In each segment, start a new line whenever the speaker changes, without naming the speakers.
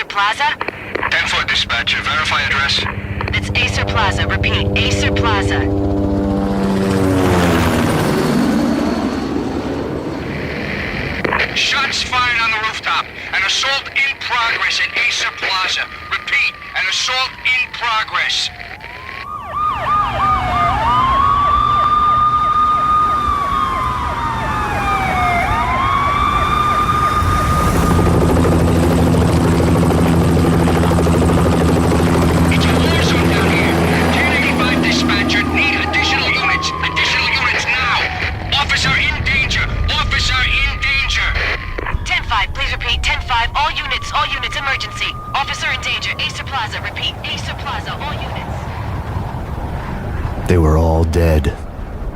Plaza?
10-4 dispatcher. Verify address.
It's Acer Plaza. Repeat, Acer Plaza.
Shots fired on the rooftop. An assault in progress at Acer Plaza. Repeat, an assault in progress. It's a war zone down here. 1085 dispatcher. Need additional units. Additional units now. Officer in danger. Officer in danger.
10-5, please repeat. 10-5, all units, emergency. Officer in danger, Acer Plaza. Repeat, Acer Plaza, all units.
They were all dead.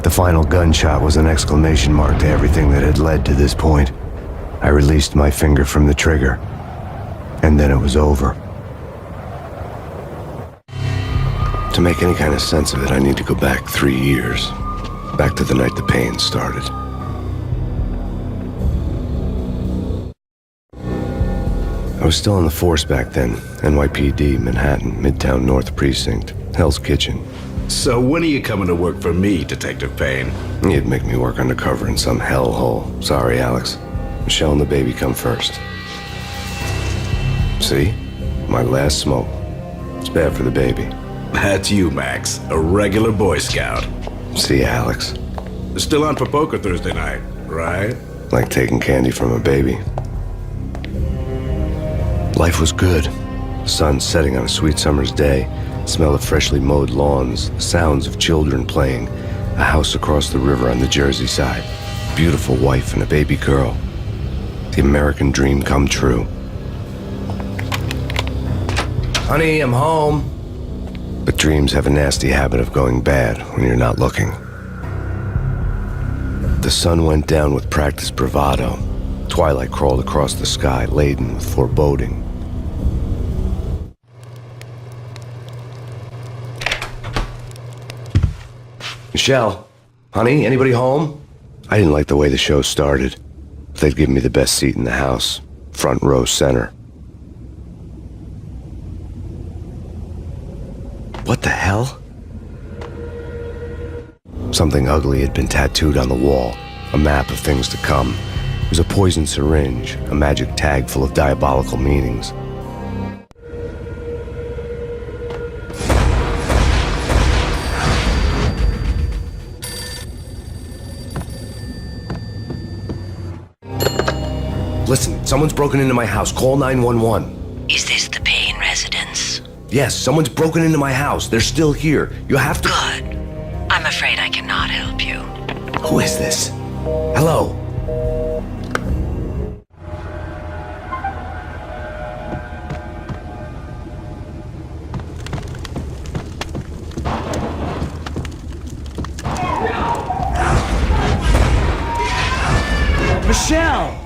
The final gunshot was an exclamation mark to everything that had led to this point. I released my finger from the trigger, and then it was over. To make any kind of sense of it, I need to go back 3 years. Back to the night the Payne started. I was still on the force back then. NYPD, Manhattan, Midtown North Precinct, Hell's Kitchen.
So when are you coming to work for me, Detective Payne?
You'd make me work undercover in some hellhole. Sorry, Alex. Michelle and the baby come first. See? My last smoke. It's bad for the baby.
That's you, Max. A regular Boy Scout.
See, Alex.
Still on for poker Thursday night, right?
Like taking candy from a baby. Life was good. Sun setting on a sweet summer's day. Smell of freshly mowed lawns. Sounds of children playing. A house across the river on the Jersey side. Beautiful wife and a baby girl. The American dream come true. Honey, I'm home. But dreams have a nasty habit of going bad when you're not looking. The sun went down with practiced bravado. Twilight crawled across the sky, laden with foreboding. Michelle, honey, anybody home? I didn't like the way the show started. They'd given me the best seat in the house, front row center. What the hell? Something ugly had been tattooed on the wall, a map of things to come. It was a poison syringe, a magic tag full of diabolical meanings. Listen, someone's broken into my house. Call 911.
Is this the Payne residence?
Yes, someone's broken into my house. They're still here. You have to...
Good. I'm afraid I cannot help you.
Who is this? Hello?
Michelle!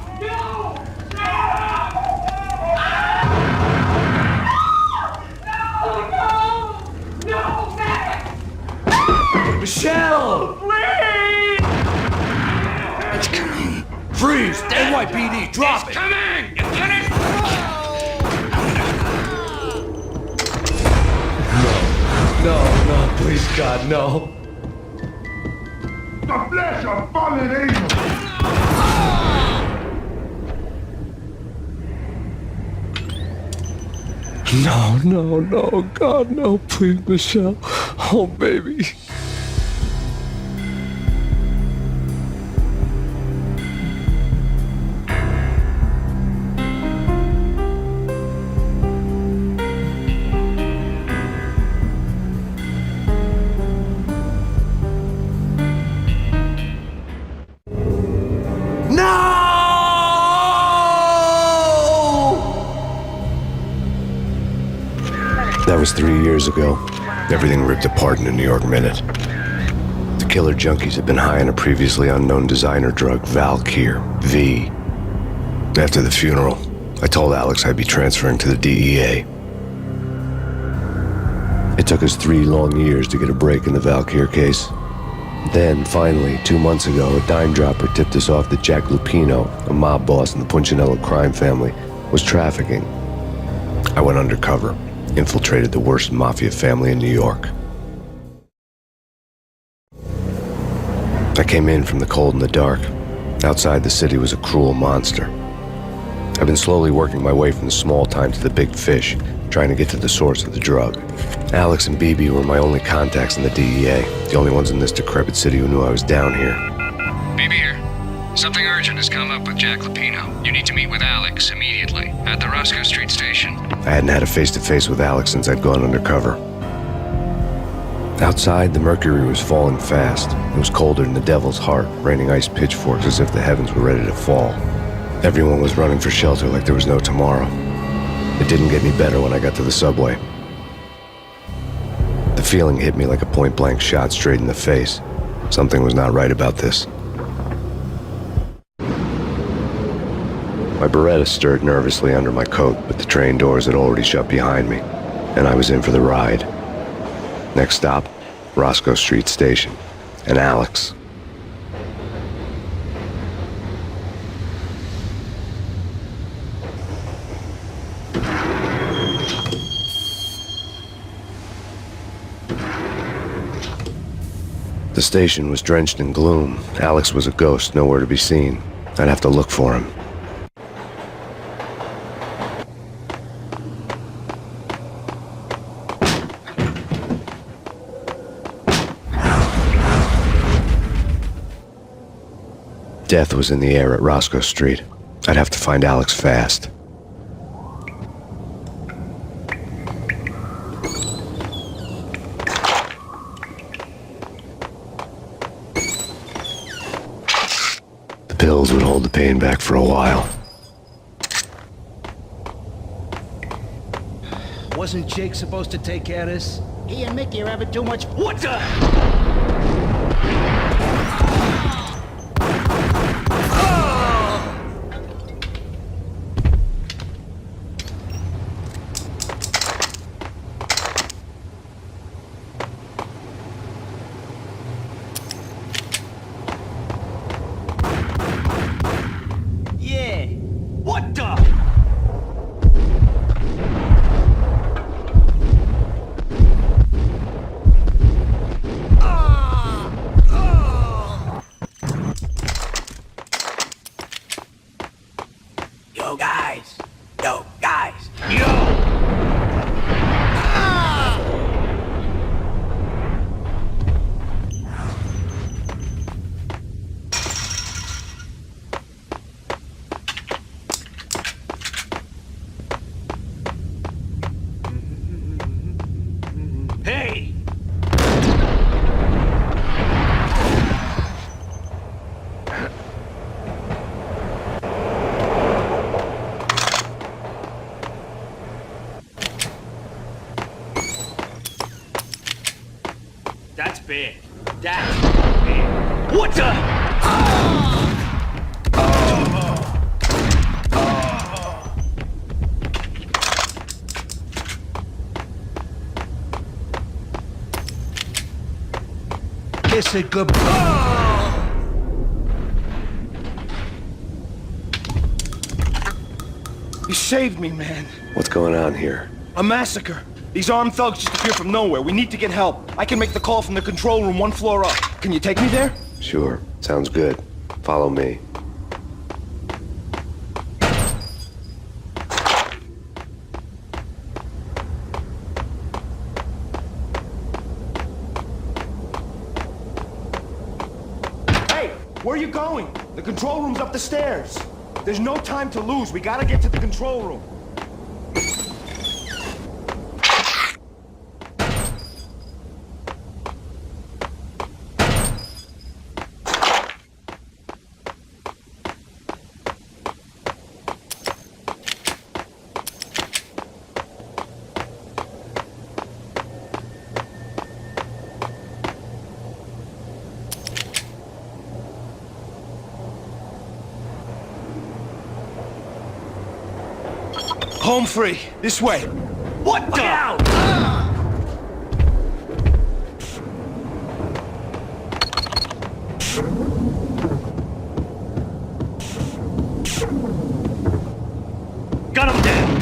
Michelle!
Please!
It's coming. Freeze! NYPD, drop it!
Coming! Get it!
No, please, God, no.
The flesh of fallen angels!
No, God, no, please, Michelle. Oh, baby.
That was 3 years ago. Everything ripped apart in a New York minute. The killer junkies had been high on a previously unknown designer drug, Valkyr, V. After the funeral, I told Alex I'd be transferring to the DEA. It took us 3 long years to get a break in the Valkyr case. Then, finally, 2 months ago, a dime dropper tipped us off that Jack Lupino, a mob boss in the Punchinello crime family, was trafficking. I went undercover, infiltrated the worst mafia family in New York. I came in from the cold and the dark. Outside the city was a cruel monster. I've been slowly working my way from the small time to the big fish, trying to get to the source of the drug. Alex and BB were my only contacts in the DEA, the only ones in this decrepit city who knew I was down here.
BB here. Something urgent has come up with Jack Lupino. You need to meet with Alex immediately at the Roscoe Street station.
I hadn't had a face-to-face with Alex since I'd gone undercover. Outside, the mercury was falling fast. It was colder than the devil's heart, raining ice pitchforks as if the heavens were ready to fall. Everyone was running for shelter like there was no tomorrow. It didn't get any better when I got to the subway. The feeling hit me like a point-blank shot straight in the face. Something was not right about this. My Beretta stirred nervously under my coat, but the train doors had already shut behind me, and I was in for the ride. Next stop, Roscoe Street Station, and Alex. The station was drenched in gloom. Alex was a ghost, nowhere to be seen. I'd have to look for him. Death was in the air at Roscoe Street. I'd have to find Alex fast. The pills would hold the pain back for a while.
Wasn't Jake supposed to take care of this? He and Mickey are having too much. What the? Yeah. What the? Yo, guys! Yo, guys! Yo! Hey! That's big. That's big. What the? Kiss it goodbye.
You saved me, man.
What's going on here?
A massacre. These armed thugs just appeared from nowhere. We need to get help. I can make the call from the control room 1 floor up. Can you take me there?
Sure, sounds good. Follow me.
Hey, where are you going? The control room's up the stairs. There's no time to lose. We gotta get to the control room. Home free. This way. What the? Out! Got him down.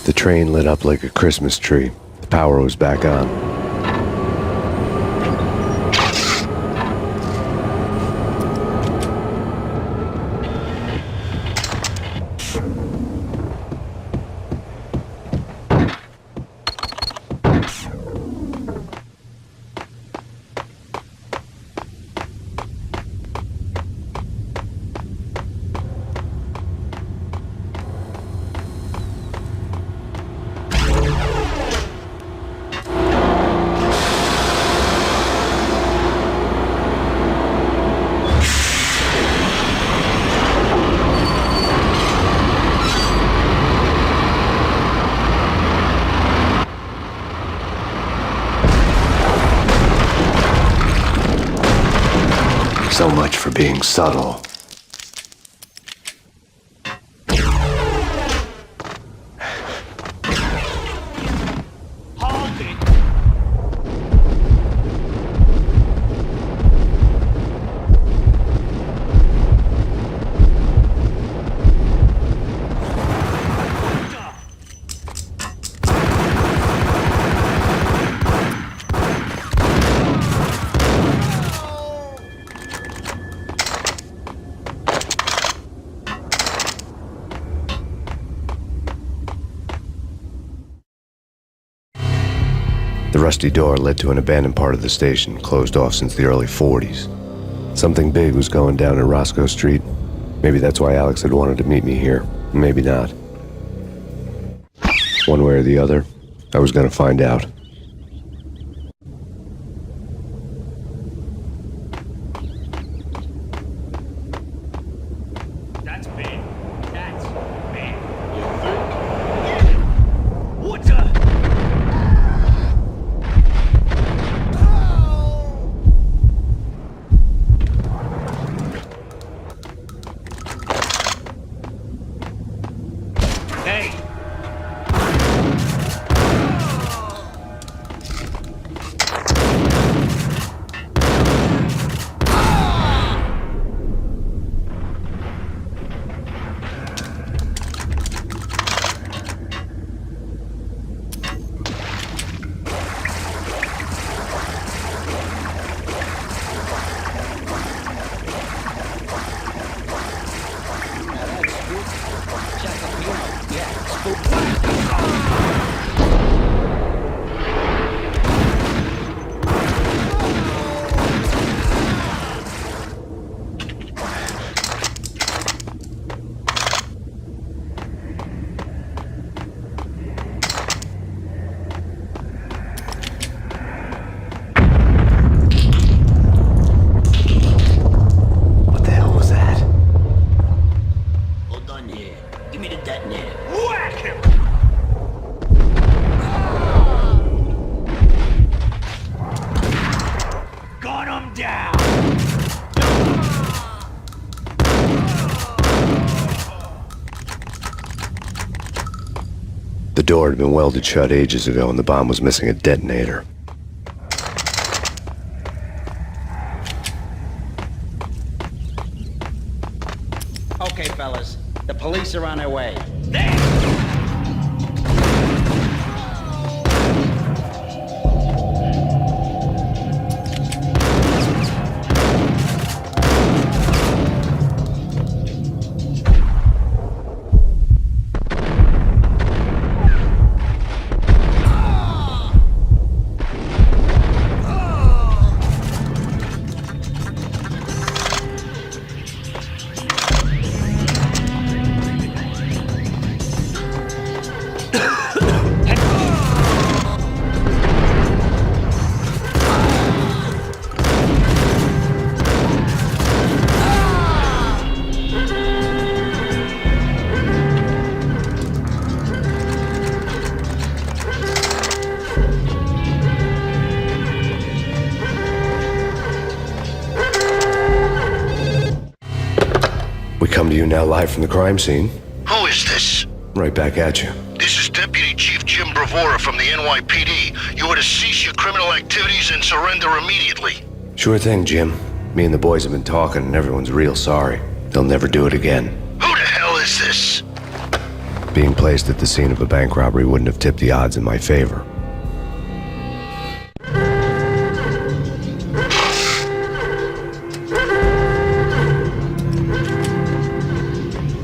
The train lit up like a Christmas tree. The power was back on. So much for being subtle. The rusty door led to an abandoned part of the station, closed off since the early 40s. Something big was going down in Roscoe Street. Maybe that's why Alex had wanted to meet me here. Maybe not. One way or the other, I was going to find out.
That's Payne. That's Payne. You think? What the? Hey!
What the hell was that?
Hold on here. Give me the detonator. Whack him! Gun him down!
The door had been welded shut ages ago and the bomb was missing a detonator.
Okay, fellas. The police are on their way.
come to you now live from the crime scene.
Who is this?
Right back at you.
This is Deputy Chief Jim Bravura from the NYPD. You are to cease your criminal activities and surrender immediately.
Sure thing, Jim. Me and the boys have been talking and everyone's real sorry. They'll never do it again.
Who the hell is this?
Being placed at the scene of a bank robbery wouldn't have tipped the odds in my favor.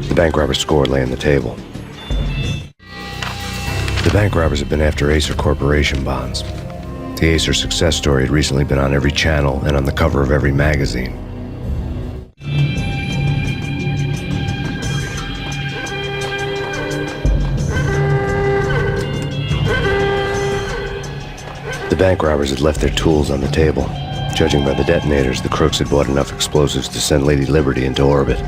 The bank robber's score lay on the table. The bank robbers had been after Acer Corporation bonds. The Acer success story had recently been on every channel and on the cover of every magazine. The bank robbers had left their tools on the table. Judging by the detonators, the crooks had bought enough explosives to send Lady Liberty into orbit.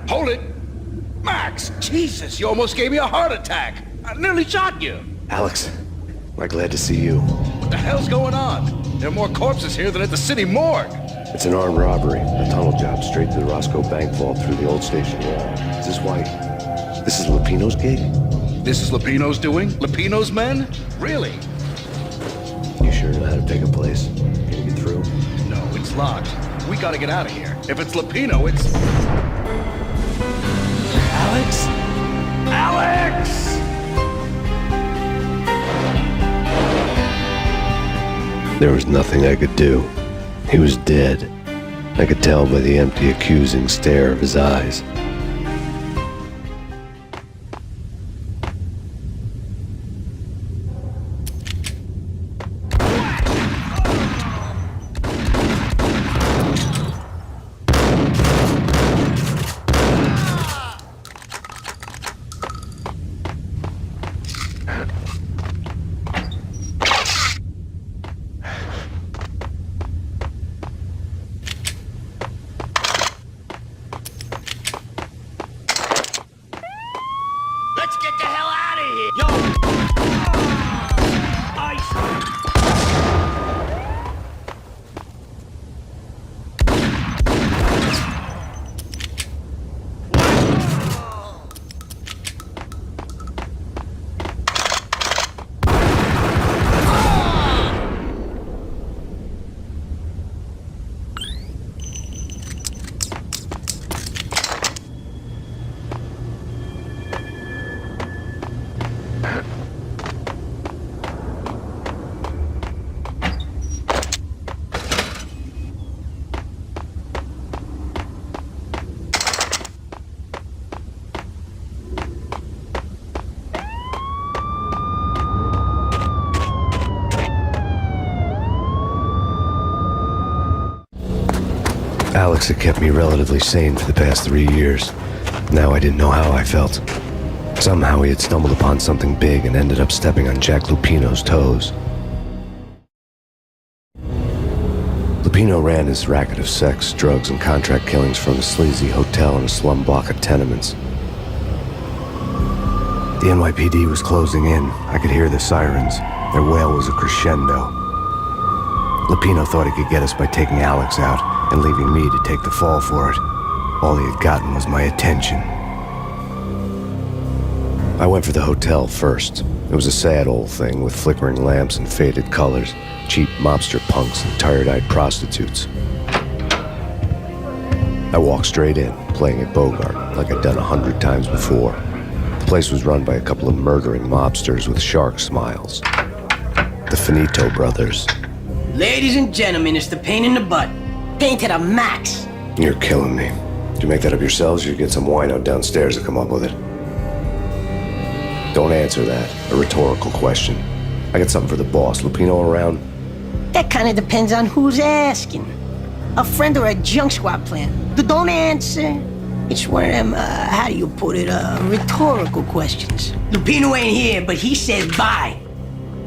Hold it! Max! Jesus, you almost gave me a heart attack! I nearly shot you!
Alex, we're glad to see you.
What the hell's going on? There are more corpses here than at the city morgue!
It's an armed robbery, a tunnel job straight to the Roscoe Bank vault through the old station wall. Is this why... this is Lupino's gig?
This is Lupino's doing? Lupino's men? Really?
You sure know how to pick a place? Can you get through?
No, it's locked. We gotta get out of here. If it's Lupino, it's... Alex? Alex!
There was nothing I could do. He was dead. I could tell by the empty, accusing stare of his eyes.
Let's get the hell out of here! Yo! Alex had kept me relatively sane for the past 3 years. Now I didn't know how I felt. Somehow he had stumbled upon something big and ended up stepping on Jack Lupino's toes. Lupino ran his racket of sex, drugs, and contract killings from a sleazy hotel in a slum block of tenements. The NYPD was closing in. I could hear the sirens. Their wail was a crescendo. Lupino thought he could get us by taking Alex out and leaving me to take the fall for it. All he had gotten was my attention. I went for the hotel first. It was a sad old thing with flickering lamps and faded colors, cheap mobster punks and tired-eyed prostitutes. I walked straight in, playing at Bogart, like I'd done 100 times before. The place was run by a couple of murdering mobsters with shark smiles. The Finito brothers.
Ladies and gentlemen, it's the Payne in the butt. Payne to the max.
You're killing me. Did you make that up yourselves, or you get some wine out downstairs to come up with it? Don't answer that. A rhetorical question. I got something for the boss. Lupino around?
That kind of depends on who's asking. A friend or a junk squad plan. Don't answer. It's one of them, how do you put it, rhetorical questions. Lupino ain't here, but he said bye.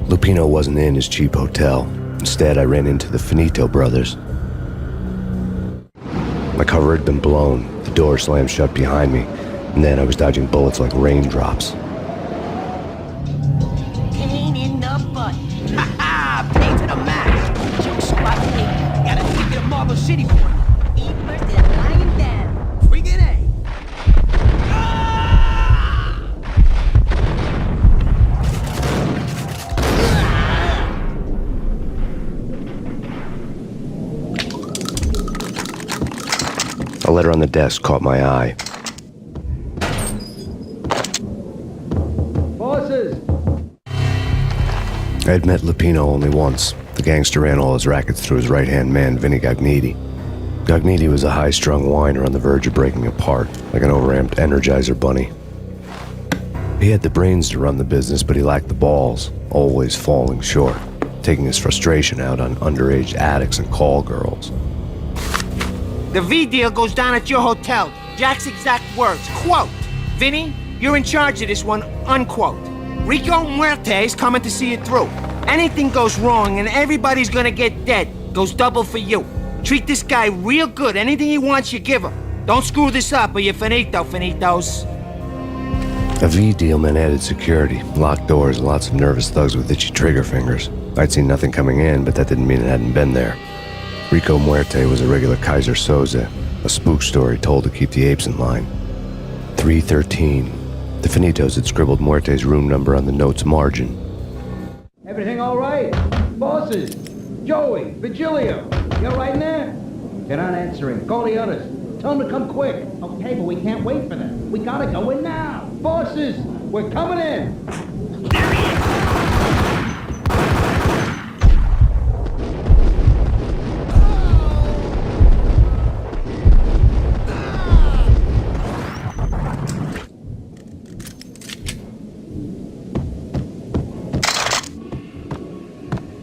Lupino wasn't in his cheap hotel. Instead, I ran into the Finito brothers. My cover had been blown. The door slammed shut behind me, and then I was dodging bullets like raindrops.
Payne in the butt. Ha ha! Payne to the max. Junk squad plan. Got a ticket to Marble City for you. Eat first and lying down. Friggin' A.
A letter on the desk caught my eye.
Bosses!
I had met Lupino only once. The gangster ran all his rackets through his right-hand man, Vinny Gagniti. Gagniti was a high-strung whiner on the verge of breaking apart, like an overamped Energizer bunny. He had the brains to run the business, but he lacked the balls, always falling short, taking his frustration out on underage addicts and call girls.
The V deal goes down at your hotel. Jack's exact words, quote, "Vinny, you're in charge of this one," unquote. Rico Muerte's coming to see it through. Anything goes wrong and everybody's gonna get dead. Goes double for you. Treat this guy real good. Anything he wants, you give him. Don't screw this up or you're finito, finitos.
A V deal meant added security, locked doors, and lots of nervous thugs with itchy trigger fingers. I'd seen nothing coming in, but that didn't mean it hadn't been there. Rico Muerte was a regular Kaiser Soze, a spook story told to keep the apes in line. 313. The Finitos had scribbled Muerte's room number on the note's margin.
Everything all right? Bosses? Joey? Vigilio? You all right in there? They're not answering. Call the others. Tell them to come quick. Okay, but we can't wait for them. We gotta go in now. Bosses, we're coming in.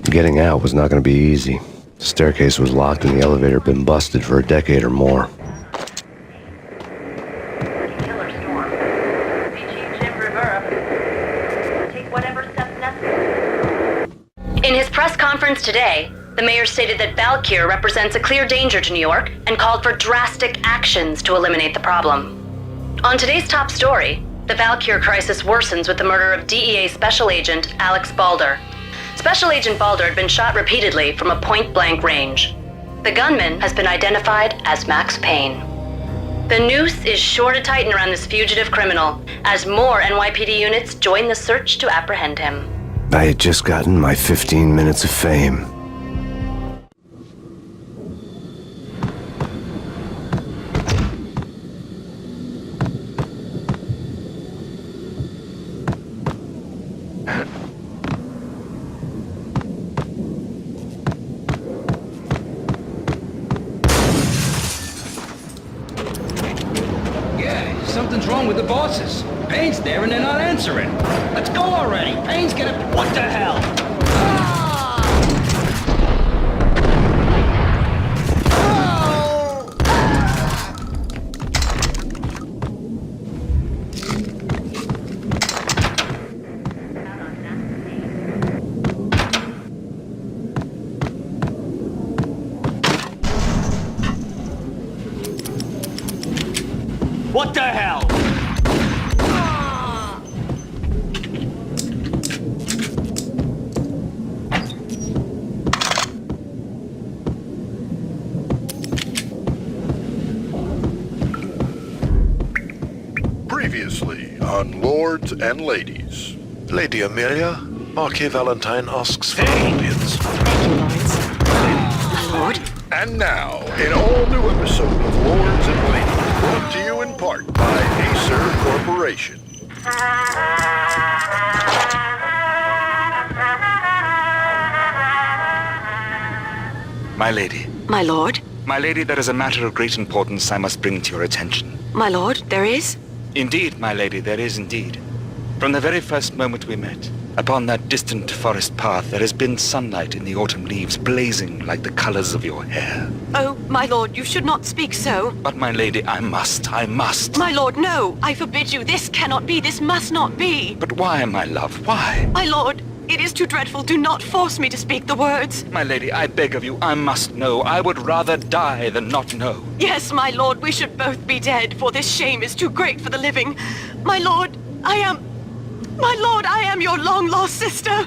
Getting out was not going to be easy. The staircase was locked and the elevator had been busted for a decade or more.
Killer storm. VG Jim Rivera. Take whatever steps necessary. In his press conference today, the mayor stated that Valkyr represents a clear danger to New York and called for drastic actions to eliminate the problem. On today's top story, the Valkyr crisis worsens with the murder of DEA Special Agent Alex Balder. Special Agent Balder had been shot repeatedly from a point-blank range. The gunman has been identified as Max Payne. The noose is sure to tighten around this fugitive criminal as more NYPD units join the search to apprehend him.
I had just gotten my 15 minutes of fame.
Something's wrong with the bosses. Payne's there and they're not answering. Let's go already. Payne's gonna... What the hell?
What the hell?
Previously on Lords and Ladies.
Lady Amelia, Marquis Valentine asks for an audience.
Thank you, Lawrence. My lord.
And now, an all-new episode of Lords and Ladies, brought to you in part by Acer Corporation.
My lady.
My lord?
My lady, there is a matter of great importance I must bring to your attention.
My lord, there is?
Indeed, my lady, there is indeed. From the very first moment we met, upon that distant forest path, there has been sunlight in the autumn leaves blazing like the colors of your hair.
Oh, my lord, you should not speak so.
But my lady, I must.
My lord, no! I forbid you. This cannot be. This must not be.
But why, my love, why?
My lord, it is too dreadful. Do not force me to speak the words.
My lady, I beg of you, I must know. I would rather die than not know.
Yes, my lord, we should both be dead, for this shame is too great for the living. My lord, I am your long-lost sister.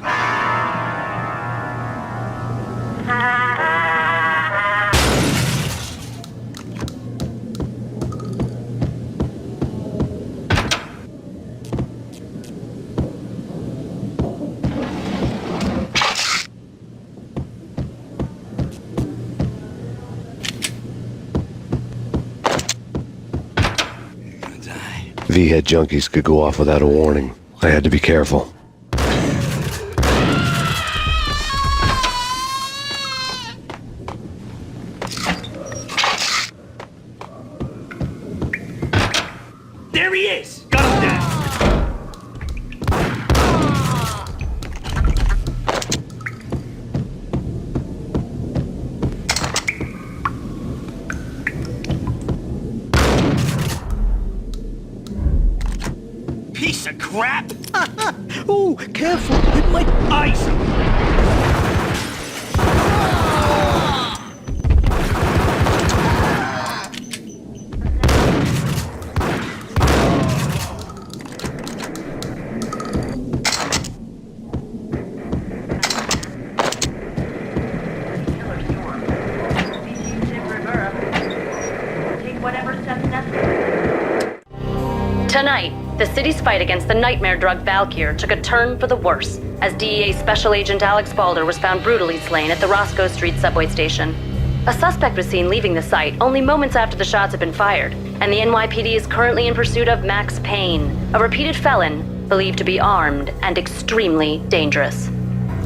V-head junkies could go off without a warning. I had to be careful.
There he is! Got him down! Piece of crap!
Ooh, careful, it might...
Ice!
Tonight, the city's fight against the nightmare drug Valkyr took a turn for the worse, as DEA Special Agent Alex Balder was found brutally slain at the Roscoe Street subway station. A suspect was seen leaving the site only moments after the shots had been fired, and the NYPD is currently in pursuit of Max Payne, a repeated felon believed to be armed and extremely dangerous.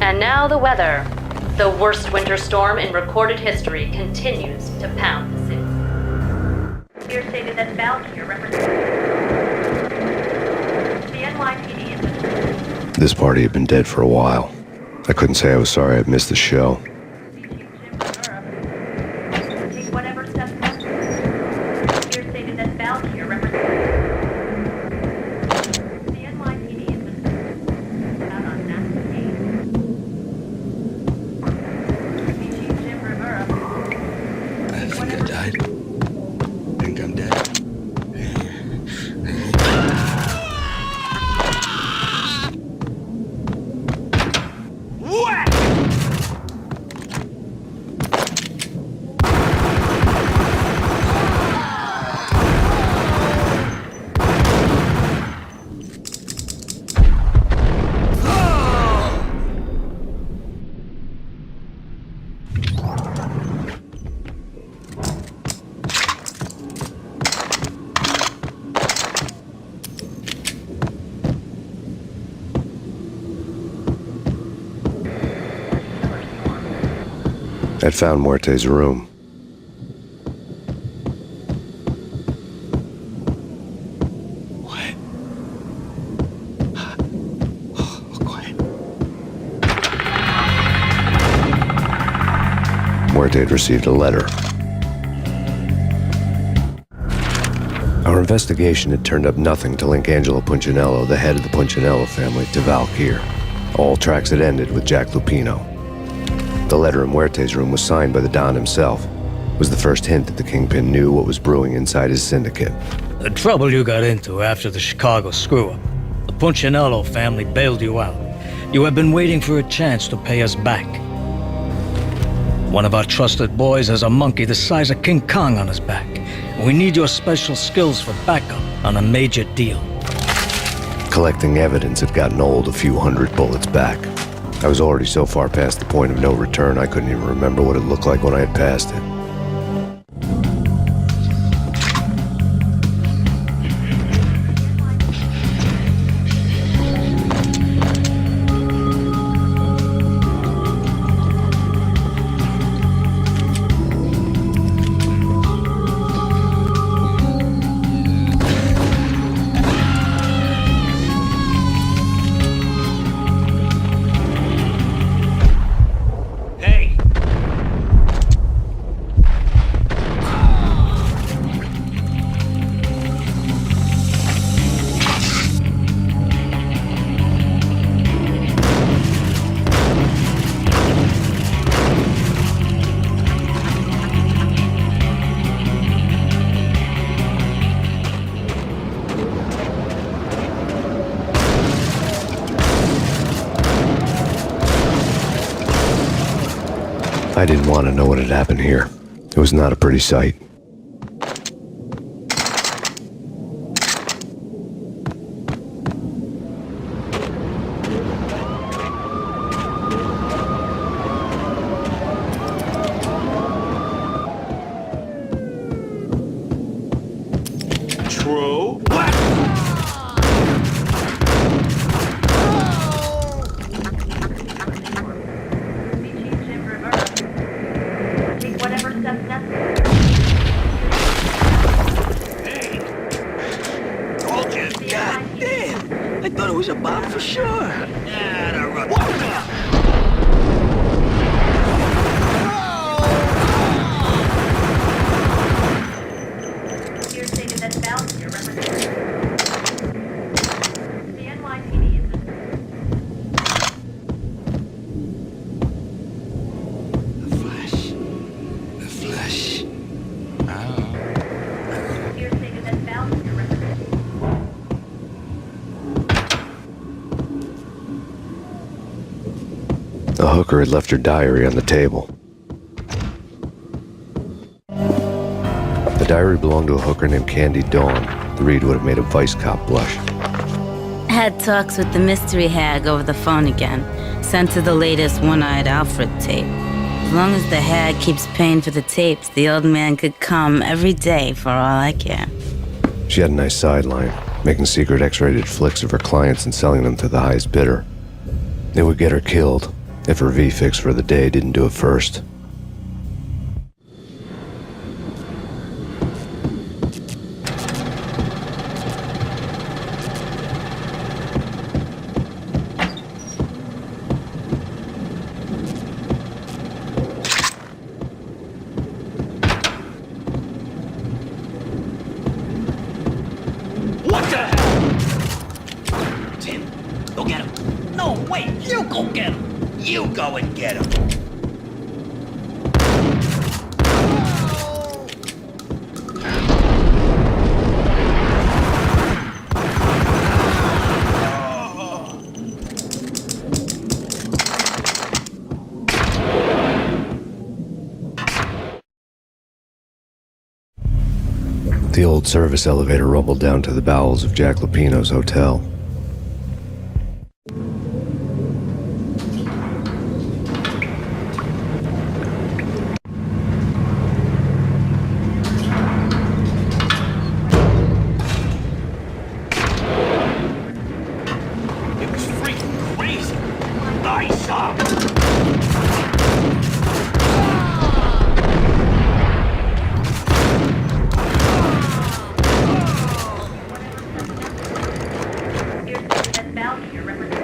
And now the weather. The worst winter storm in recorded history continues to pound the city. Here stated that Valkyr represents the NYPD is...
This party had been dead for a while. I couldn't say I was sorry I'd missed the show.
Take whatever steps necessary. Here stated that Valkyr represents the NYPD is out on Max Payne. Chief Jim Rivera.
I think I died. I think I'm dead.
I'd found Muerte's room.
What? Oh, quiet.
Muerte had received a letter. Our investigation had turned up nothing to link Angelo Punchinello, the head of the Punchinello family, to Valkyr. All tracks had ended with Jack Lupino. The letter in Muerte's room was signed by the Don himself. It was the first hint that the Kingpin knew what was brewing inside his syndicate.
The trouble you got into after the Chicago screw-up. The Punchinello family bailed you out. You have been waiting for a chance to pay us back. One of our trusted boys has a monkey the size of King Kong on his back. We need your special skills for backup on a major deal.
Collecting evidence had gotten old a few hundred bullets back. I was already so far past the point of no return I couldn't even remember what it looked like when I had passed it. I didn't want to know what had happened here. It was not a pretty sight.
True.
Take whatever steps necessary.
Told you. God damn. I thought it was a bomb for sure.
Here stated that Valkyr represents the NYPD is
The flesh.
here stated that Valkyr represents
The hooker had left her diary on the table. The diary belonged to a hooker named Candy Dawn. The read would have made a vice cop blush.
Had talks with the mystery hag over the phone again. Sent her the latest one-eyed Alfred tape. As long as the hag keeps paying for the tapes, the old man could come every day for all I care.
She had a nice sideline, making secret X-rated flicks of her clients and selling them to the highest bidder. It would get her killed if her V-fix for the day didn't do it first.
What the hell? Tim, go get him. No, wait, you go get him. You go and get him.
The old service elevator rumbled down to the bowels of Jack Lupino's hotel.
It was freaking crazy. Nice up.
here stated that Valkyr represents.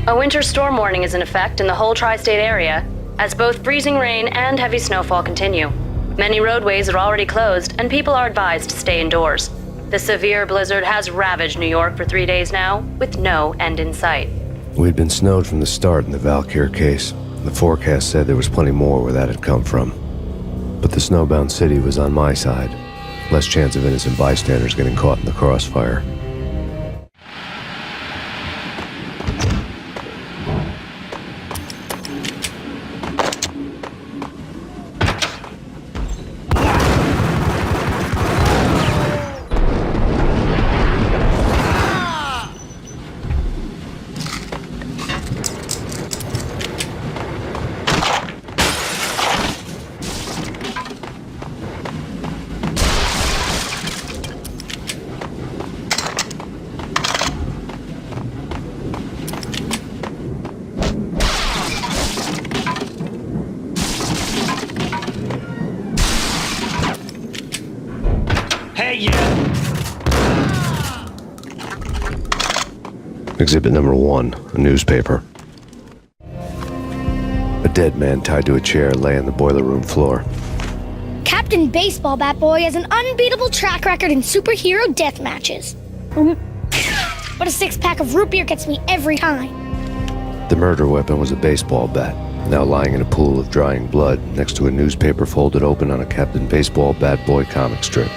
A winter storm warning is in effect in the whole tri-state area, as both freezing rain and heavy snowfall continue. Many roadways are already closed, and people are advised to stay indoors. The severe blizzard has ravaged New York for 3 days now, with no end in sight.
We'd been snowed from the start in the Valkyr case. The forecast said there was plenty more where that had come from. But the snowbound city was on my side. Less chance of innocent bystanders getting caught in the crossfire.
Hey, yeah.
Exhibit number 1, a newspaper. A dead man tied to a chair lay on the boiler room floor.
Captain Baseball Bat Boy has an unbeatable track record in superhero death matches. But a 6-pack of root beer gets me every time.
The murder weapon was a baseball bat, now lying in a pool of drying blood next to a newspaper folded open on a Captain Baseball Bat Boy comic strip.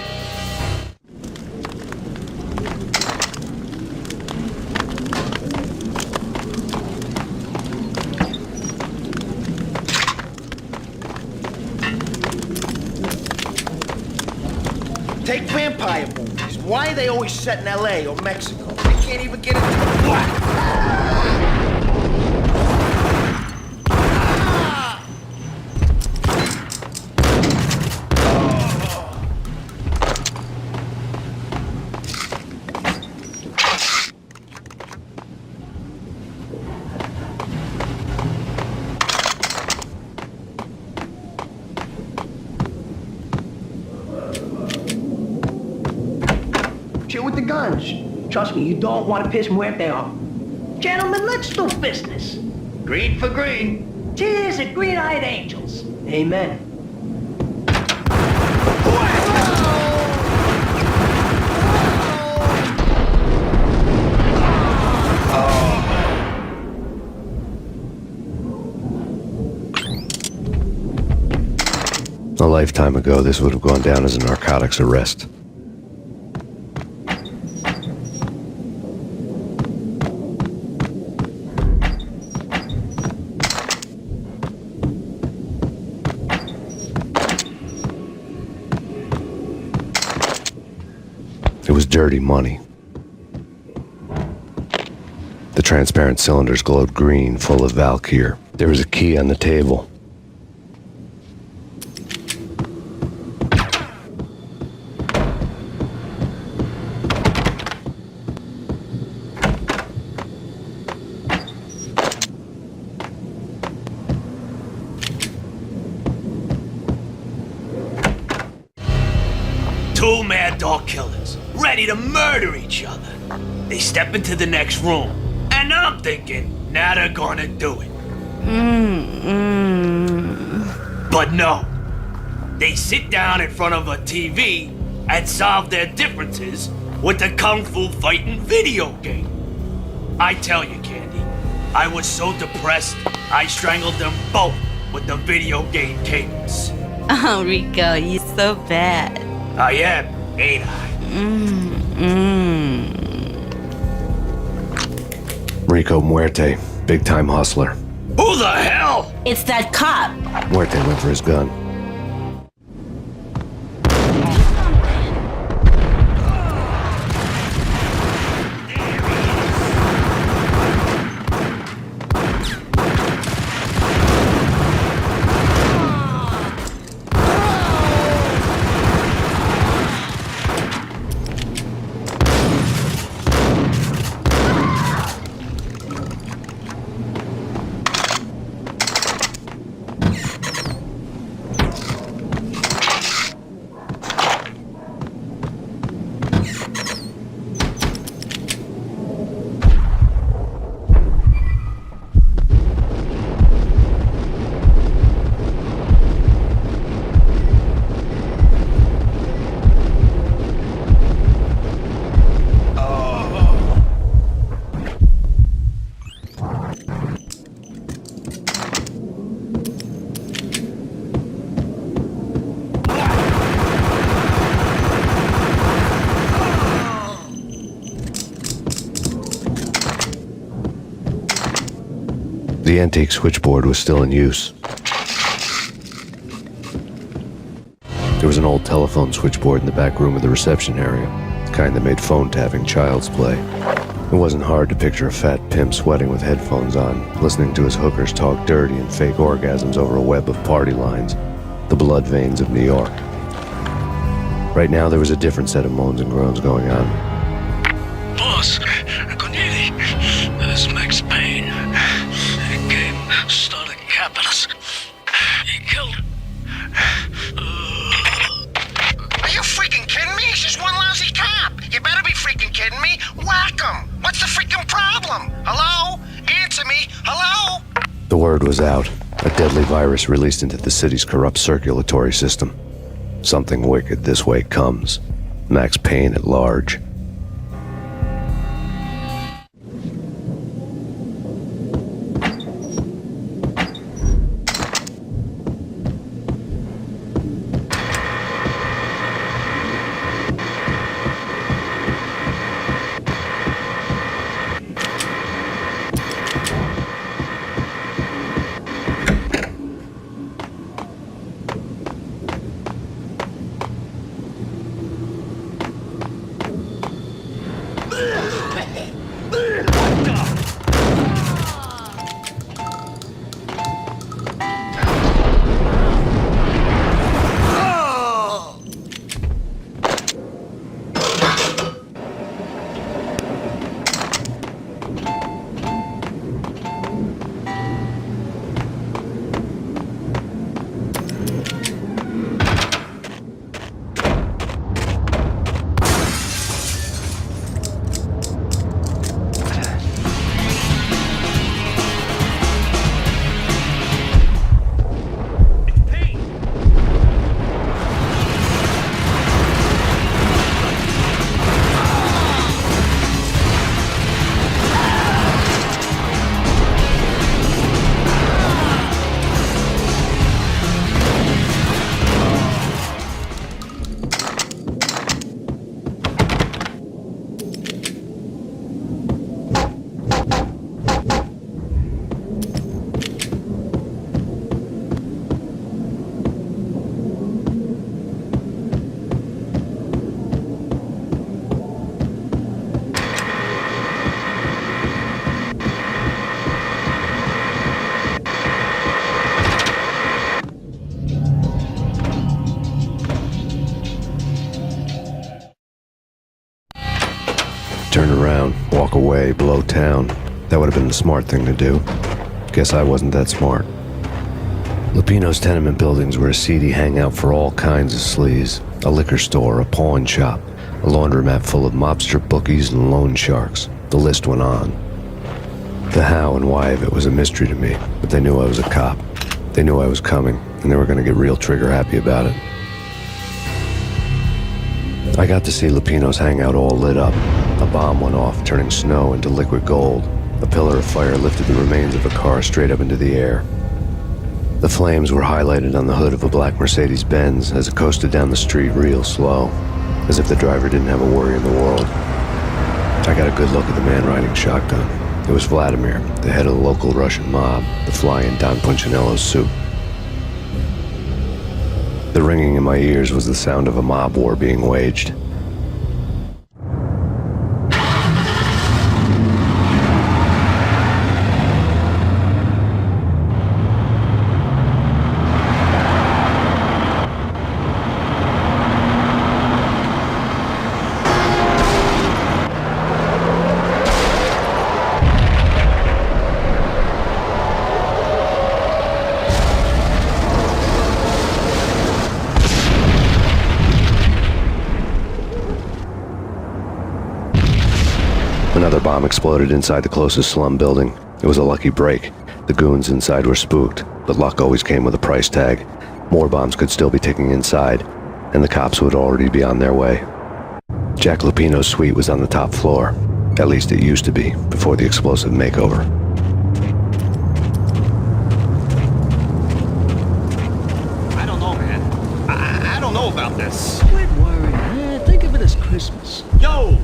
Take vampire movies. Why are they always set in L.A. or Mexico? They can't even get into the plot.
Chill with the guns. Trust me, you don't want to piss Muerte off. Gentlemen, let's do business. Green for green. Cheers at green-eyed angels. Amen.
A lifetime ago, this would have gone down as a narcotics arrest. It was dirty money. The transparent cylinders glowed green, full of Valkyr. There was a key on the table.
Two mad dog killers, ready to murder each other. They step into the next room, and I'm thinking, now they're gonna do it. But no. They sit down in front of a TV and solve their differences with the Kung Fu fighting video game. I tell you, Candy, I was so depressed, I strangled them both with the video game cables.
Oh, Rico, you're so bad.
I am, ain't I?
Rico Muerte, big-time hustler.
Who the hell?
It's that cop.
Muerte went for his gun. The antique switchboard was still in use. There was an old telephone switchboard in the back room of the reception area, the kind that made phone tapping child's play. It wasn't hard to picture a fat pimp sweating with headphones on, listening to his hookers talk dirty and fake orgasms over a web of party lines, the blood veins of New York. Right now, there was a different set of moans and groans going on.
Boss, Corneli, this is Max Payne. He came, started capping us. He killed him.
Are you freaking kidding me? He's just one lousy cop. You better be freaking kidding me. Whack him. What's the freaking problem? Hello? Answer me. Hello?
The word was out. A deadly virus released into the city's corrupt circulatory system. Something wicked this way comes. Max Payne at large. down, walk away, blow town. That would have been the smart thing to do. Guess I wasn't that smart. Lupino's tenement buildings were a seedy hangout for all kinds of sleaze. A liquor store, a pawn shop, a laundromat full of mobster bookies and loan sharks. The list went on. The how and why of it was a mystery to me, but they knew I was a cop. They knew I was coming, and they were going to get real trigger-happy about it. I got to see Lupino's hangout all lit up. A bomb went off, turning snow into liquid gold. A pillar of fire lifted the remains of a car straight up into the air. The flames were highlighted on the hood of a black Mercedes-Benz as it coasted down the street real slow, as if the driver didn't have a worry in the world. I got a good look at the man riding shotgun. It was Vladimir, the head of the local Russian mob, the fly in Don Punchinello's suit. The ringing in my ears was the sound of a mob war being waged. Another bomb exploded inside the closest slum building. It was a lucky break. The goons inside were spooked, but luck always came with a price tag. More bombs could still be ticking inside, and the cops would already be on their way. Jack Lupino's suite was on the top floor. At least it used to be, before the explosive makeover.
I don't know, man. I don't know about this.
Quit worrying, man. Think of it as Christmas.
Yo!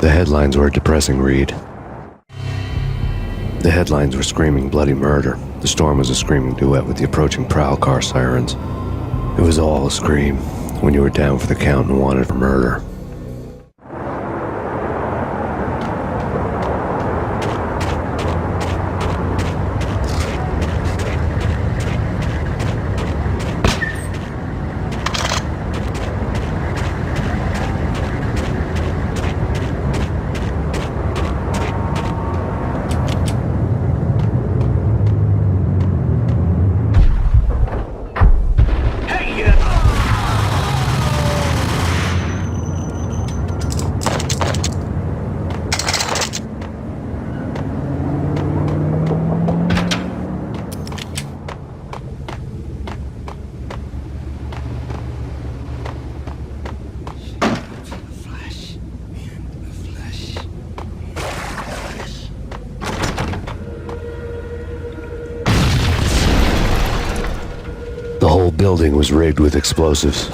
The headlines were a depressing read. The headlines were screaming bloody murder. The storm was a screaming duet with the approaching prowl car sirens. It was all a scream when you were down for the count and wanted for murder. The whole building was rigged with explosives.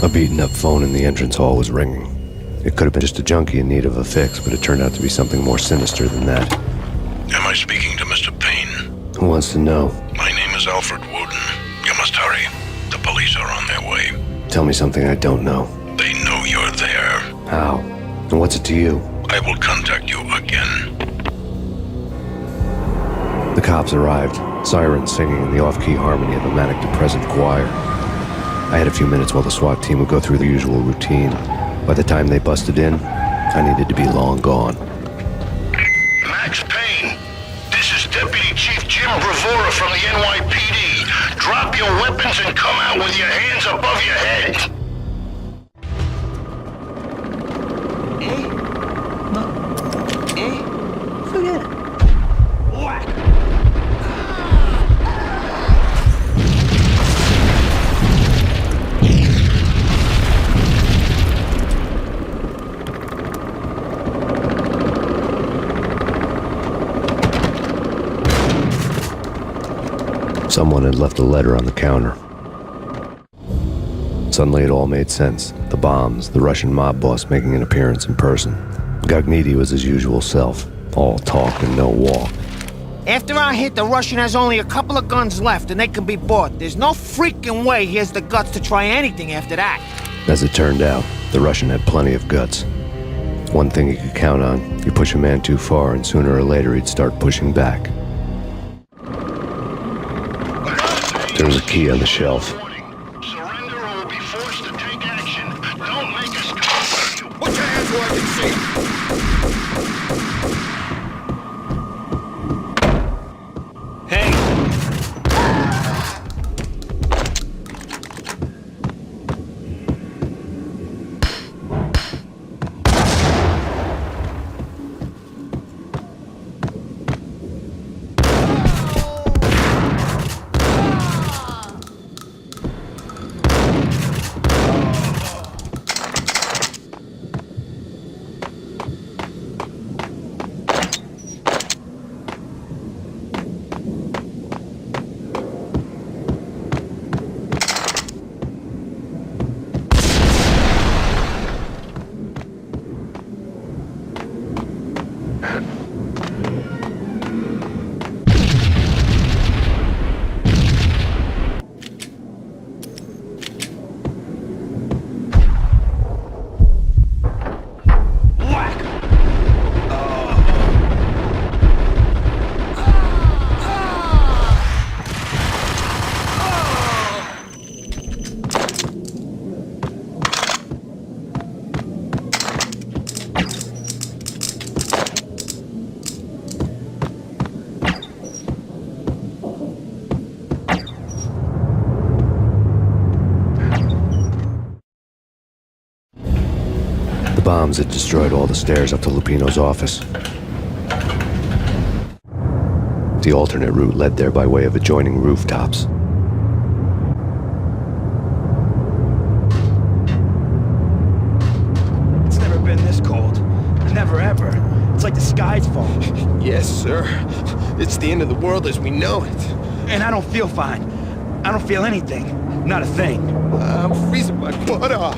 A beaten-up phone in the entrance hall was ringing. It could have been just a junkie in need of a fix, but it turned out to be something more sinister than that.
Am I speaking to Mr. Payne?
Who wants to know?
My name is Alfred Woden. You must help police are on their way.
Tell me something I don't know.
They know you're there.
How? And what's it to you?
I will contact you again.
The cops arrived, sirens singing in the off-key harmony of a manic-depressive choir. I had a few minutes while the SWAT team would go through the usual routine. By the time they busted in, I needed to be long gone.
Max Payne, this is Deputy Chief Jim Bravura from the NYPD. Drop your weapons and come out with your hands above your head.
Forget it.
Whack!
Someone had left a letter on the counter. Suddenly it all made sense. The bombs, the Russian mob boss making an appearance in person. Gognitti was his usual self, all talk and no walk.
After our hit, the Russian has only a couple of guns left, and they can be bought. There's no freaking way he has the guts to try anything after that.
As it turned out, the Russian had plenty of guts. One thing you could count on, you push a man too far and sooner or later he'd start pushing back. There was a key on the shelf.
Surrender or we'll be forced to take action. Don't make us go.
Put your hands where I can see.
Hey,
The bombs had destroyed all the stairs up to Lupino's office. The alternate route led there by way of adjoining rooftops.
It's never been this cold. Never ever. It's like the sky's falling.
Yes, sir. It's the end of the world as we know it.
And I don't feel fine. I don't feel anything. Not a thing.
I'm freezing my butt off.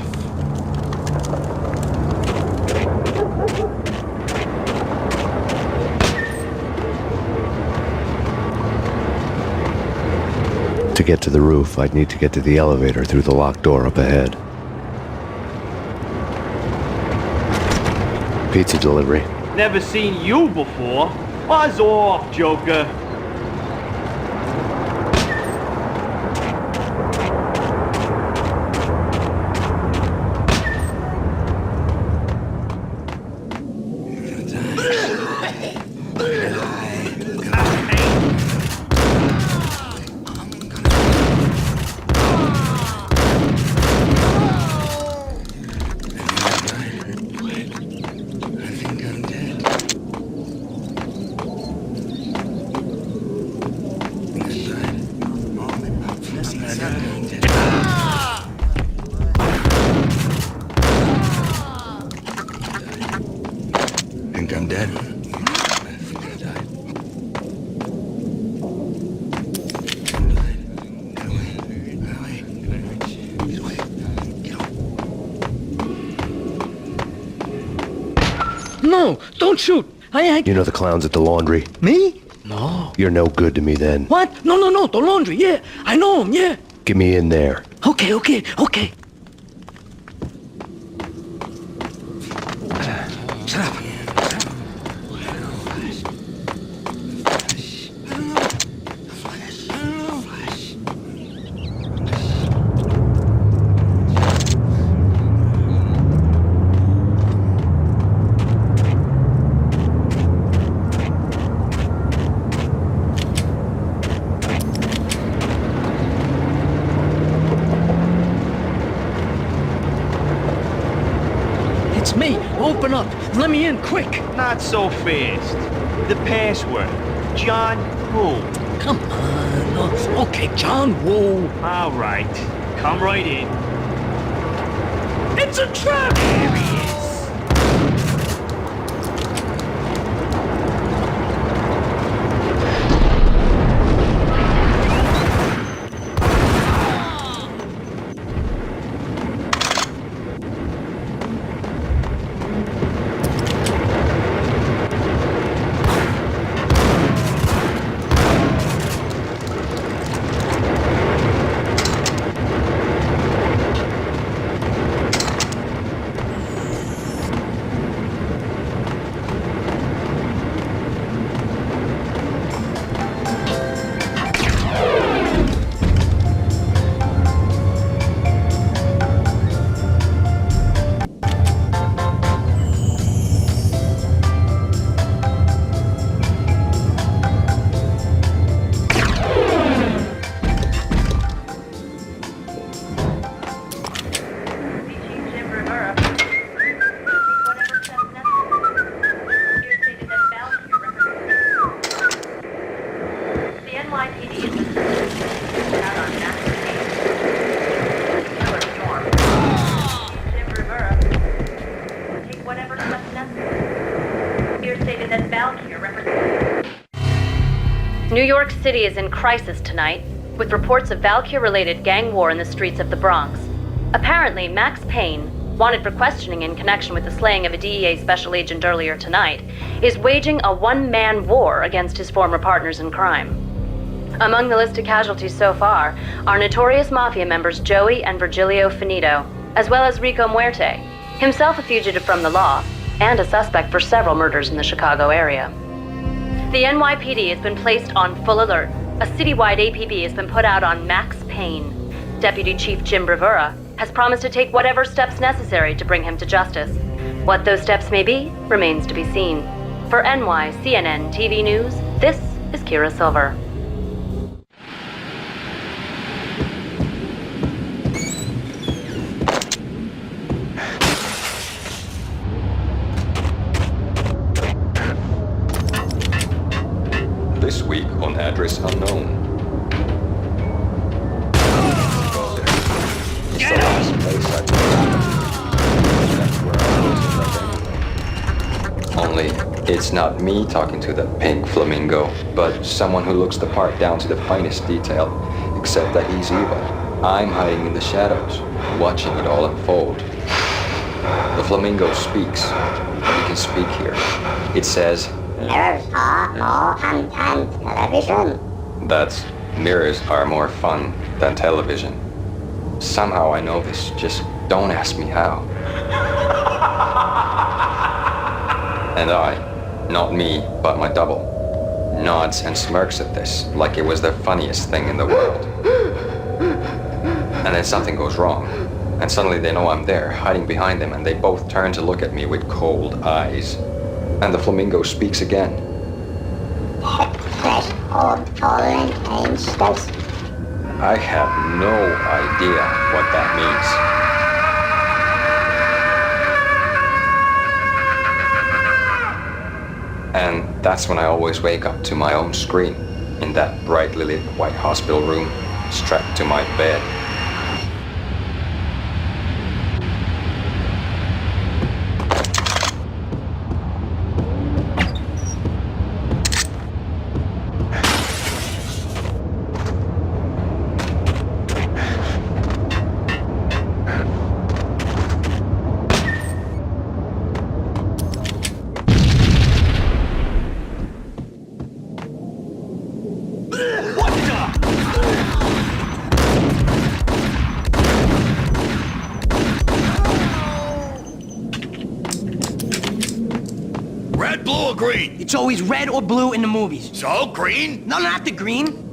To get to the roof, I'd need to get to the elevator through the locked door up ahead. Pizza delivery.
never seen you before. Buzz off, Joker.
Think I'm dead.
No, don't shoot.
You know the clowns at the laundry?
Me? No.
You're no good to me then.
What? No, the laundry, yeah. I know him, yeah.
Get me in there.
Okay.
Shut up.
It's me. Open up. Let me in, quick.
Not so fast. The password. John Woo.
Come on. Okay, John Woo.
All right. Come right in.
It's a trap!
There he is.
New York City is in crisis tonight, with reports of Valkyr-related gang war in the streets of the Bronx. Apparently, Max Payne, wanted for questioning in connection with the slaying of a DEA special agent earlier tonight, is waging a one-man war against his former partners in crime. Among the list of casualties so far are notorious mafia members Joey and Virgilio Finito, as well as Rico Muerte, himself a fugitive from the law, and a suspect for several murders in the Chicago area. The NYPD has been placed on full alert. A citywide APB has been put out on Max Payne. Deputy Chief Jim Bravura has promised to take whatever steps necessary to bring him to justice. What those steps may be remains to be seen. For NYCNN TV News, this is Kira Silver.
This week on Address Unknown. It's the last place I've been. That's where I was anyway. Only, it's not me talking to the pink flamingo, but someone who looks the part down to the finest detail, except that he's evil. I'm hiding in the shadows, watching it all unfold. The flamingo speaks, but he can speak here. It says, "Mirrors are more fun than television." That's, mirrors are more fun than television. Somehow I know this, just don't ask me how. And I, not me, but my double, nods and smirks at this like it was the funniest thing in the world. And then something goes wrong, and suddenly they know I'm there, hiding behind them, and they both turn to look at me with cold eyes. And the flamingo speaks again. I have no idea what that means. And that's when I always wake up to my own scream, in that brightly lit white hospital room, strapped to my bed.
green?
It's always red or blue in the movies.
So, green?
No, not the green.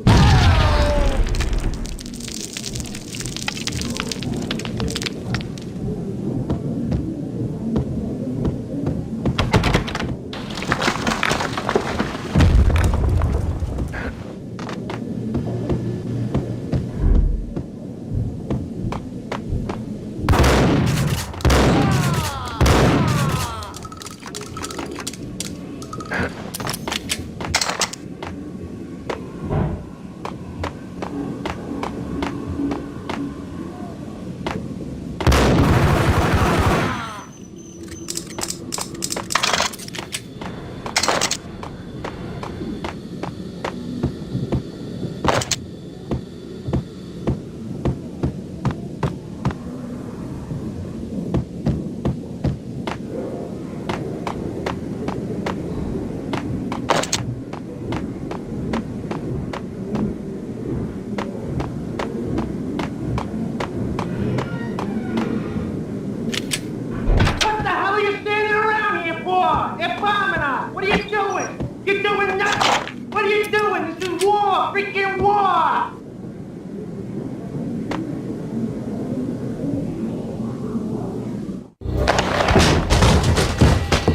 What are you doing? You're doing nothing! What are you doing? This is war! Freaking war!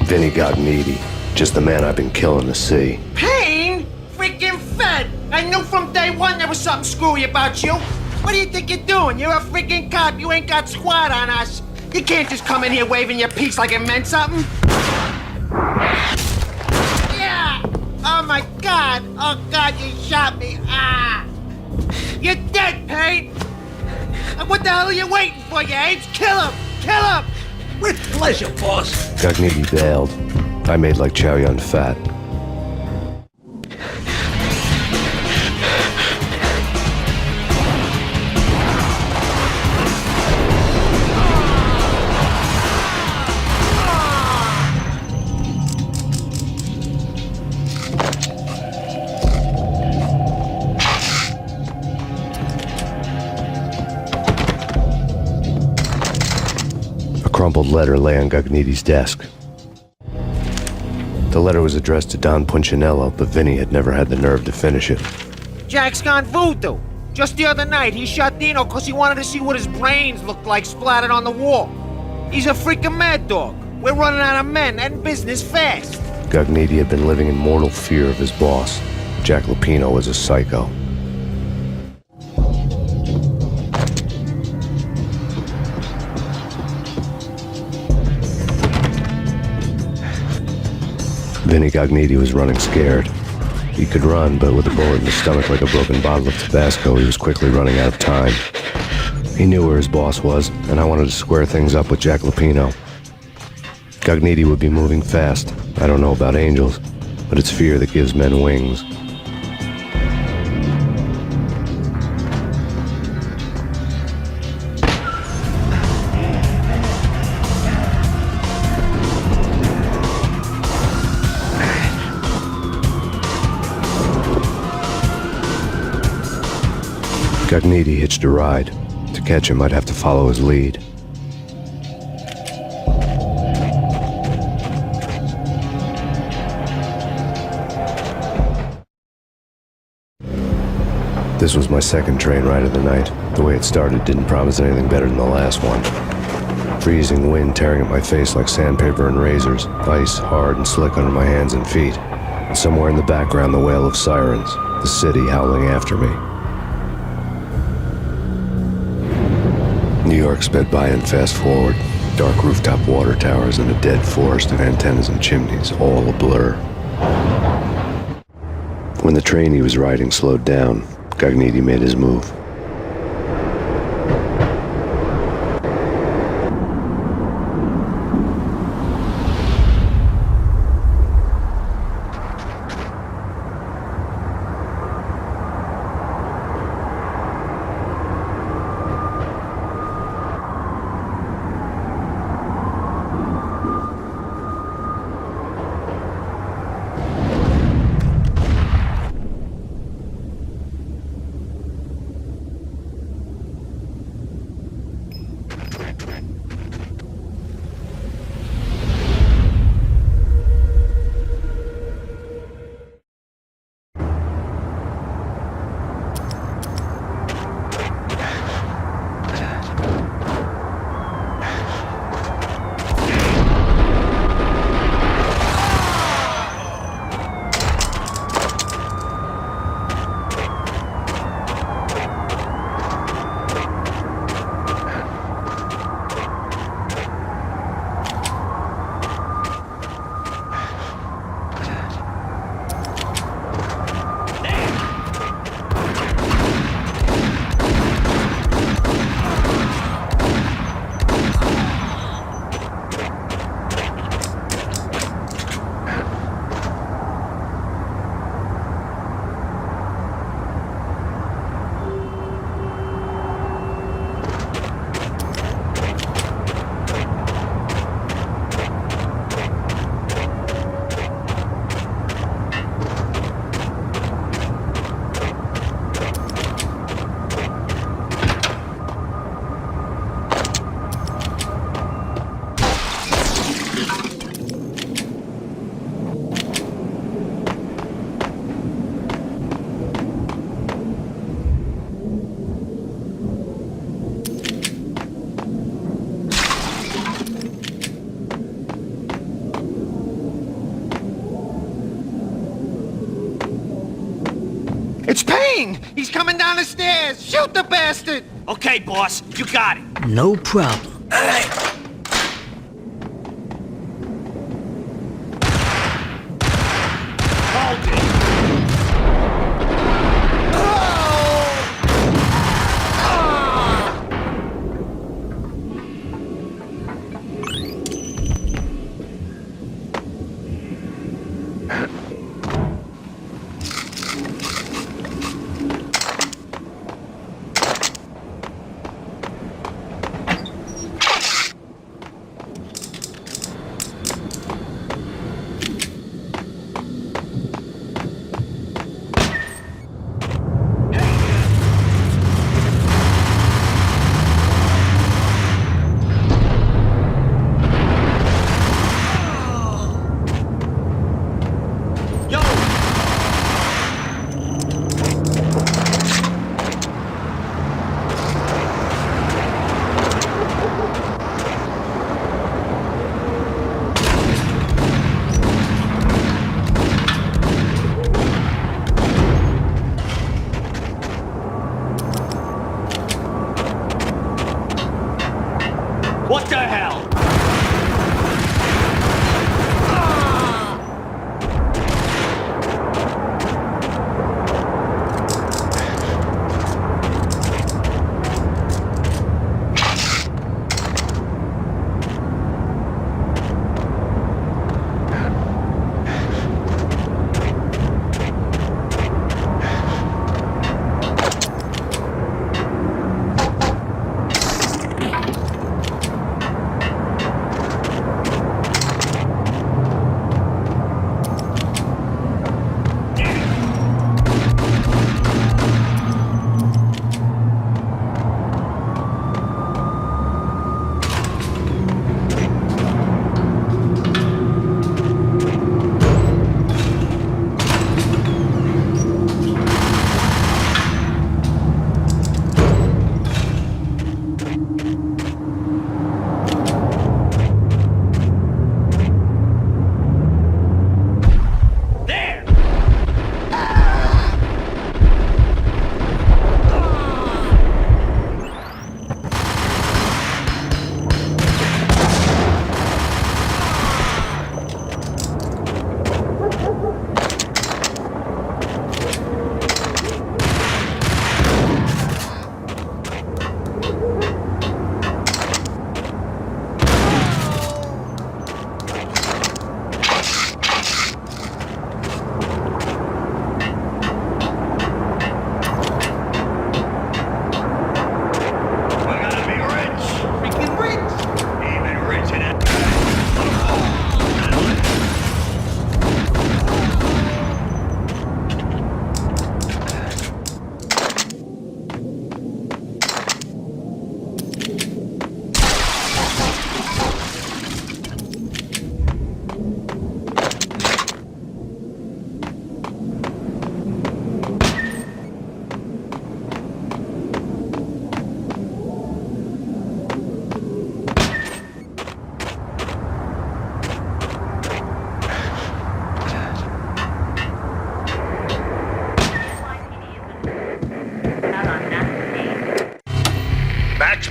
Vinny got needy. Just the man I've been killing to see.
Payne? Freaking fed! I knew from day one there was something screwy about you. What do you think you're doing? You're a freaking cop. You ain't got squad on us. You can't just come in here waving your piece like it meant something. Yeah! Oh my God! Oh God, you shot me! Ah! You're dead, Payne! What the hell are you waiting for, you apes? Kill him! Kill him!
With pleasure, boss.
Gugnetti bailed. I made like Chow Yun Fat. A crumpled letter lay on Gugnetti's desk. The letter was addressed to Don Punchinello, but Vinny had never had the nerve to finish it.
Jack's gone voodoo. Just the other night, he shot Dino because he wanted to see what his brains looked like splattered on the wall. He's a freaking mad dog. We're running out of men and business fast.
Gugnetti had been living in mortal fear of his boss. Jack Lupino was a psycho. Vinny Gugnetti was running scared. He could run, but with a bullet in his stomach like a broken bottle of Tabasco, he was quickly running out of time. He knew where his boss was, and I wanted to square things up with Jack Lupino. Gugnetti would be moving fast. I don't know about angels, but it's fear that gives men wings. Gugnetti hitched a ride. To catch him, I'd have to follow his lead. This was my second train ride of the night. The way it started didn't promise anything better than the last one. Freezing wind tearing at my face like sandpaper and razors, ice hard and slick under my hands and feet. And somewhere in the background, the wail of sirens, the city howling after me. New York sped by and fast forward. Dark rooftop water towers and a dead forest of antennas and chimneys, all a blur. When the train he was riding slowed down, Gugnetti made his move.
Payne! He's coming down the stairs! Shoot the bastard!
Okay, boss, you got it.
No problem.
Hold it. What the hell?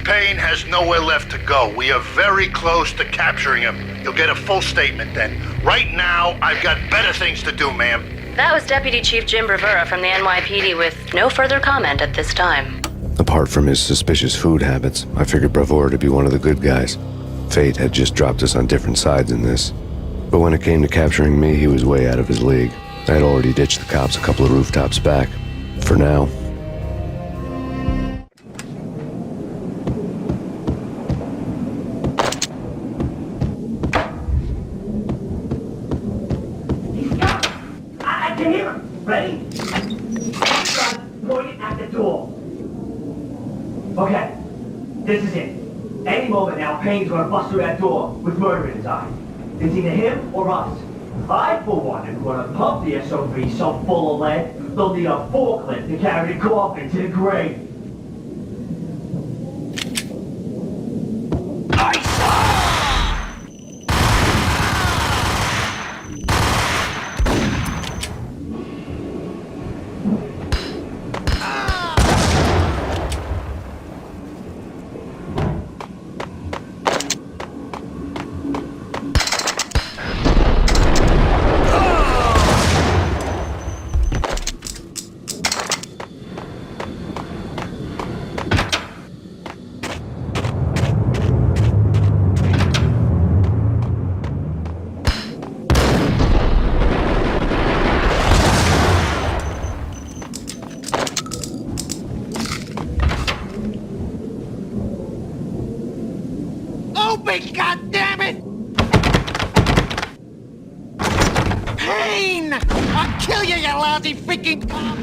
Payne has nowhere left to go. We are very close to capturing him. You'll get a full statement then. Right now, I've got better things to do, ma'am.
That was Deputy Chief Jim Rivera from the NYPD with no further comment at this time.
Apart from his suspicious food habits, I figured Bravura to be one of the good guys. Fate had just dropped us on different sides in this. But when it came to capturing me, he was way out of his league. I had already ditched the cops a couple of rooftops back. For now.
I can hear him. Ready? Gun pointed at the door. Okay, this is it. Any moment now, Payne's gonna bust through that door with murder in his eye. It's either him or us. I, for one, am gonna pump the SOV so full of lead, they'll need a forklift to carry the coffin to the grave.
I'll kill you, you lousy freaking cop!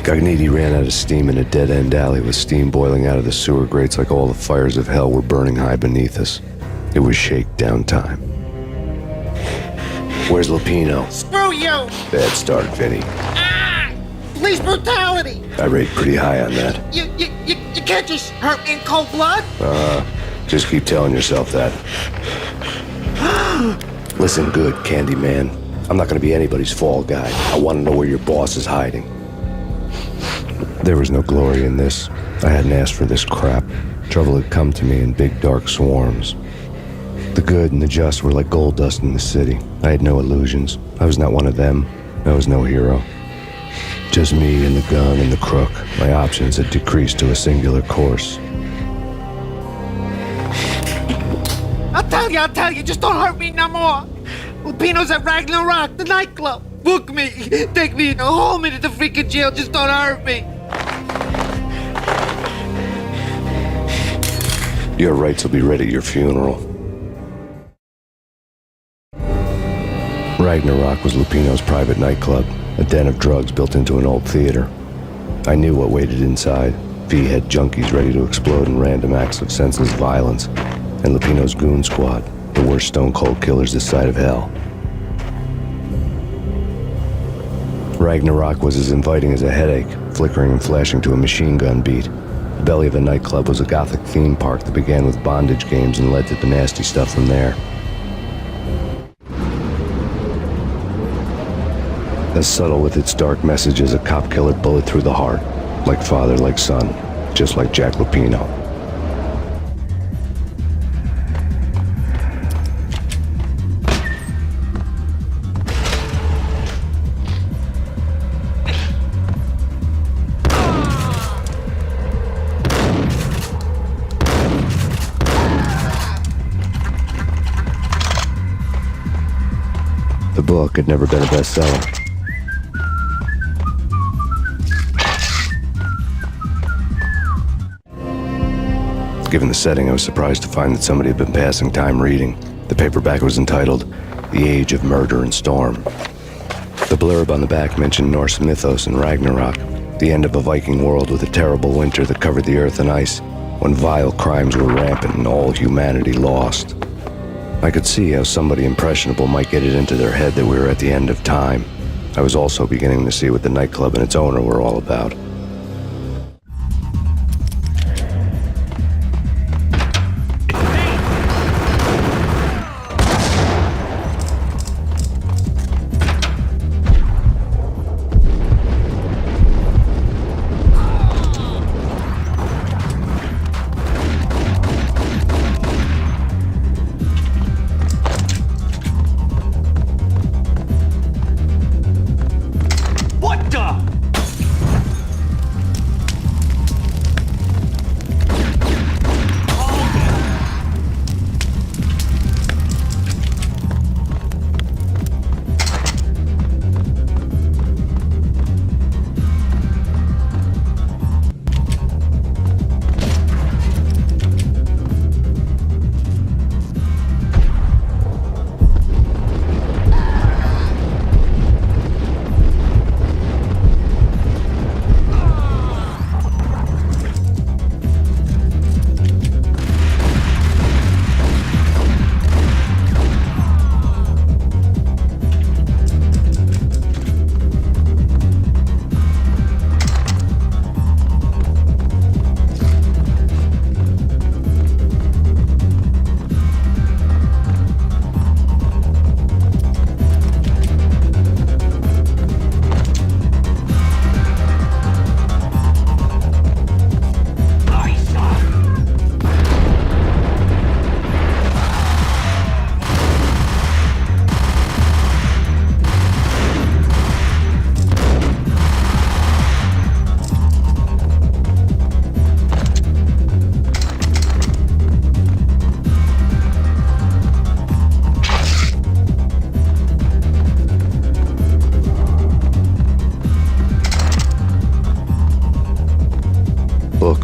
Gagniti ran out of steam in a dead-end alley with steam boiling out of the sewer grates like all the fires of hell were burning high beneath us. It was shakedown time. Where's Lupino?
Screw you!
Bad start, Vinny.
Police brutality!
I rate pretty high on that.
You can't just hurt me in cold blood?
Just keep telling yourself that. Listen good, Candyman. I'm not gonna be anybody's fall guy. I want to know where your boss is hiding. There was no glory in this. I hadn't asked for this crap. Trouble had come to me in big dark swarms. The good and the just were like gold dust in the city. I had no illusions. I was not one of them. I was no hero. Just me and the gun and the crook. My options had decreased to a singular course.
I'll tell you, just don't hurt me no more. Lupino's at Ragnarok, the nightclub. Book me, take me, hold me to the freaking jail, just don't hurt me.
Your rights will be read at your funeral. Ragnarok was Lupino's private nightclub, a den of drugs built into an old theater. I knew what waited inside. V had junkies ready to explode in random acts of senseless violence, and Lupino's goon squad, the worst stone-cold killers this side of hell. Ragnarok was as inviting as a headache, flickering and flashing to a machine gun beat. The belly of the nightclub was a gothic theme park that began with bondage games and led to the nasty stuff from there. As subtle with its dark message as a cop killer bullet through the heart, like father, like son, just like Jack Lupino. The book had never been a bestseller. Given the setting, I was surprised to find that somebody had been passing time reading. The paperback was entitled The Age of Murder and Storm. The blurb on the back mentioned Norse mythos and Ragnarok, the end of a Viking world with a terrible winter that covered the earth in ice, when vile crimes were rampant and all humanity lost. I could see how somebody impressionable might get it into their head that we were at the end of time. I was also beginning to see what the nightclub and its owner were all about.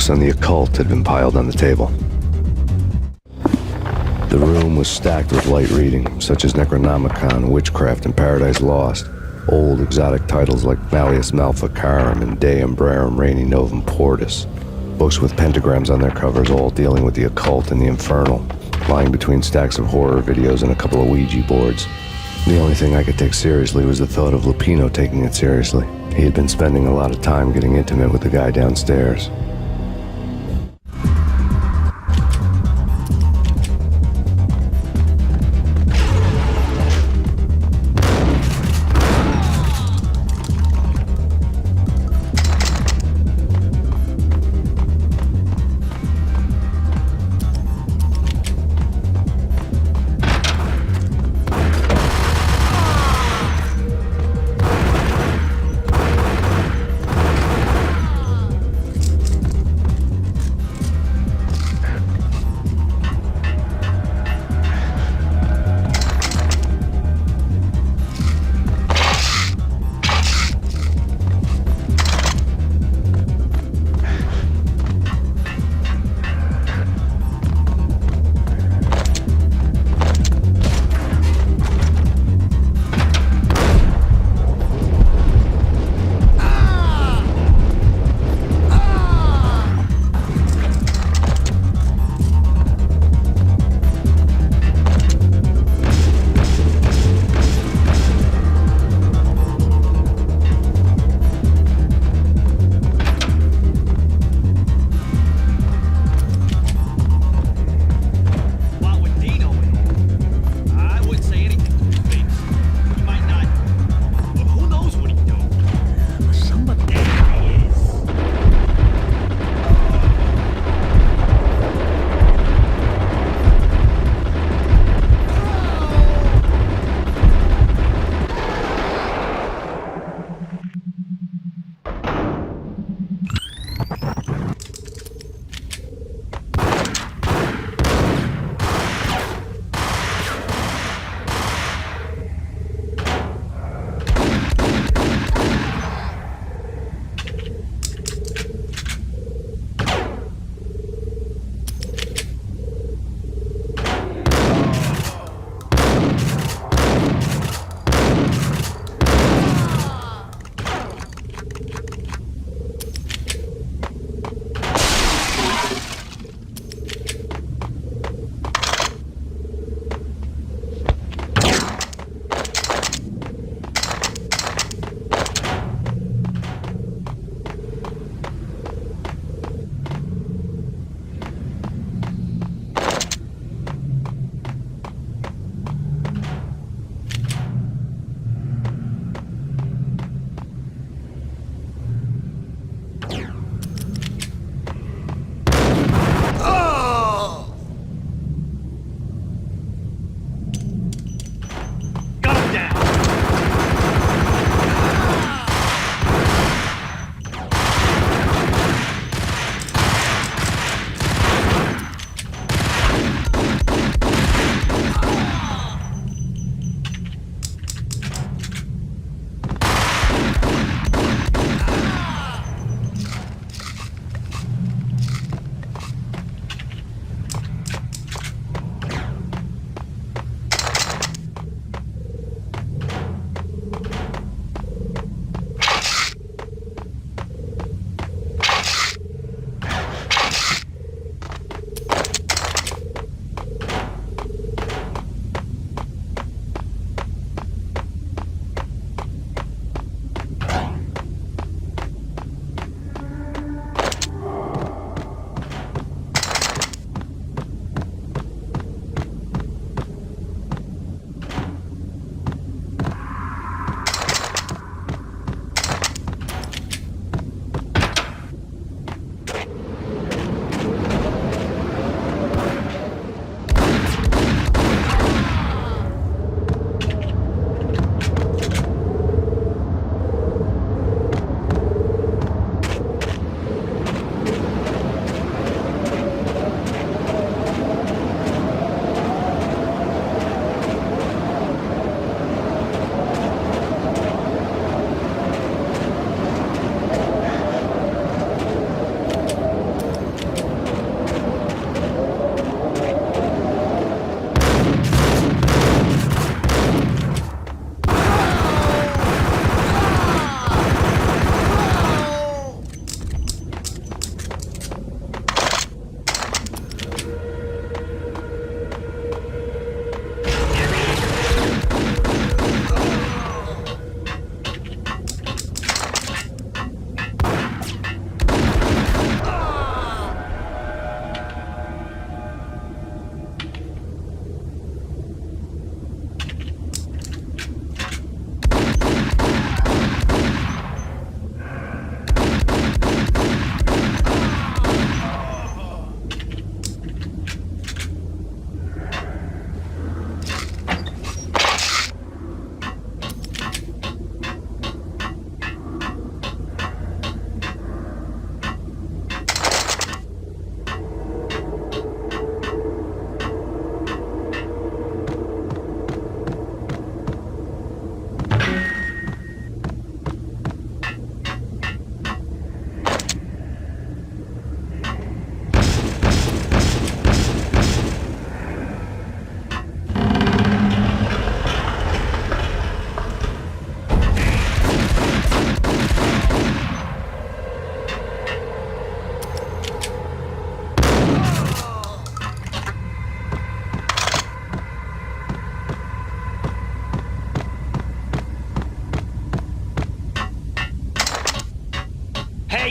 books on the occult had been piled on the table. The room was stacked with light reading, such as Necronomicon, Witchcraft, and Paradise Lost. Old exotic titles like Malleus Maleficarum and De Umbrarum Reini Novum Portus. Books with pentagrams on their covers, all dealing with the occult and the infernal, lying between stacks of horror videos and a couple of Ouija boards. The only thing I could take seriously was the thought of Lupino taking it seriously. He had been spending a lot of time getting intimate with the guy downstairs.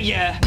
yeah.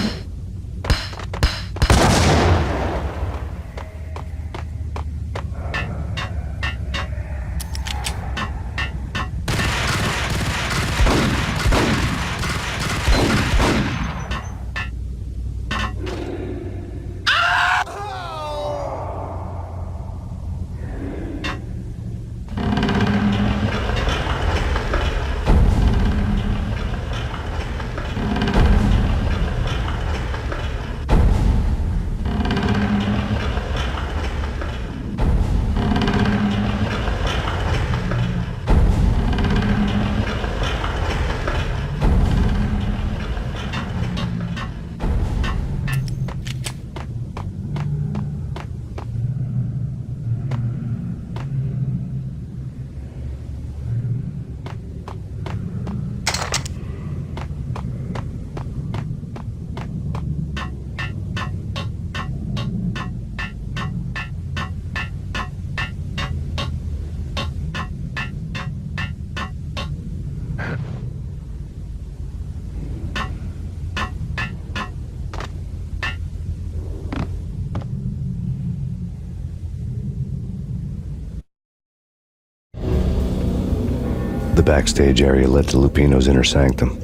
The backstage area led to Lupino's inner sanctum.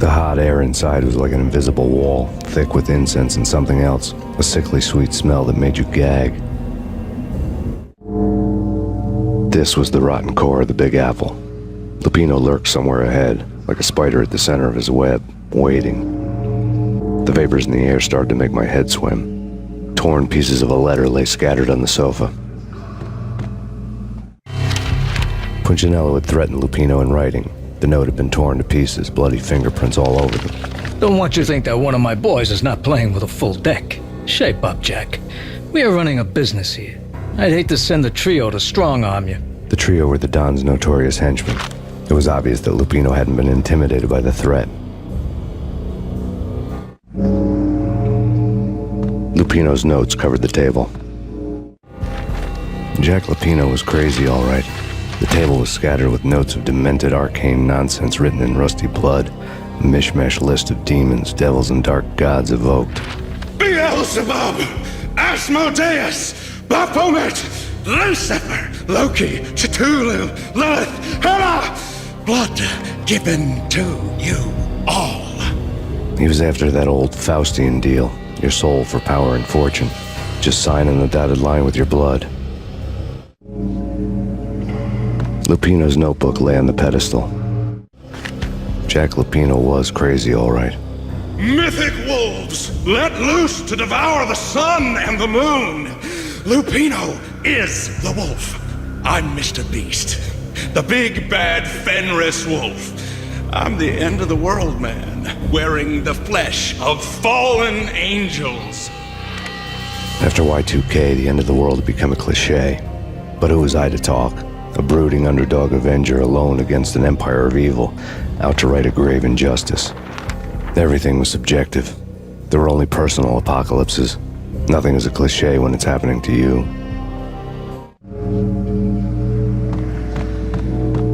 The hot air inside was like an invisible wall, thick with incense and something else, a sickly sweet smell that made you gag. This was the rotten core of the Big Apple. Lupino lurked somewhere ahead, like a spider at the center of his web, waiting. The vapors in the air started to make my head swim. Torn pieces of a letter lay scattered on the sofa. Punchinello had threatened Lupino in writing. The note had been torn to pieces, bloody fingerprints all over them.
Don't want you to think that one of my boys is not playing with a full deck. Shape up, Jack. We are running a business here. I'd hate to send the trio to strong-arm you.
The trio were the Don's notorious henchmen. It was obvious that Lupino hadn't been intimidated by the threat. Lupino's notes covered the table. Jack Lupino was crazy, all right. The table was scattered with notes of demented arcane nonsense written in rusty blood, a mishmash list of demons, devils, and dark gods evoked.
Beelzebub, Asmodeus, Baphomet, Lucifer, Loki, Cthulhu, Lilith, Hela, blood given to you all.
He was after that old Faustian deal, your soul for power and fortune. Just sign on the dotted line with your blood. Lupino's notebook lay on the pedestal. Jack Lupino was crazy, all right.
Mythic wolves, let loose to devour the sun and the moon. Lupino is the wolf. I'm Mr. Beast, the big bad Fenris wolf. I'm the end of the world man, wearing the flesh of fallen angels.
After Y2K, the end of the world had become a cliche. But who was I to talk? A brooding underdog avenger alone against an empire of evil, out to right a grave injustice. Everything was subjective. There were only personal apocalypses. Nothing is a cliche when it's happening to you.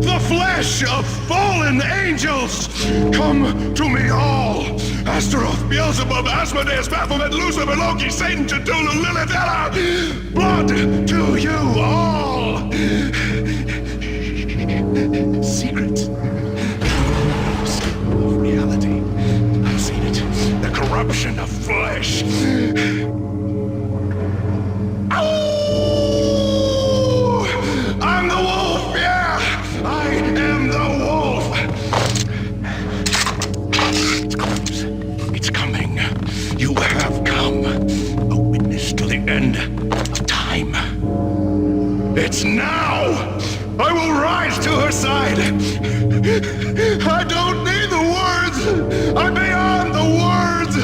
The flesh of fallen angels, come to me all. Astaroth, Beelzebub, Asmodeus, Baphomet, Lucifer, Loki, Satan, Cthulhu, Lilith, Hela, blood to you all. Secret of reality. I've seen it. The corruption of flesh. Oh! I'm the wolf, yeah! I am the wolf! It's close. It's coming. You have come. A witness to the end of time. It's now! I will rise to her side! I don't need the words! I'm beyond the words!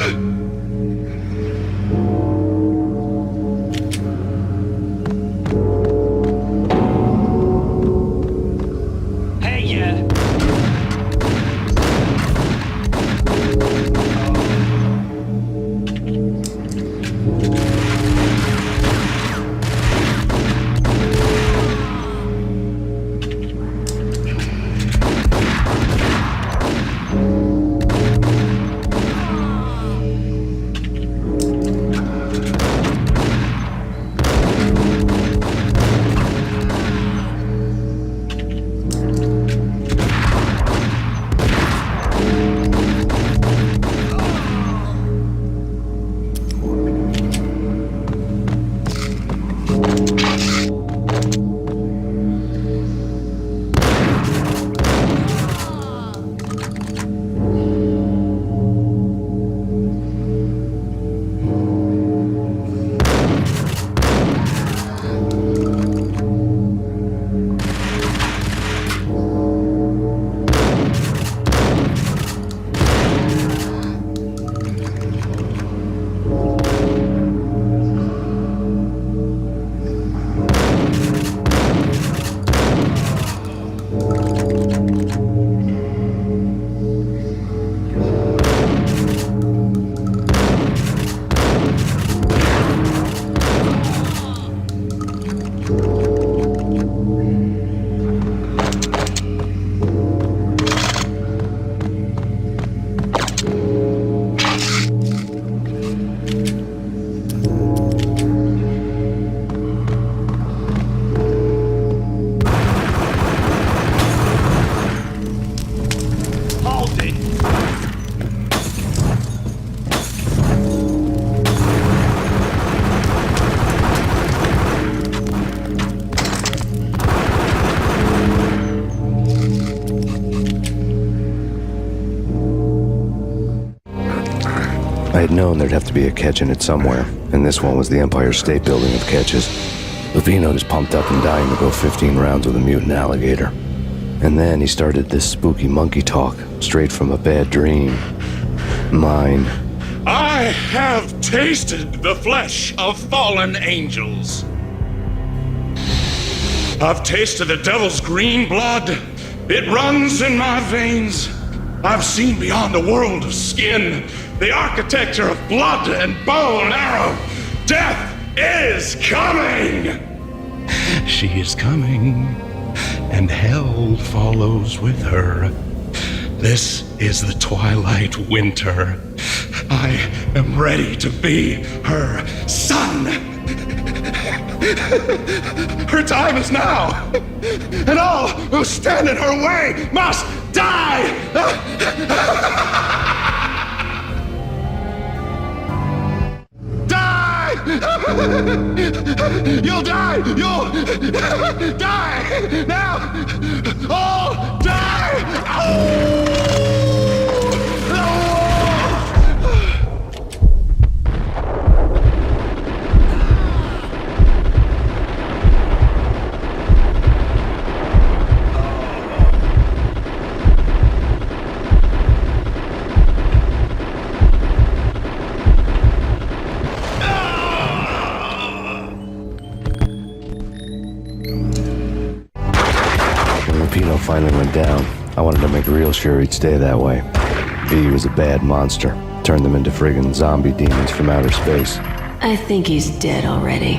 I had known there'd have to be a catch in it somewhere, and this one was the Empire State Building of catches. Lupino just pumped up and dying to go 15 rounds with a mutant alligator. And then he started this spooky monkey talk, straight from a bad dream. Mine.
I have tasted the flesh of fallen angels. I've tasted the devil's green blood. It runs in my veins. I've seen beyond the world of skin, the architecture of blood and bow and arrow. Death is coming!
She is coming, and hell follows with her. This is the twilight winter. I am ready to be her son. Her time is now, and all who stand in her way must die! You'll die! You'll die! Now! All die!
Finally went down. I wanted to make real sure he'd stay that way. V was a bad monster. Turned them into friggin' zombie demons from outer space.
I think he's dead already.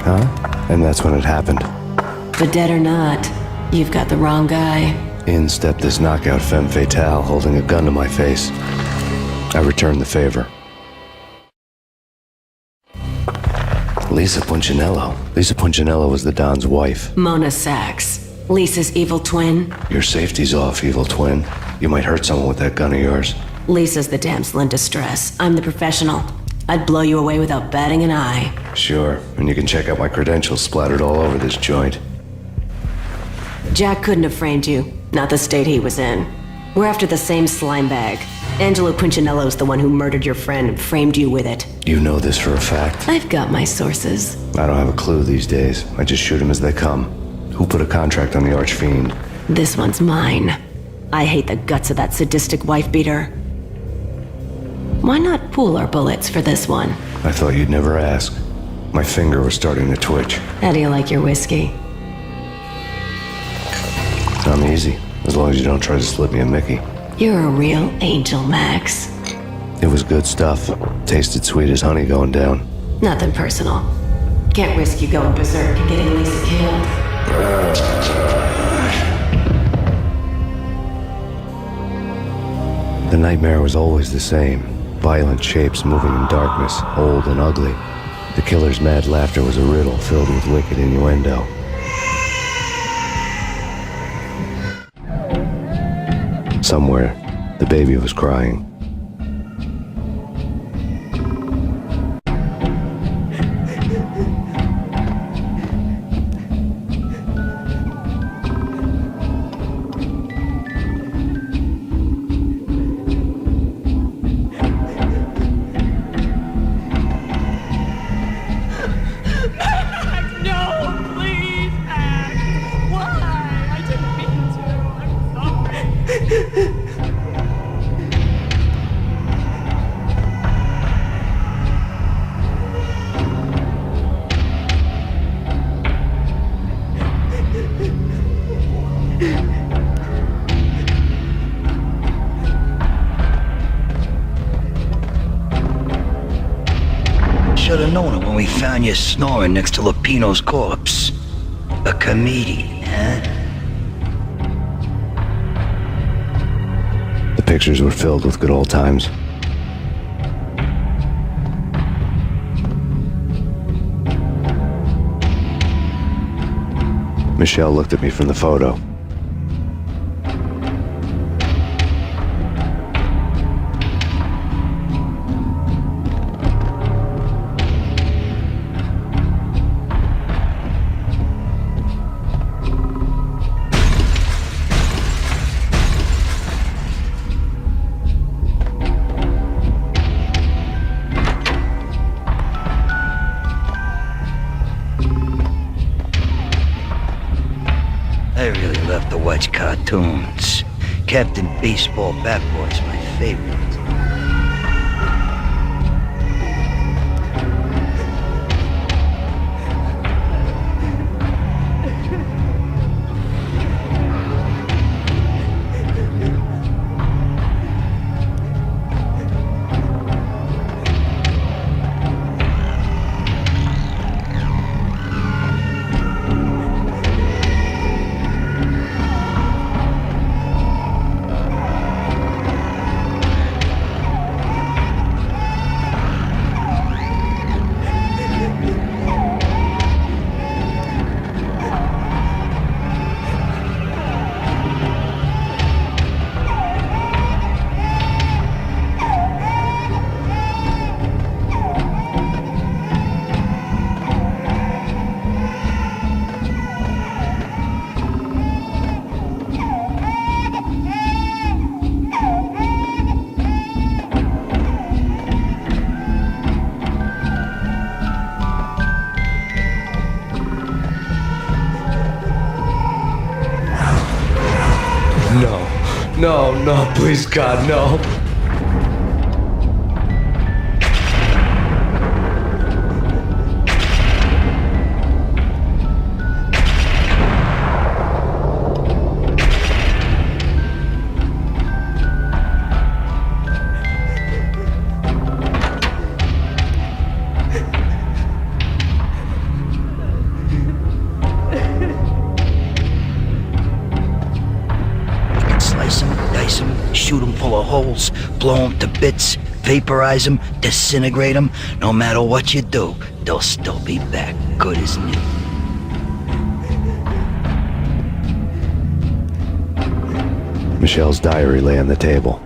Huh? And that's when it happened.
But dead or not, you've got the wrong guy.
In stepped this knockout femme fatale holding a gun to my face. I returned the favor. Lisa Punchinello. Lisa Punchinello was the Don's wife.
Mona Sachs. Lisa's evil twin.
Your safety's off, evil twin. You might hurt someone with that gun of yours.
Lisa's the damsel in distress. I'm the professional. I'd blow you away without batting an eye.
Sure, and you can check out my credentials splattered all over this joint.
Jack couldn't have framed you. Not the state he was in. We're after the same slime bag. Angelo Punchinello's the one who murdered your friend and framed you with it.
You know this for a fact?
I've got my sources.
I don't have a clue these days. I just shoot them as they come. Who put a contract on the Archfiend?
This one's mine. I hate the guts of that sadistic wife-beater. Why not pool our bullets for this one?
I thought you'd never ask. My finger was starting to twitch.
How do you like your whiskey?
I'm easy, as long as you don't try to slip me a Mickey.
You're a real angel, Max.
It was good stuff. Tasted sweet as honey going down.
Nothing personal. Can't risk you going berserk and getting Lisa killed.
The nightmare was always the same. Violent shapes moving in darkness, old and ugly. The killer's mad laughter was a riddle filled with wicked innuendo. Somewhere, the baby was crying.
we found you snoring next to Lupino's corpse. A comedian, huh?
The pictures were filled with good old times. Michelle looked at me from the photo.
I really love to watch cartoons. Captain Baseball Bat Boy's my favorite.
No, please, God, no.
Shoot them full of holes, blow them to bits, vaporize them, disintegrate them. No matter what you do, they'll still be back, good as new.
Michelle's diary lay on the table.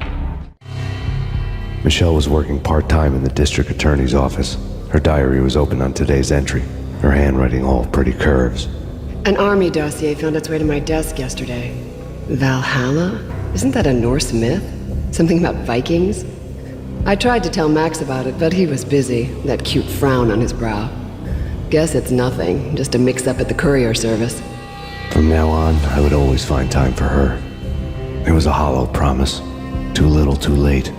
Michelle was working part-time in the district attorney's office. Her diary was open on today's entry, her handwriting all pretty curves.
An army dossier found its way to my desk yesterday. Valhalla? Isn't that a Norse myth? Something about Vikings? I tried to tell Max about it, but he was busy, that cute frown on his brow. Guess it's nothing, just a mix-up at the courier service.
From now on, I would always find time for her. It was a hollow promise. Too little, too late.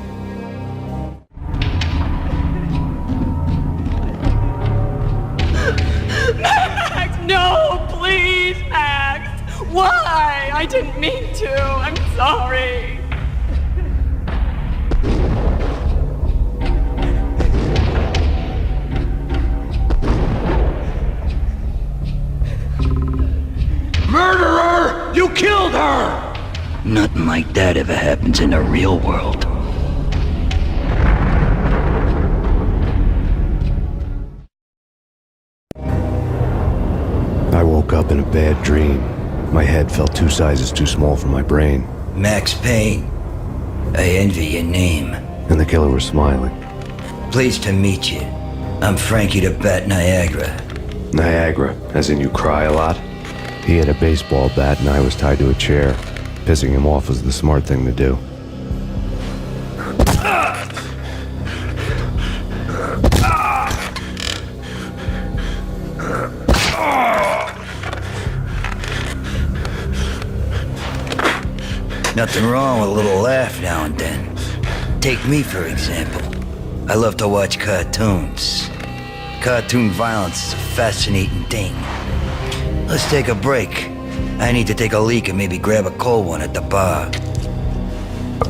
Max, no, please, Max. Why? I didn't mean to. I'm sorry.
Murderer! You killed her! Nothing like that ever happens in the real world.
I woke up in a bad dream. My head felt 2 sizes too small for my brain.
Max Payne. I envy your name.
And the killer was smiling.
Pleased to meet you. I'm Frankie the Bat Niagara.
Niagara, as in you cry a lot? He had a baseball bat and I was tied to a chair. Pissing him off was the smart thing to do.
Nothing wrong with a little laugh now and then. Take me, for example. I love to watch cartoons. Cartoon violence is a fascinating thing. Let's take a break. I need to take a leak and maybe grab a cold one at the bar.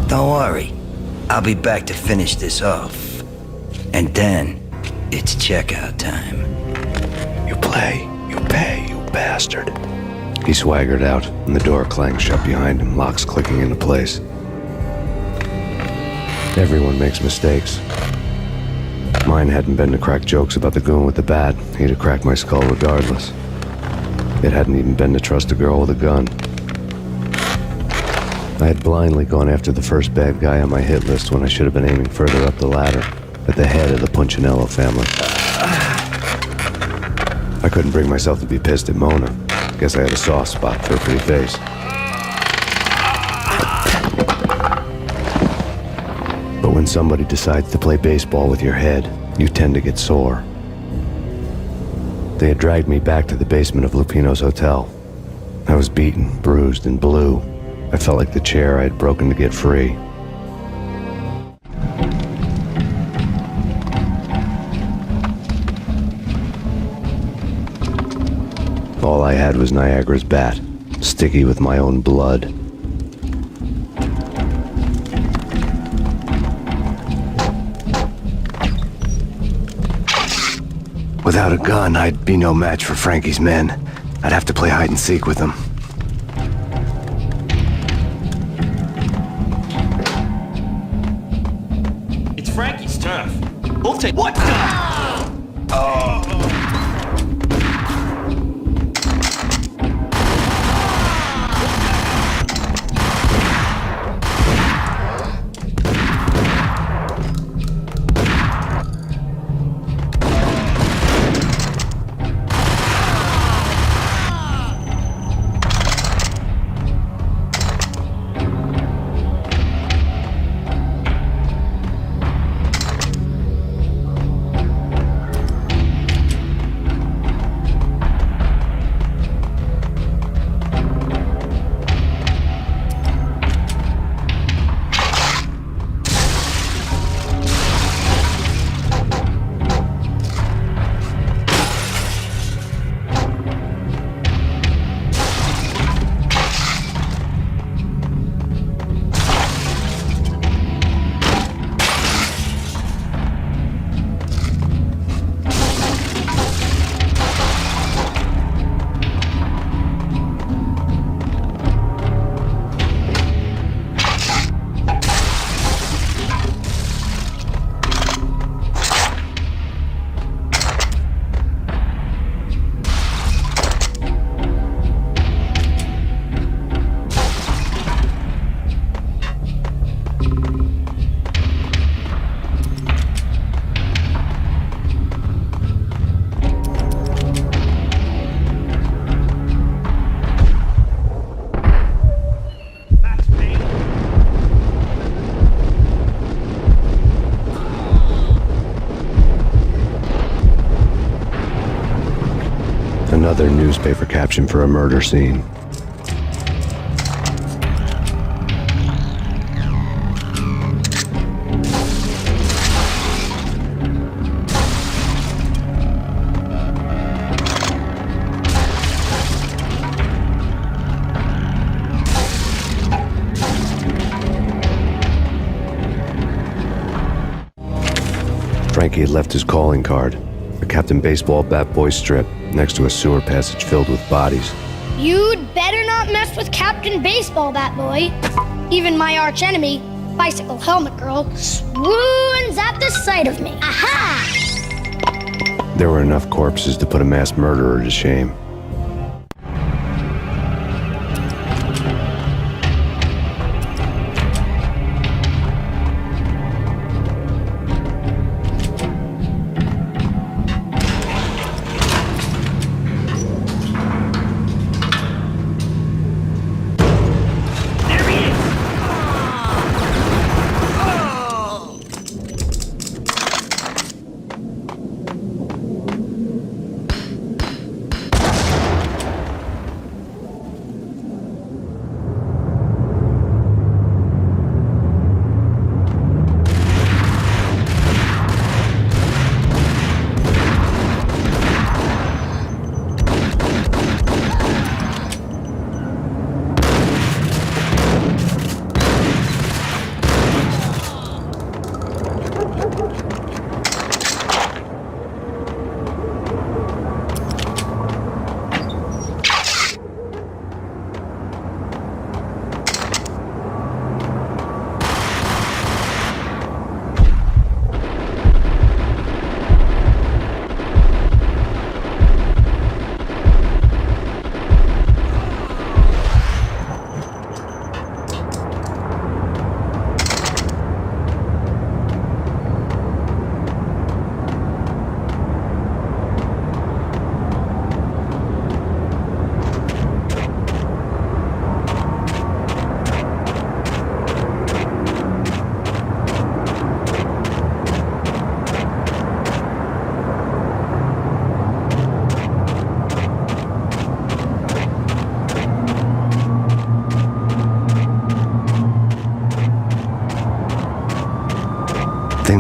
Don't worry. I'll be back to finish this off. And then, It's checkout time.
You play, you pay, you bastard. He swaggered out, and the door clanged shut behind him, locks clicking into place. Everyone makes mistakes. Mine hadn't been to crack jokes about the goon with the bat. He'd have cracked my skull regardless. It hadn't even been to trust a girl with a gun. I had blindly gone after the first bad guy on my hit list when I should have been aiming further up the ladder, at the head of the Punchinello family. I couldn't bring myself to be pissed at Mona. Guess I had a soft spot for her pretty face. But when somebody decides to play baseball with your head, you tend to get sore. They had dragged me back to the basement of Lupino's hotel. I was beaten, bruised, and blue. I felt like the chair I had broken to get free. All I had was Niagara's bat, sticky with my own blood. Without a gun, I'd be no match for Frankie's men. I'd have to play hide and seek with them.
It's Frankie's turf. We'll take... What the...
Another newspaper caption for a murder scene. Frankie had left his calling card, a Captain Baseball bat boy strip, next to a sewer passage filled with bodies.
You'd better not mess with Captain Baseball, Bat Boy. Even my arch enemy, Bicycle Helmet Girl, swoons at the sight of me. Aha!
There were enough corpses to put a mass murderer to shame.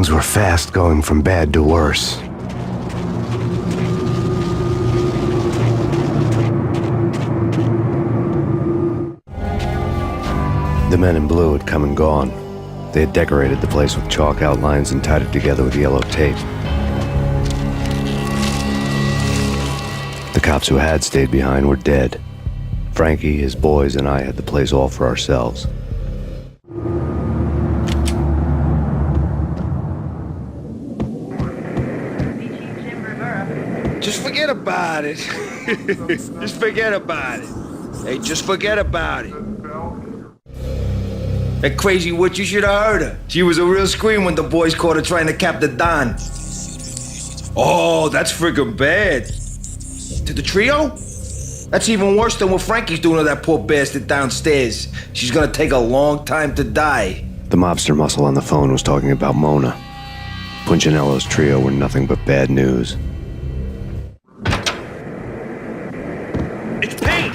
Things were fast going from bad to worse. The men in blue had come and gone. They had decorated the place with chalk outlines and tied it together with yellow tape. The cops who had stayed behind were dead. Frankie, his boys, and I had the place all for ourselves.
Just forget about it. Just forget about it. Hey, just forget about it.
That crazy witch, you should have heard her. She was a real scream when the boys caught her trying to cap the Don. Oh, that's freaking bad. To the trio? That's even worse than what Frankie's doing to that poor bastard downstairs. She's gonna take a long time to die.
The mobster muscle on the phone was talking about Mona. Punchinello's trio were nothing but bad news.
It's Payne!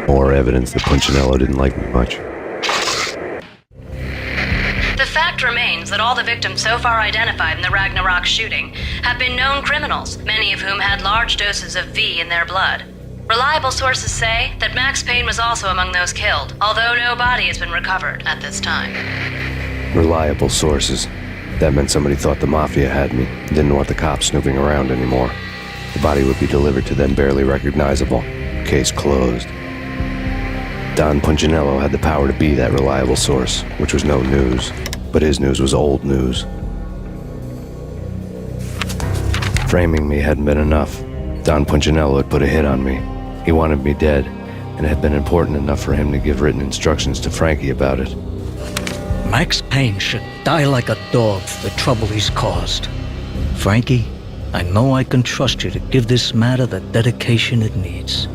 More evidence that Punchinello didn't like me much.
The fact remains that all the victims so far identified in the Ragnarok shooting have been known criminals, many of whom had large doses of V in their blood. Reliable sources say that Max Payne was also among those killed, although no body has been recovered at this time.
Reliable sources. That meant somebody thought the Mafia had me, didn't want the cops snooping around anymore. The body would be delivered to them barely recognizable. Case closed. Don Punchinello had the power to be that reliable source, which was no news. But his news was old news. Framing me hadn't been enough. Don Punchinello had put a hit on me. He wanted me dead, and it had been important enough for him to give written instructions to Frankie about it.
Max Payne should die like a dog for the trouble he's caused. Frankie, I know I can trust you to give this matter the dedication it needs.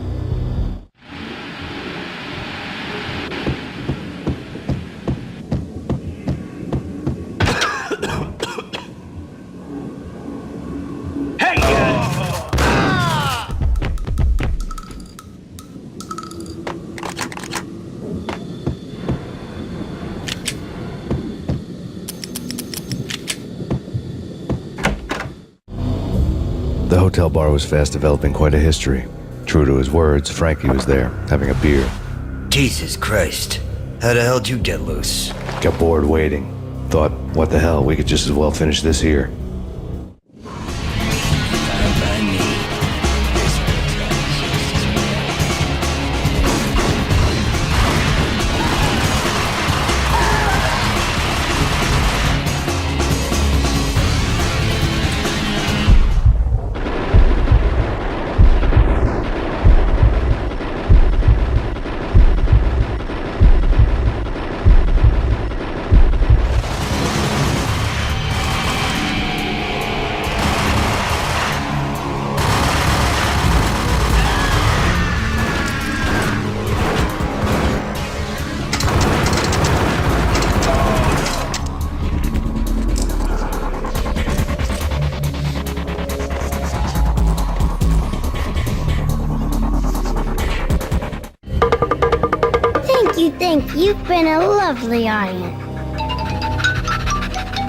The hotel bar was fast developing quite a history. True to his words, Frankie was there, having a beer.
Jesus Christ. How the hell did you get loose?
Got bored waiting. Thought, what the hell, we could just as well finish this here.
You've been a lovely audience.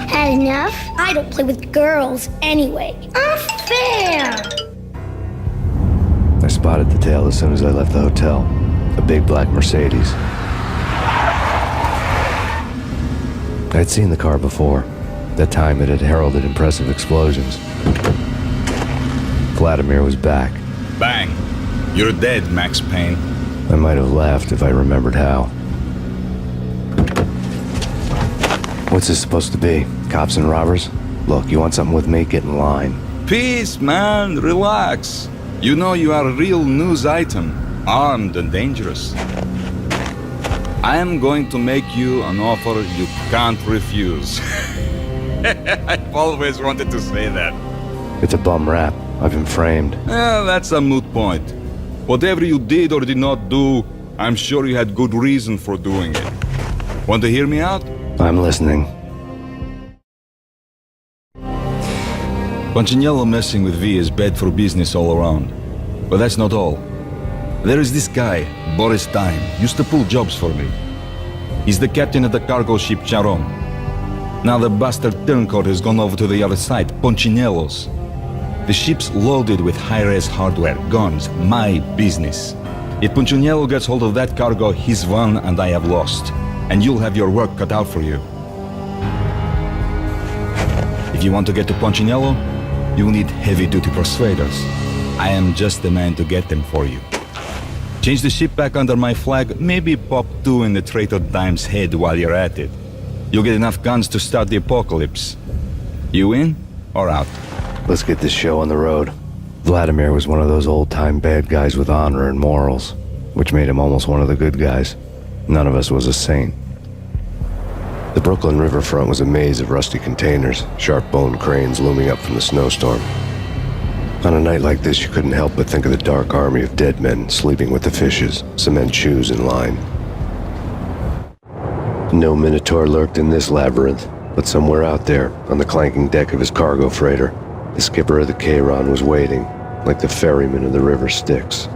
Had enough? I don't play with girls anyway. Unfair!
I spotted the tail as soon as I left the hotel. A big black Mercedes. I'd seen the car before. That time it had heralded impressive explosions. Vladimir was back.
Bang! You're dead, Max Payne.
I might have laughed if I remembered how. What's this supposed to be? Cops and robbers? Look, you want something with me? Get in line.
Peace, man. Relax. You know you are a real news item, armed and dangerous. I am going to make you an offer you can't refuse. I've always wanted to say that.
It's a bum rap. I've been framed.
That's a moot point. Whatever you did or did not do, I'm sure you had good reason for doing it. Want to hear me out?
I'm listening.
Punchinello messing with V is bad for business all around. But that's not all. There is this guy, Boris Time, used to pull jobs for me. He's the captain of the cargo ship Charon. Now the bastard turncoat has gone over to the other side, Punchinello's. The ship's loaded with high-res hardware, guns, my business. If Punchinello gets hold of that cargo, he's won and I have lost. And you'll have your work cut out for you. If you want to get to Punchinello, you'll need heavy-duty persuaders. I am just the man to get them for you. Change the ship back under my flag, maybe pop 2 in the traitor Dime's head while you're at it. You'll get enough guns to start the apocalypse. You in or out?
Let's get this show on the road. Vladimir was one of those old-time bad guys with honor and morals, which made him almost one of the good guys. None of us was a saint. The Brooklyn riverfront was a maze of rusty containers, sharp-boned cranes looming up from the snowstorm. On a night like this, you couldn't help but think of the dark army of dead men sleeping with the fishes, cement shoes in line. No Minotaur lurked in this labyrinth, but somewhere out there, on the clanking deck of his cargo freighter, the skipper of the Chiron was waiting, like the ferryman of the river Styx.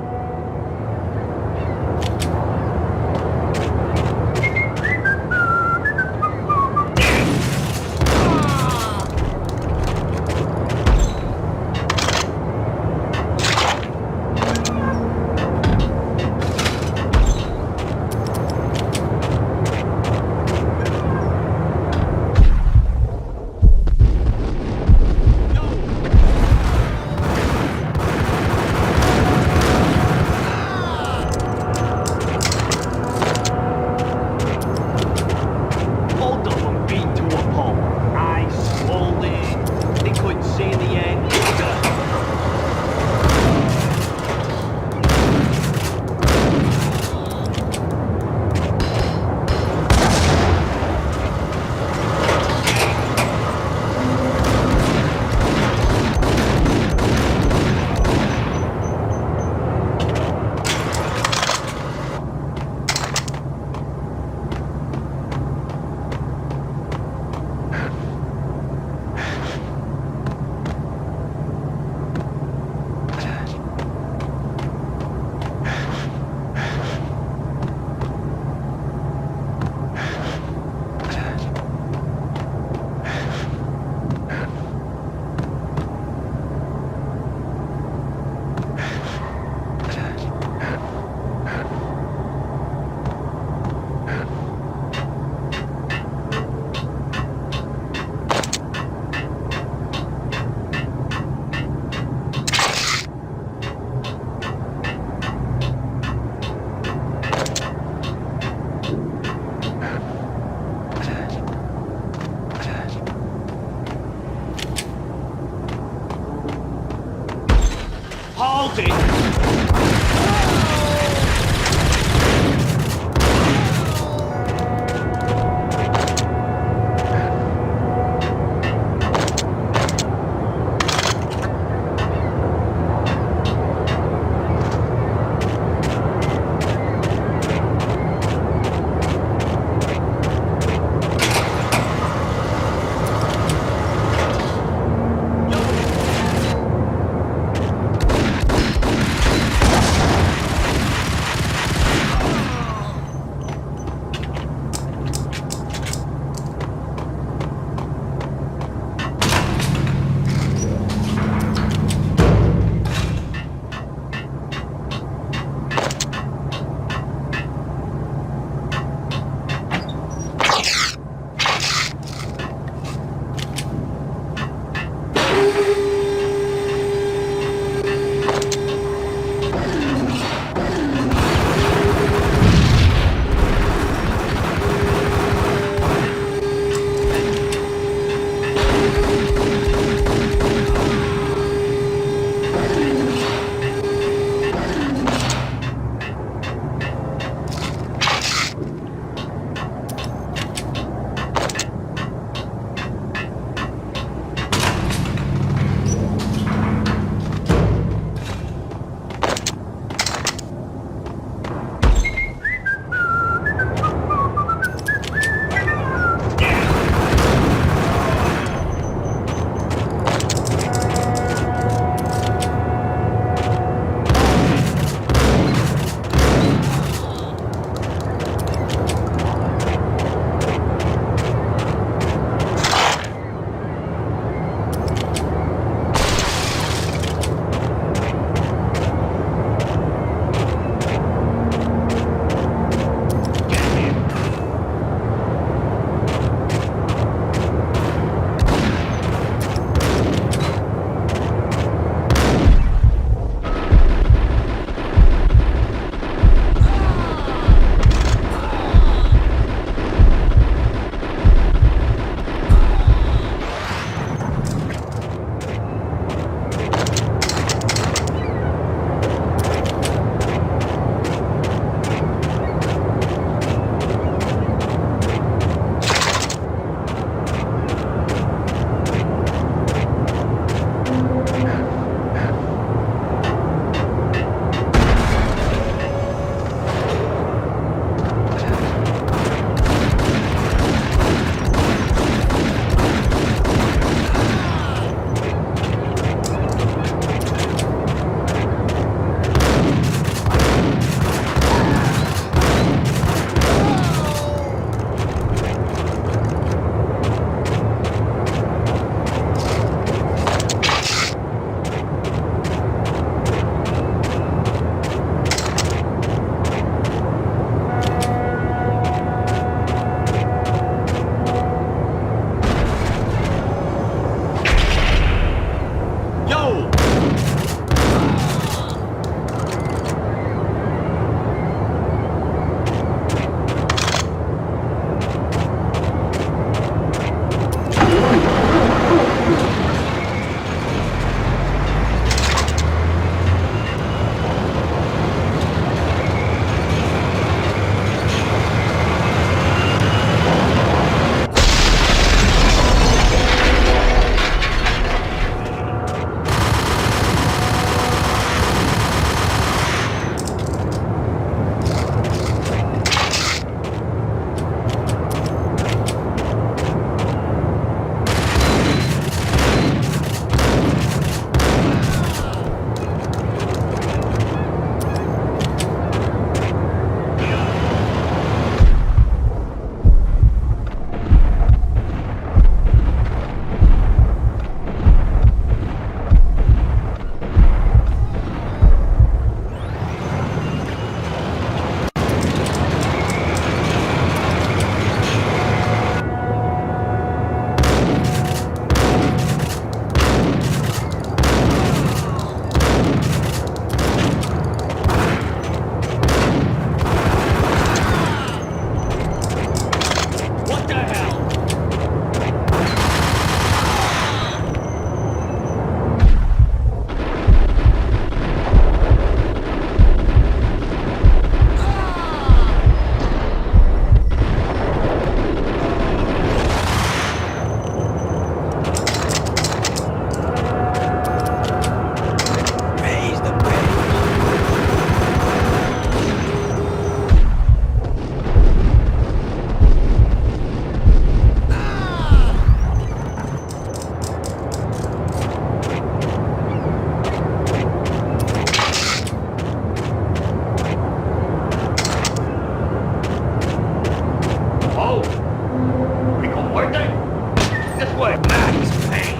way, Max Payne.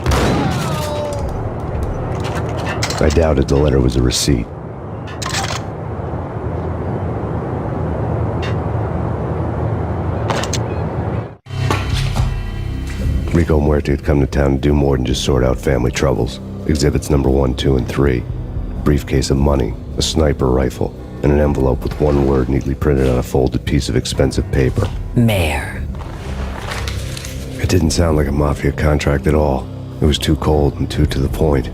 I doubted the letter was a receipt. Rico Muerte had come to town to do more than just sort out family troubles. Exhibits number 1, 2, and 3. A briefcase of money, a sniper rifle, and an envelope with one word neatly printed on a folded piece of expensive paper.
Mayor.
It didn't sound like a mafia contract at all. It was too cold and too to the point.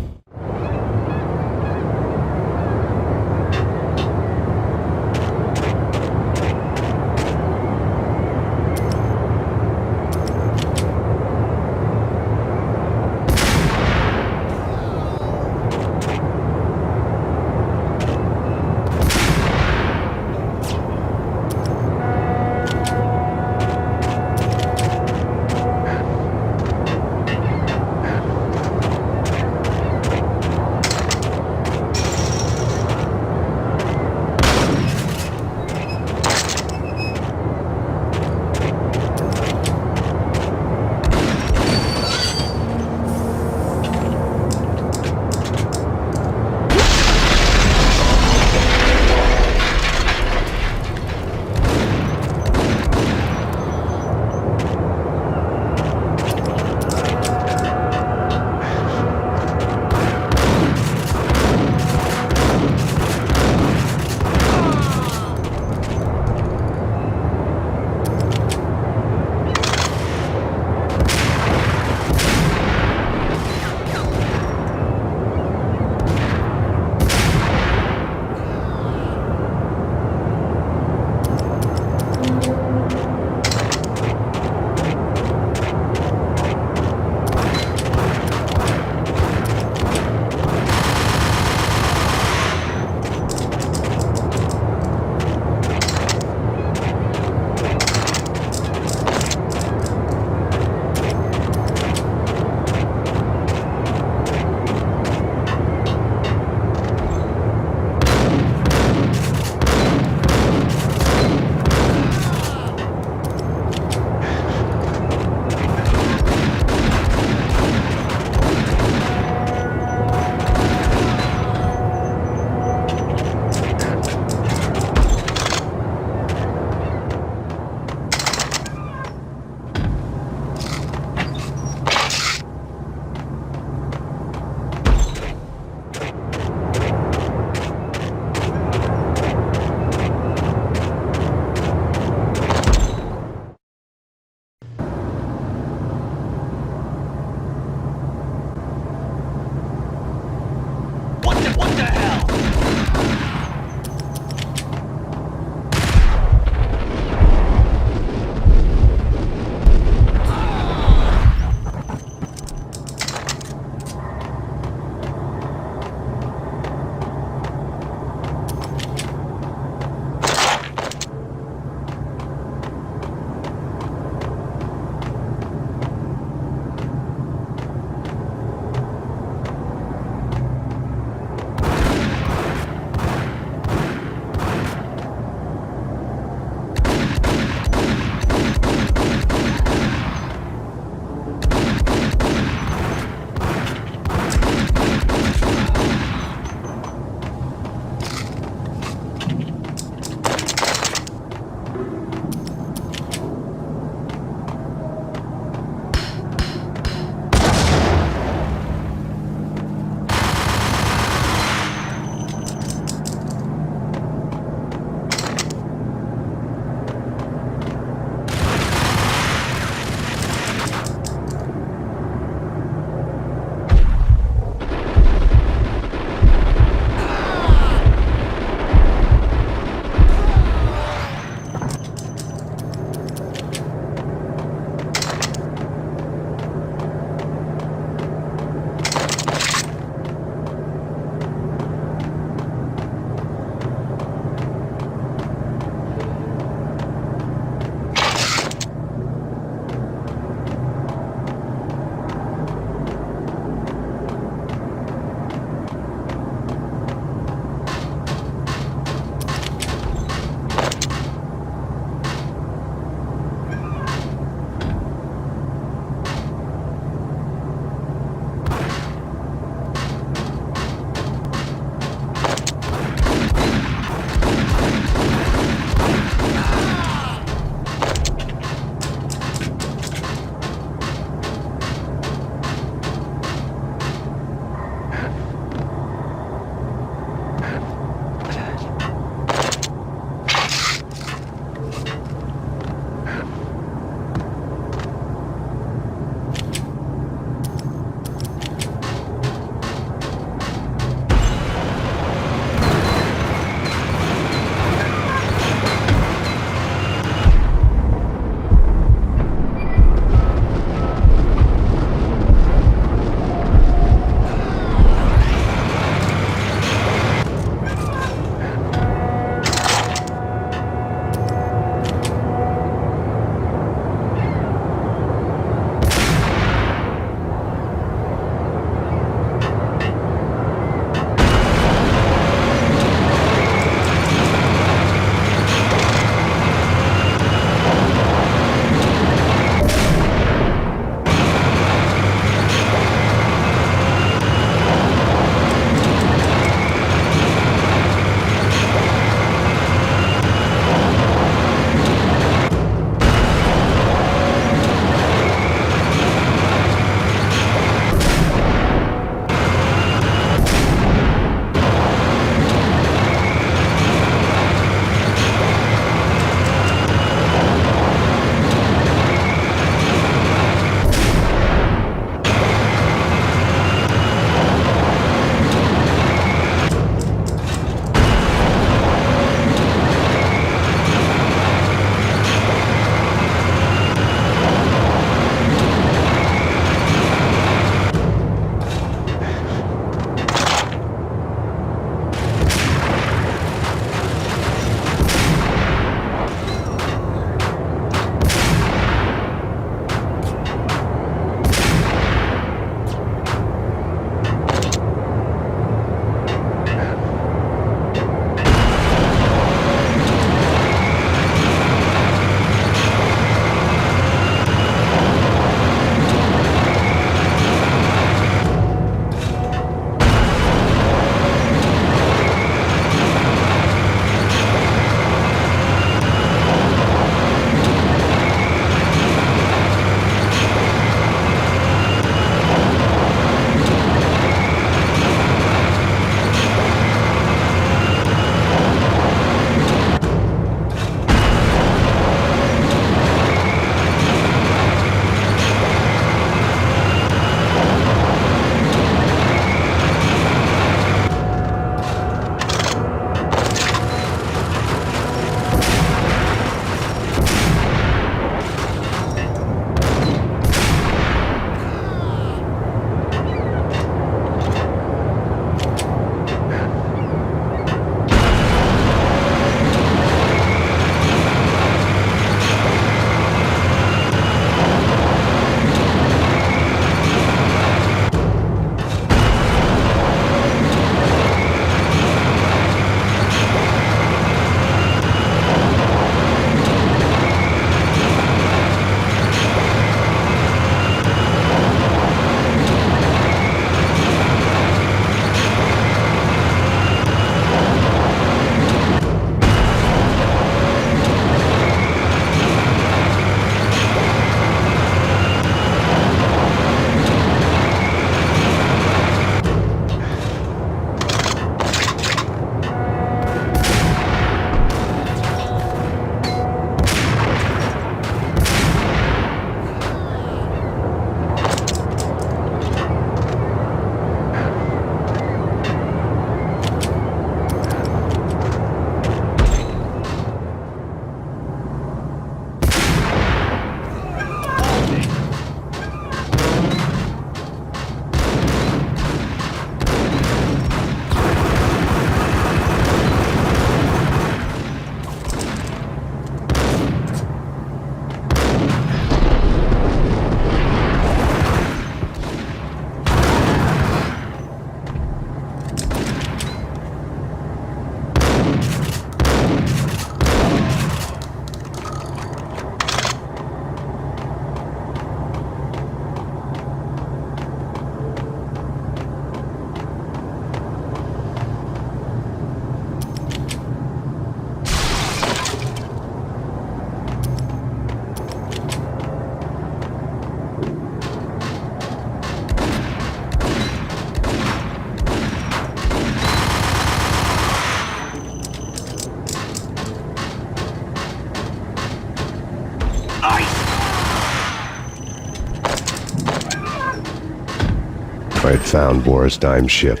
I had found Boris Dime's ship.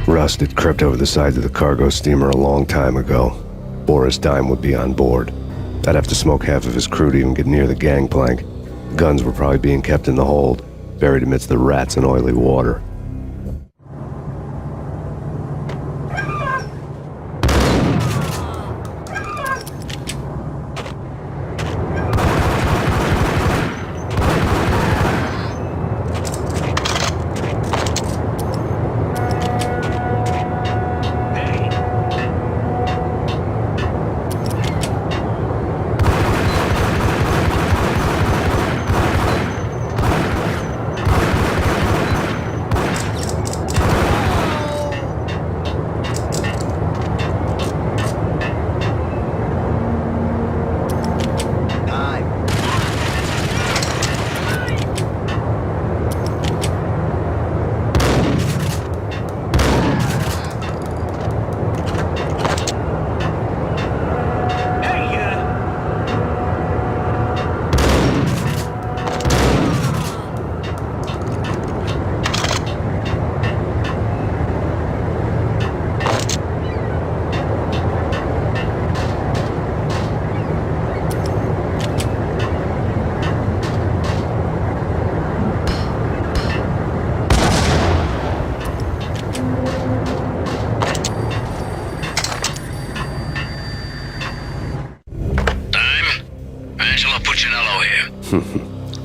Rust had crept over the sides of the cargo steamer a long time ago. Boris Dime would be on board. I'd have to smoke half of his crew to even get near the gangplank. The guns were probably being kept in the hold, buried amidst the rats and oily water.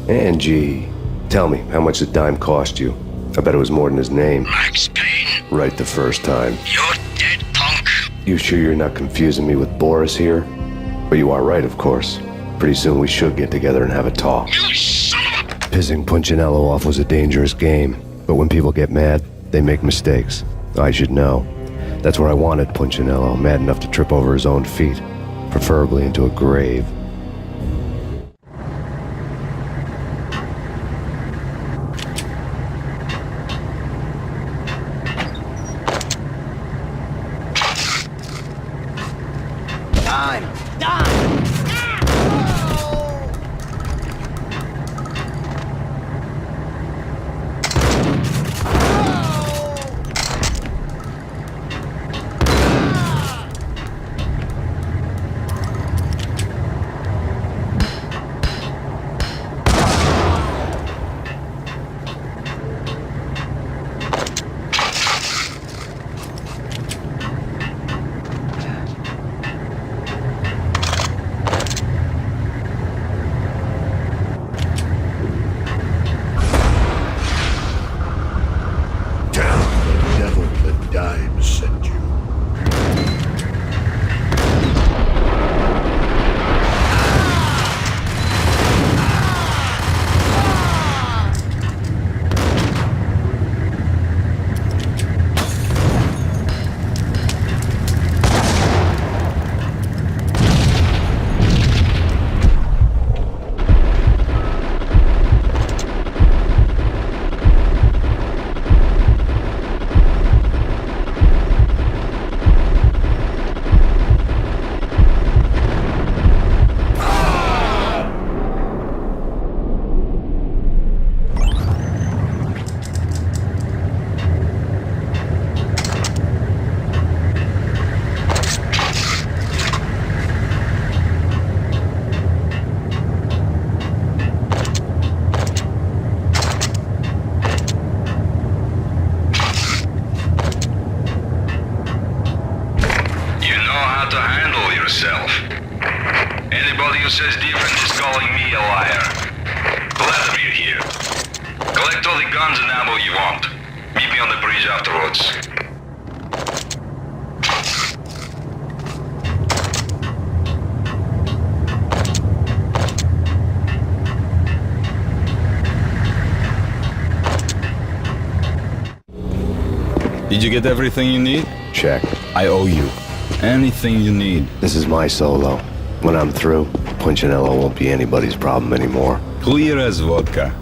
Angie, tell me, how much did Dime cost you? I bet it was more than his name.
Max Payne.
Right the first time.
You're dead, punk.
You sure you're not confusing me with Boris here? But you are right, of course. Pretty soon we should get together and have a talk.
You son of a...
Pissing Punchinello off was a dangerous game, but when people get mad, they make mistakes. I should know. That's where I wanted Punchinello, mad enough to trip over his own feet, preferably into a grave.
says different is calling me a liar. Glad of you here. Collect all the guns and ammo you want. Meet me on the bridge afterwards.
Did you get everything you need?
Check.
I owe you. Anything you need.
This is my solo. When I'm through, Punchinello won't be anybody's problem anymore.
Clear as vodka.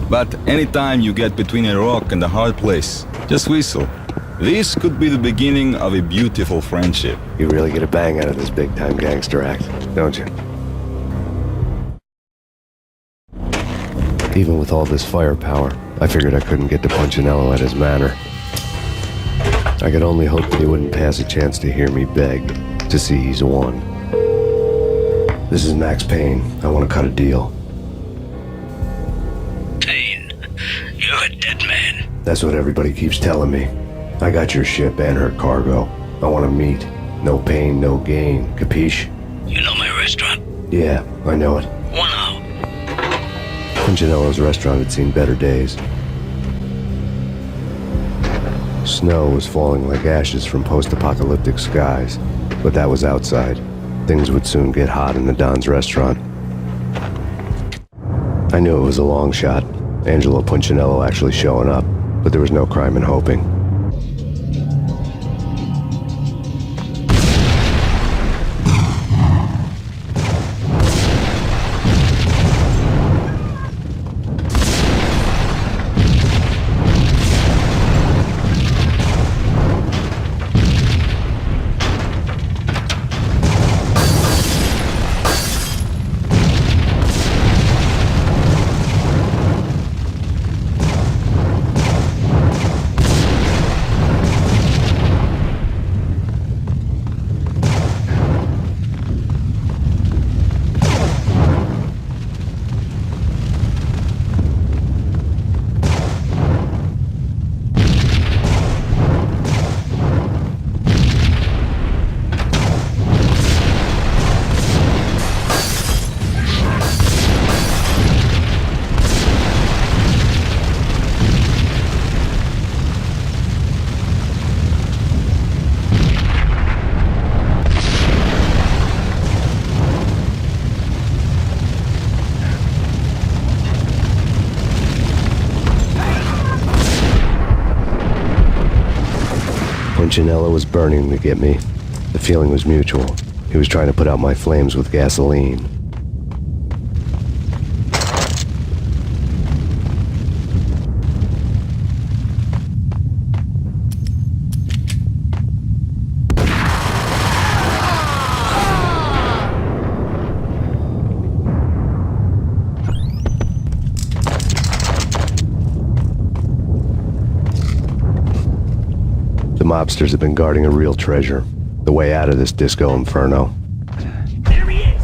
But anytime you get between a rock and a hard place, just whistle. This could be the beginning of a beautiful friendship.
You really get a bang out of this big-time gangster act, don't you? Even with all this firepower, I figured I couldn't get to Punchinello at his manor. I could only hope that he wouldn't pass a chance to hear me beg, to see he's won. This is Max Payne. I want to cut a deal.
Payne, you're a dead man.
That's what everybody keeps telling me. I got your ship and her cargo. I want to meet. No pain, no gain. Capiche?
You know my restaurant?
Yeah, I know it.
1 hour.
Punchinello's restaurant had seen better days. Snow was falling like ashes from post-apocalyptic skies, but that was outside. Things would soon get hot in the Don's restaurant. I knew it was a long shot, Angelo Punchinello actually showing up, but there was no crime in hoping. Punchinello was burning to get me. The feeling was mutual. He was trying to put out my flames with gasoline. The mobsters have been guarding a real treasure. The way out of this disco inferno.
There he is!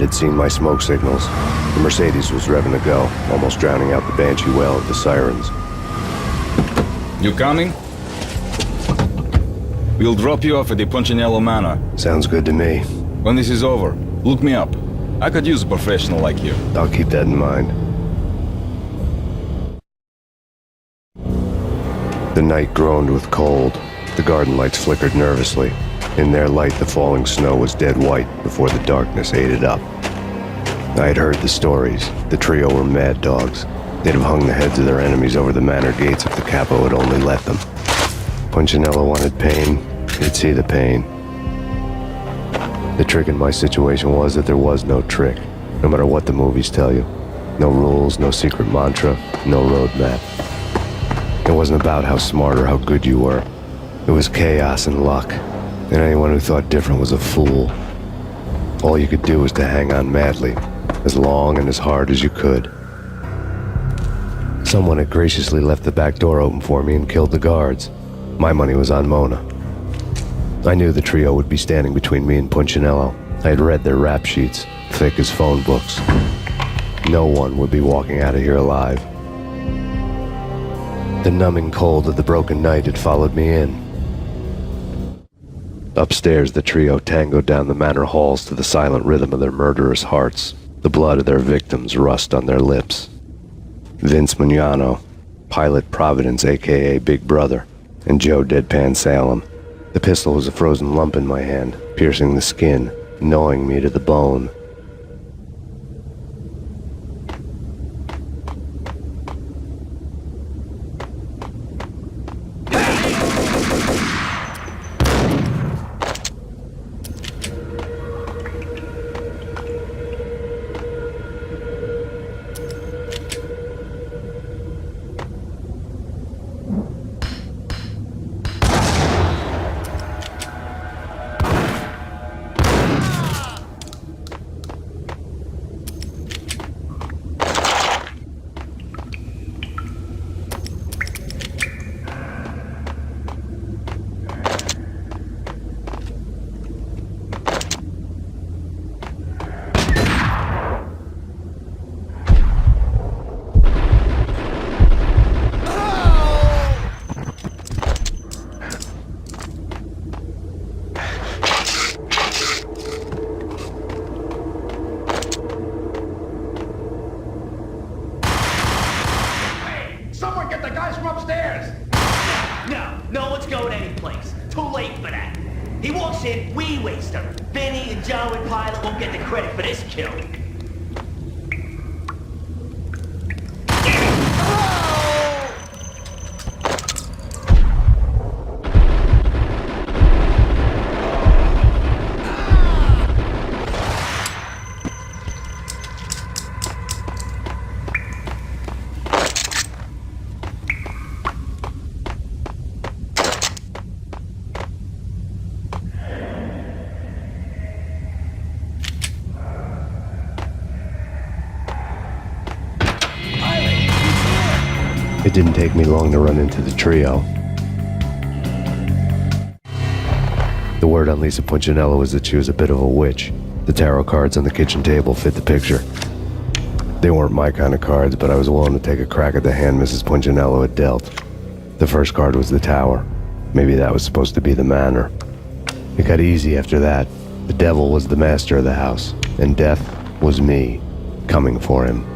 had seen my smoke signals. The Mercedes was revving to go, almost drowning out the banshee wail of the sirens.
You coming? We'll drop you off at the Punchinello Manor.
Sounds good to me.
When this is over, look me up. I could use a professional like you.
I'll keep that in mind. The night groaned with cold. The garden lights flickered nervously. In their light, the falling snow was dead white before the darkness ate it up. I had heard the stories. The trio were mad dogs. They'd have hung the heads of their enemies over the manor gates if the capo had only let them. Punchinello wanted Payne. He'd see the pain. The trick in my situation was that there was no trick, no matter what the movies tell you. No rules, no secret mantra, no roadmap. It wasn't about how smart or how good you were. It was chaos and luck, and anyone who thought different was a fool. All you could do was to hang on madly, as long and as hard as you could. Someone had graciously left the back door open for me and killed the guards. My money was on Mona. I knew the trio would be standing between me and Punchinello. I had read their rap sheets, thick as phone books. No one would be walking out of here alive. The numbing cold of the broken night had followed me in. Upstairs, the trio tangoed down the manor halls to the silent rhythm of their murderous hearts, the blood of their victims rust on their lips. Vince Mugnano, Pilot Providence, a.k.a. Big Brother, and Joe Deadpan Salem. The pistol was a frozen lump in my hand, piercing the skin, gnawing me to the bone.
No one's going anyplace. Too late for that. He walks in, we waste him. Vinny and Joe and Pilot won't get the credit for this kill.
It didn't take me long to run into the trio. The word on Lisa Punchinello was that she was a bit of a witch. The tarot cards on the kitchen table fit the picture. They weren't my kind of cards, but I was willing to take a crack at the hand Mrs. Punchinello had dealt. The first card was the tower. Maybe that was supposed to be the manor. It got easy after that. The devil was the master of the house, and death was me, coming for him.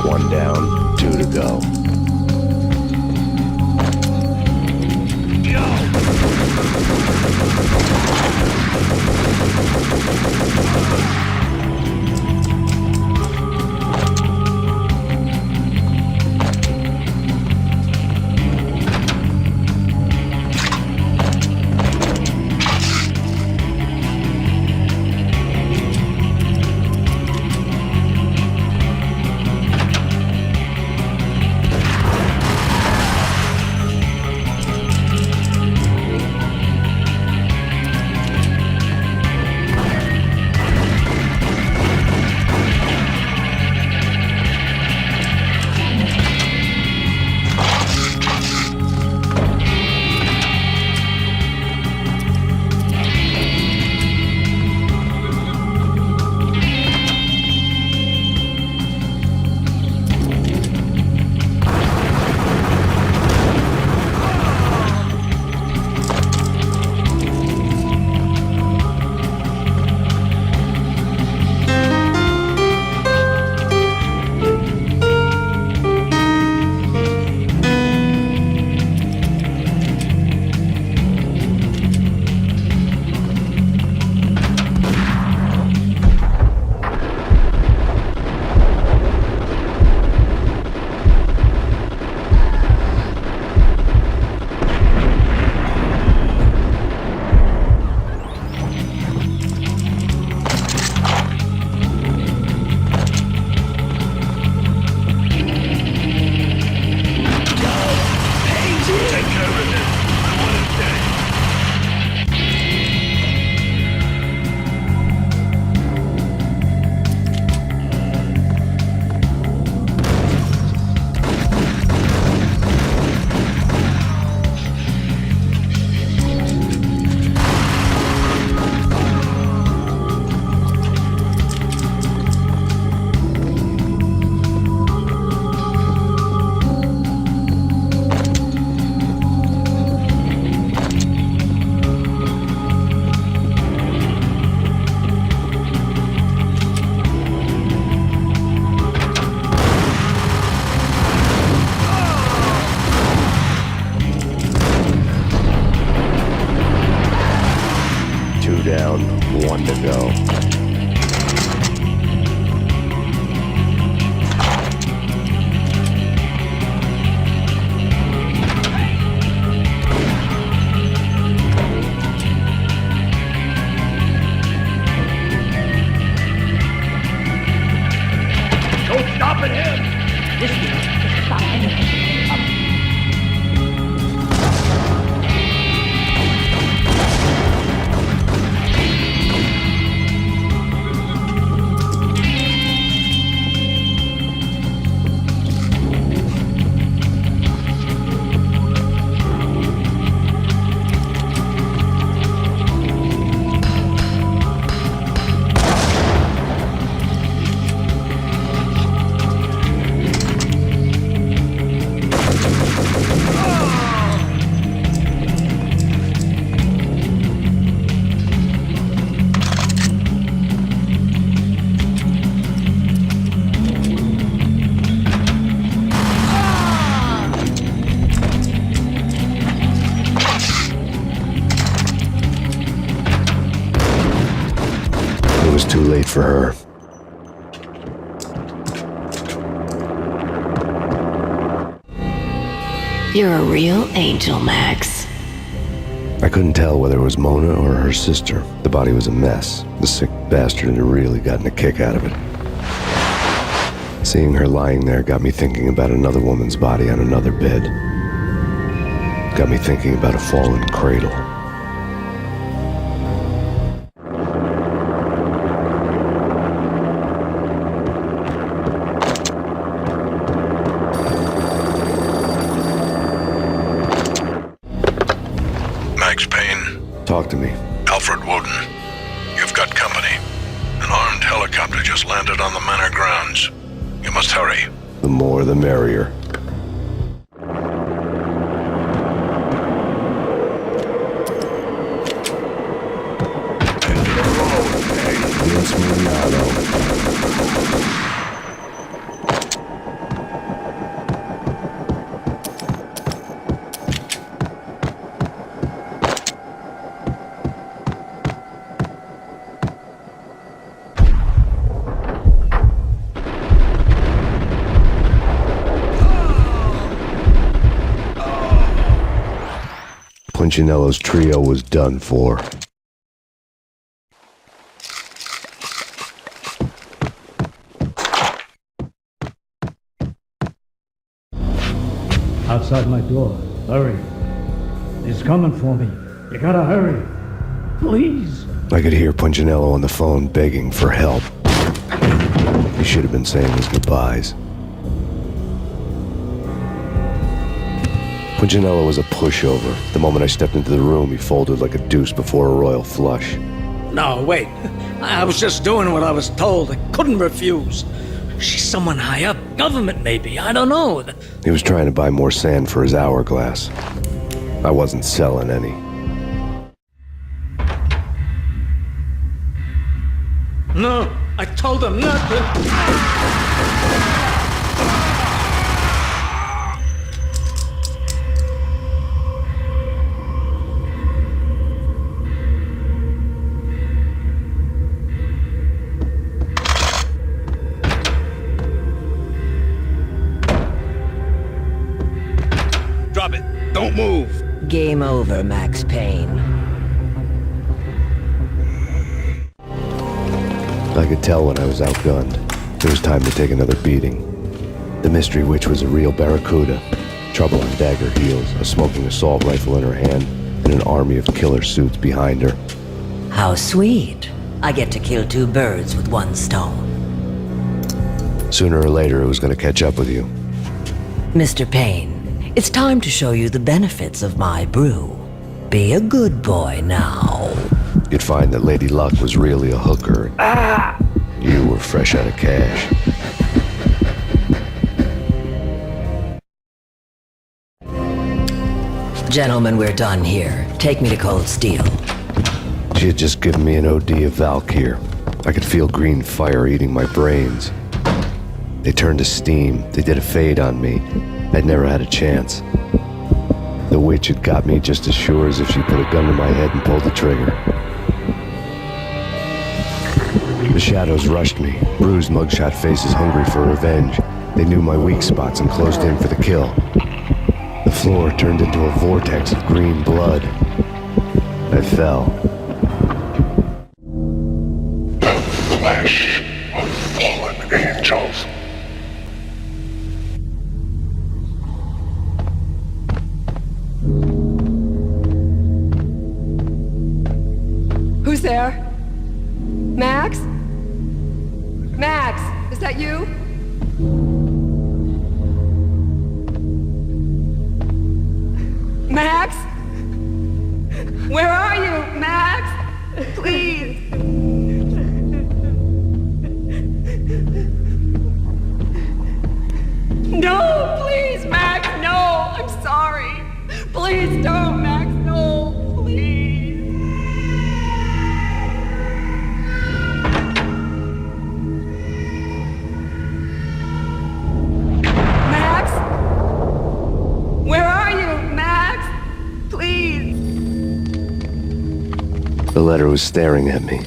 One down, two to go. one to go. It was too late for her.
You're a real angel, Max.
I couldn't tell whether it was Mona or her sister. The body was a mess. The sick bastard had really gotten a kick out of it. Seeing her lying there got me thinking about another woman's body on another bed. Got me thinking about a fallen cradle.
Max Payne.
Talk to me.
Alfred Woden. You've got company. An armed helicopter just landed on the manor grounds. You must hurry.
The more the merrier. Punchinello's trio was done for.
Outside my door. Hurry. He's coming for me. You gotta hurry. Please.
I could hear Punchinello on the phone begging for help. He should have been saying his goodbyes. Punchinello was a pushover. The moment I stepped into the room, he folded like a deuce before a royal flush.
No, wait. I was just doing what I was told. I couldn't refuse. She's someone high up. Government, maybe. I don't know.
He was trying to buy more sand for his hourglass. I wasn't selling any.
No, I told him not to.
Drop it. Don't move.
Game over, Max Payne.
I could tell when I was outgunned. It was time to take another beating. The mystery witch was a real barracuda. Trouble on dagger heels, a smoking assault rifle in her hand, and an army of killer suits behind her.
How sweet. I get to kill two birds with one stone.
Sooner or later, it was going to catch up with you.
Mr. Payne, it's time to show you the benefits of my brew. Be a good boy now.
You'd find that Lady Luck was really a hooker. You were fresh out of cash.
Gentlemen, we're done here. Take me to Cold Steel.
She had just given me an OD of Valkyr. I could feel green fire eating my brains. They turned to steam. They did a fade on me. I'd never had a chance. The witch had got me just as sure as if she put a gun to my head and pulled the trigger. The shadows rushed me, bruised mugshot faces hungry for revenge. They knew my weak spots and closed in for the kill. The floor turned into a vortex of green blood. I fell.
The flesh of fallen angels.
Who's there? Max? Max, is that you? Max? Where are you, Max? Please. No, please, Max, no. I'm sorry. Please don't, Max, no, please. Max? Where are you, Max? Please.
The letter was staring at me.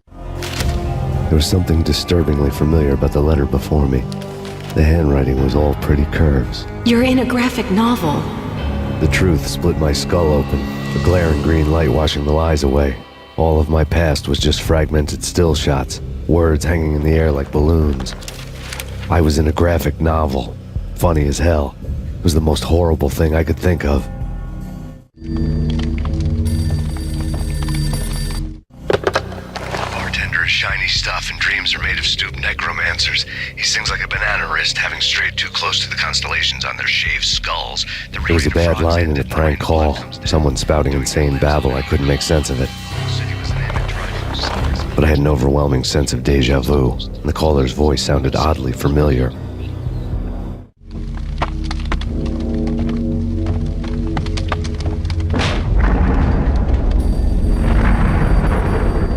There was something disturbingly familiar about the letter before me. The handwriting was all pretty curves.
You're in a graphic novel.
The truth split my skull open, the glaring green light washing the lies away. All of my past was just fragmented still shots, words hanging in the air like balloons. I was in a graphic novel. Funny as hell. It was the most horrible thing I could think of. Bartender is shiny stuff and dreams are made of stooped necromancers. He sings like a banana wrist, having strayed too close to the constellations on their shaved skulls. There was a bad line in a prank call. Someone spouting insane babble. I couldn't make sense of it. But I had an overwhelming sense of deja vu, and the caller's voice sounded oddly familiar.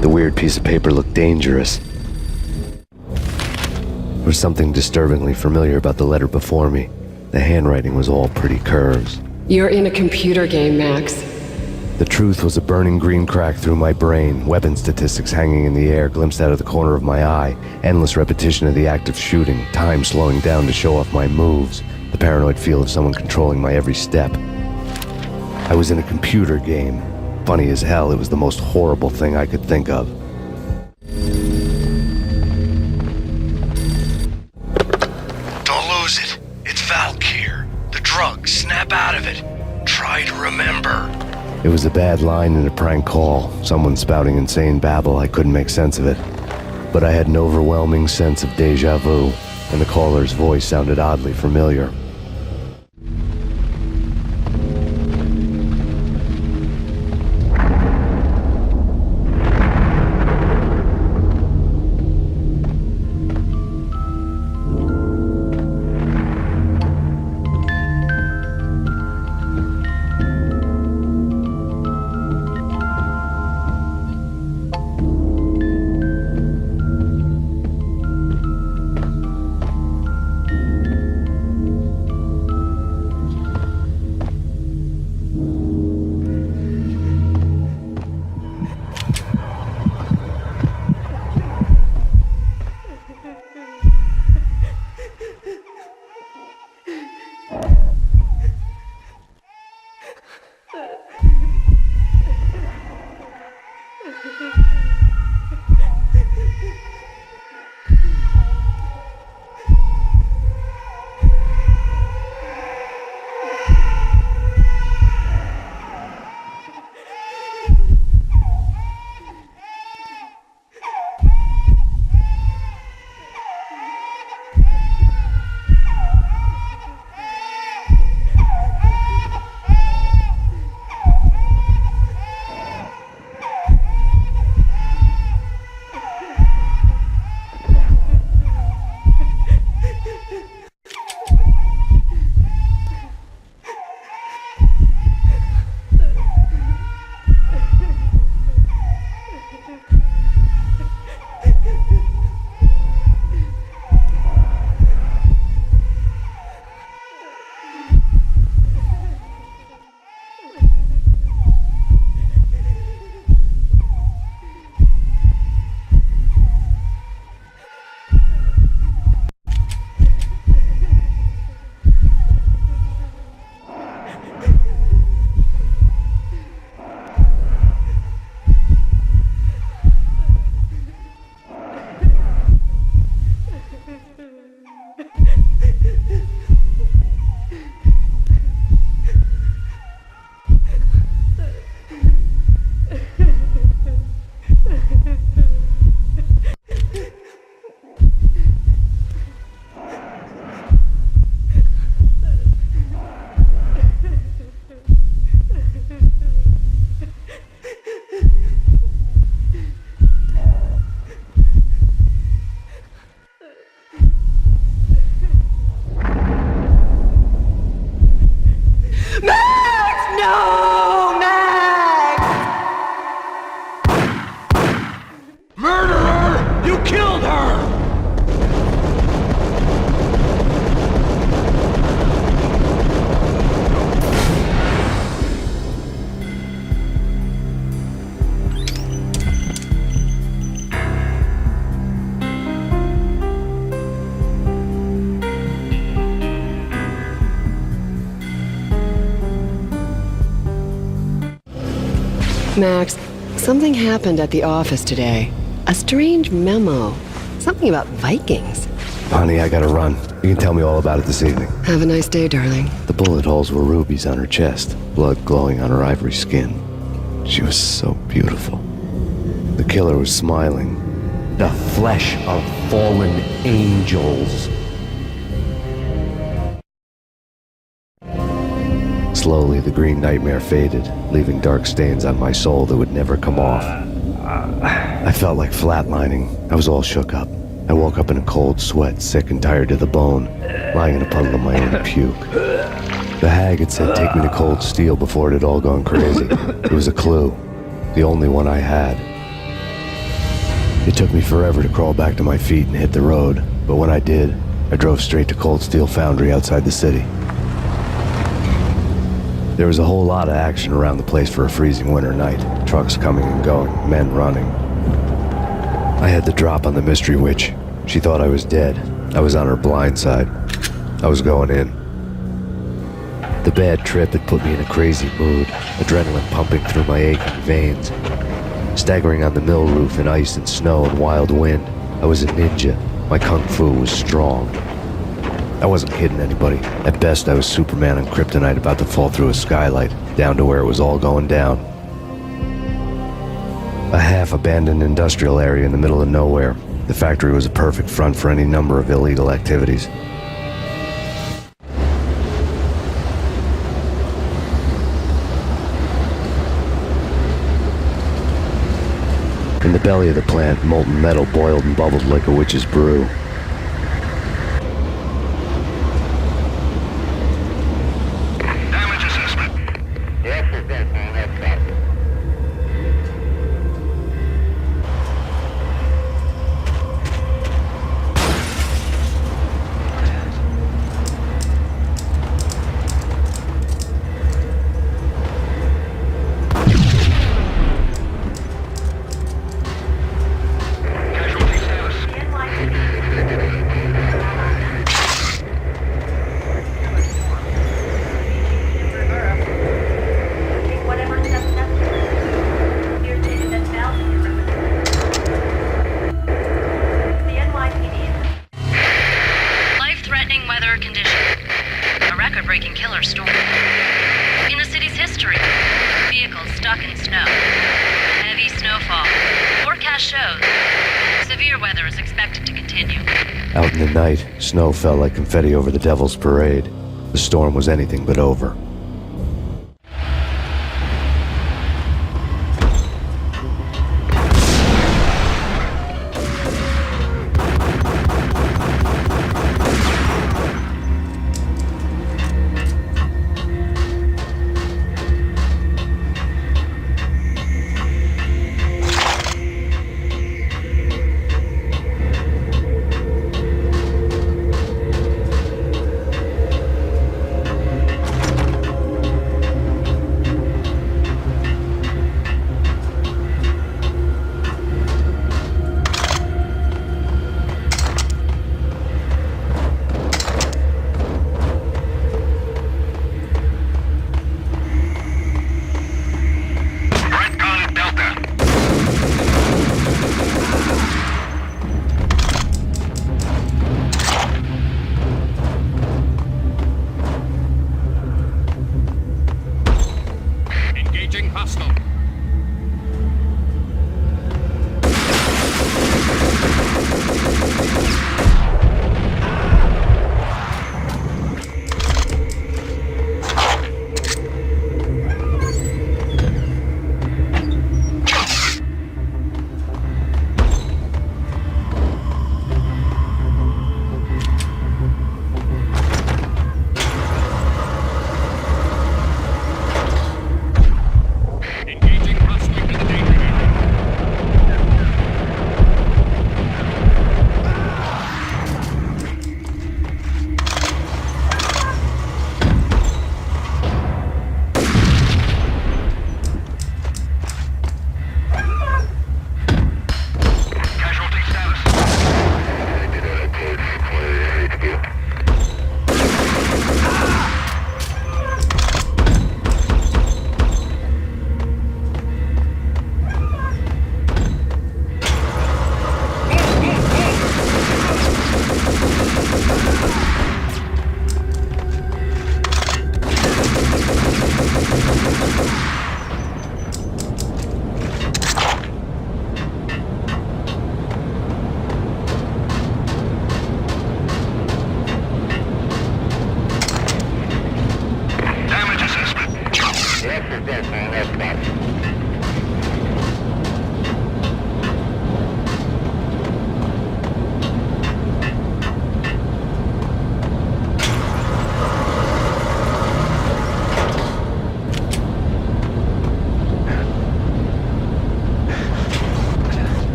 The weird piece of paper looked dangerous. There was something disturbingly familiar about the letter before me. The handwriting was all pretty curves.
You're in a computer game, Max.
The truth was a burning green crack through my brain, weapon statistics hanging in the air, glimpsed out of the corner of my eye, endless repetition of the act of shooting, time slowing down to show off my moves, the paranoid feel of someone controlling my every step. I was in a computer game. Funny as hell, it was the most horrible thing I could think of.
Don't lose it. It's Valkyr. The drug. Snap out of it. Try to remember.
It was a bad line in a prank call, someone spouting insane babble. I couldn't make sense of it. But I had an overwhelming sense of deja vu, and the caller's voice sounded oddly familiar.
Max, something happened at the office today. A strange memo. Something about Vikings.
Honey, I gotta run. You can tell me all about it this evening.
Have a nice day, darling.
The bullet holes were rubies on her chest, blood glowing on her ivory skin. She was so beautiful. The killer was smiling.
The flesh of fallen angels.
Slowly, the green nightmare faded, leaving dark stains on my soul that would never come off. I felt like flatlining. I was all shook up. I woke up in a cold sweat, sick and tired to the bone, lying in a puddle of my own puke. The hag had said take me to Cold Steel before it had all gone crazy. It was a clue, the only one I had. It took me forever to crawl back to my feet and hit the road, but when I did, I drove straight to Cold Steel Foundry outside the city. There was a whole lot of action around the place for a freezing winter night. Trucks coming and going, men running. I had the drop on the mystery witch. She thought I was dead. I was on her blind side. I was going in. The bad trip had put me in a crazy mood, adrenaline pumping through my aching veins. Staggering on the mill roof in ice and snow and wild wind, I was a ninja. My kung fu was strong. I wasn't kidding anybody. At best, I was Superman on Kryptonite about to fall through a skylight, down to where it was all going down. A half-abandoned industrial area in the middle of nowhere. The factory was a perfect front for any number of illegal activities. In the belly of the plant, molten metal boiled and bubbled like a witch's brew. Out in the night, snow fell like confetti over the Devil's Parade. The storm was anything but over.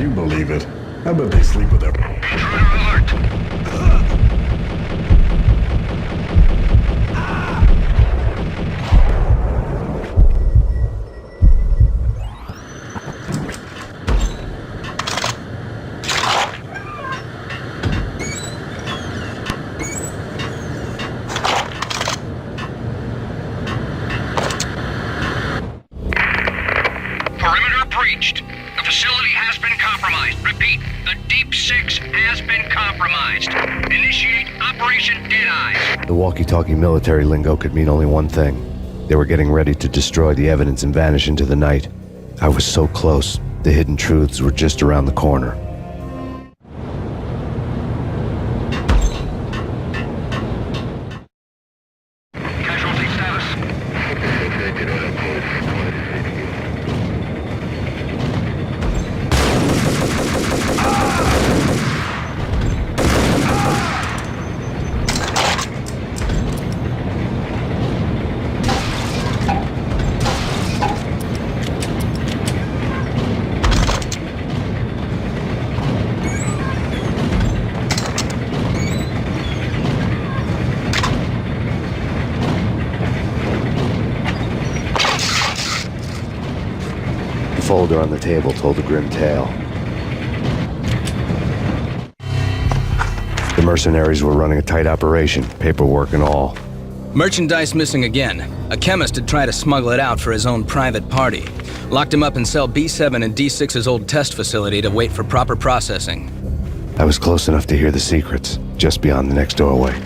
you believe it. I bet they sleep with their...
Perimeter breached. The facility has been compromised. Repeat, the Deep Six has been compromised. Initiate Operation Deadeye.
The walkie-talkie military lingo could mean only one thing. They were getting ready to destroy the evidence and vanish into the night. I was so close. The hidden truths were just around the corner.
Casualty status.
The folder on the table told a grim tale. The mercenaries were running a tight operation, paperwork and all.
Merchandise missing again. A chemist had tried to smuggle it out for his own private party. Locked him up in cell B7 in D6's old test facility to wait for proper processing.
I was close enough to hear the secrets, just beyond the next doorway.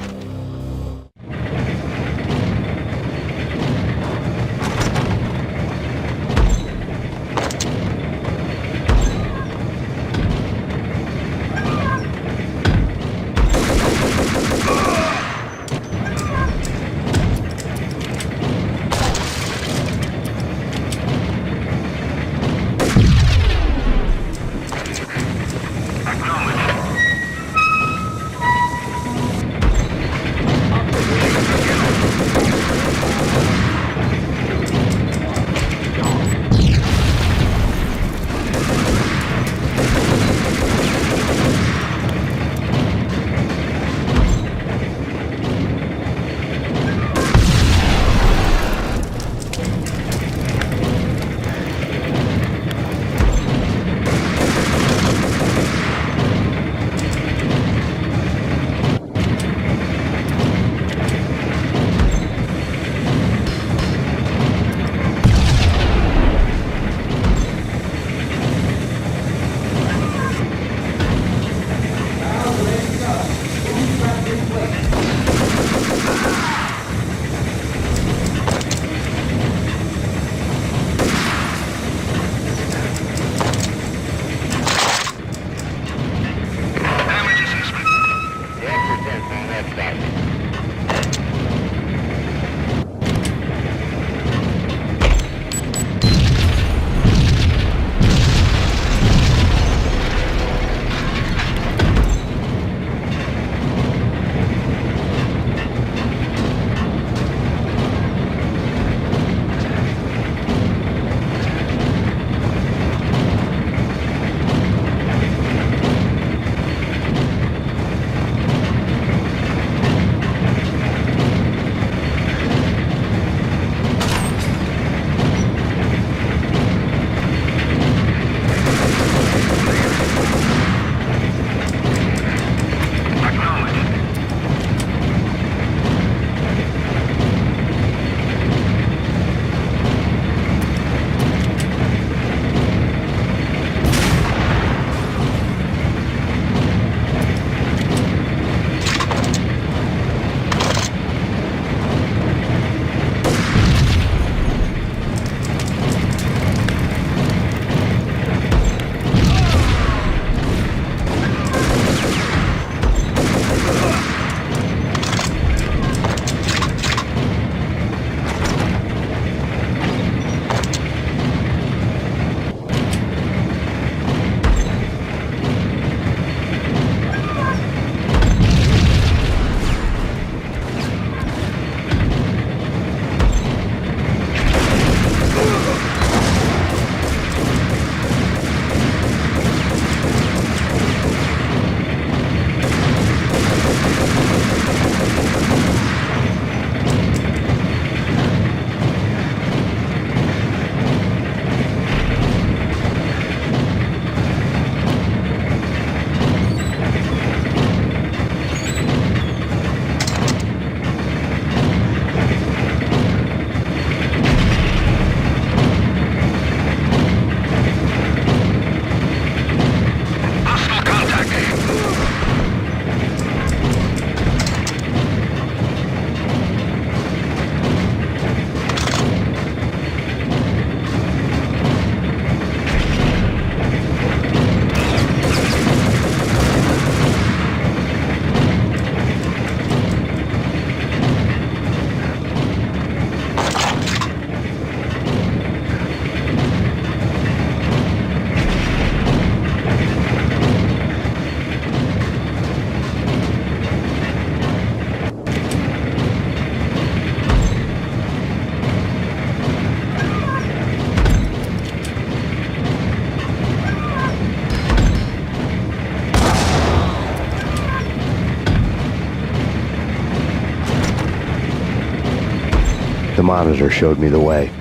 monitor showed me the way.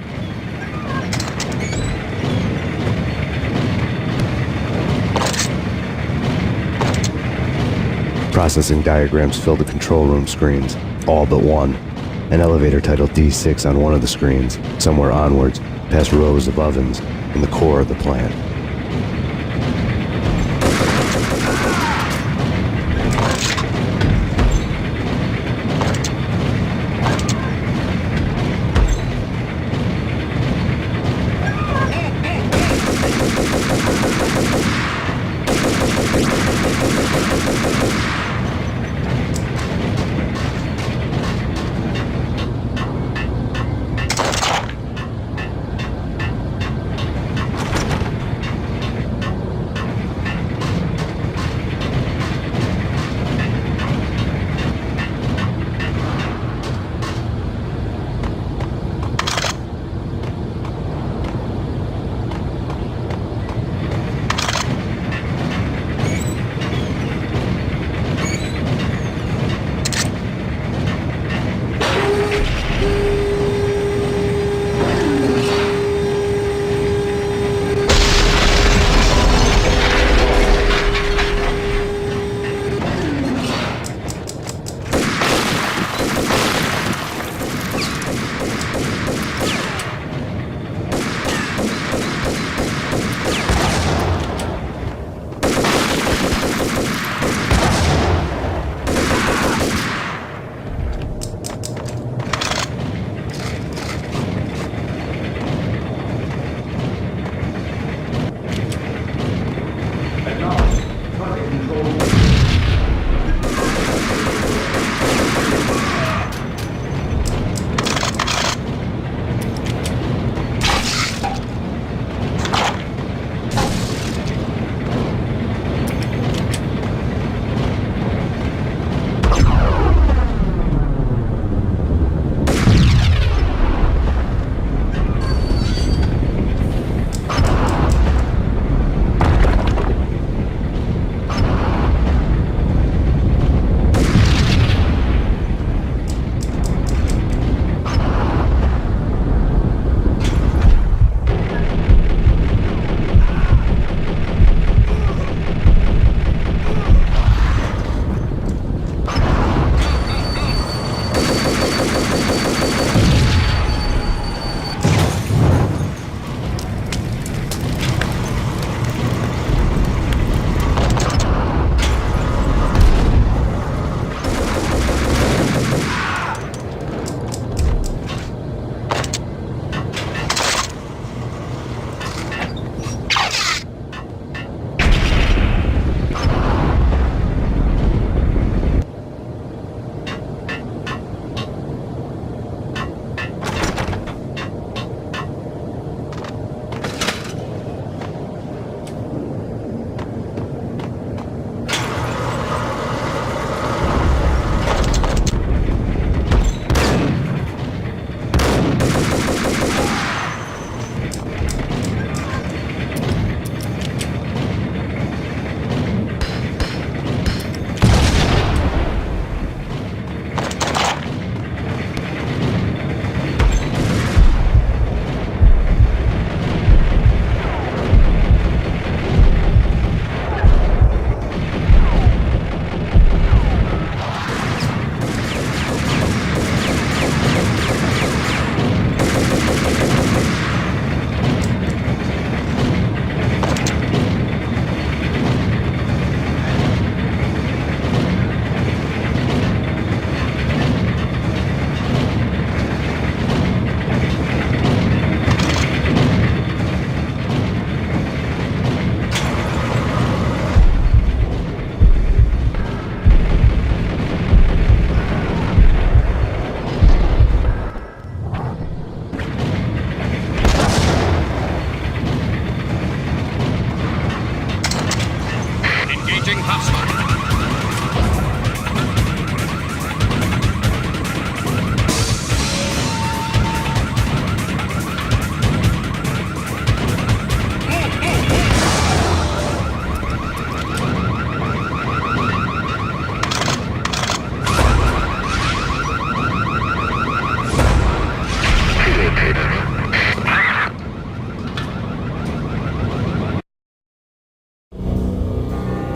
Processing diagrams filled the control room screens, all but one. An elevator titled D6 on one of the screens, somewhere onwards, past rows of ovens, in the core of the plant.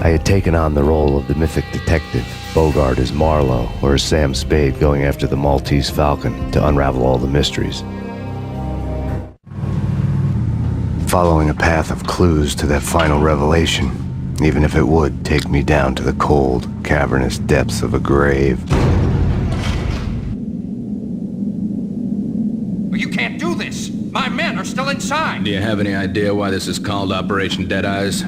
I had taken on the role of the mythic detective, Bogart as Marlowe, or as Sam Spade going after the Maltese Falcon to unravel all the mysteries. Following a path of clues to that final revelation, even if it would take me down to the cold, cavernous depths of a grave.
You can't do this! My men are still inside!
Do you have any idea why this is called Operation Dead Eyes?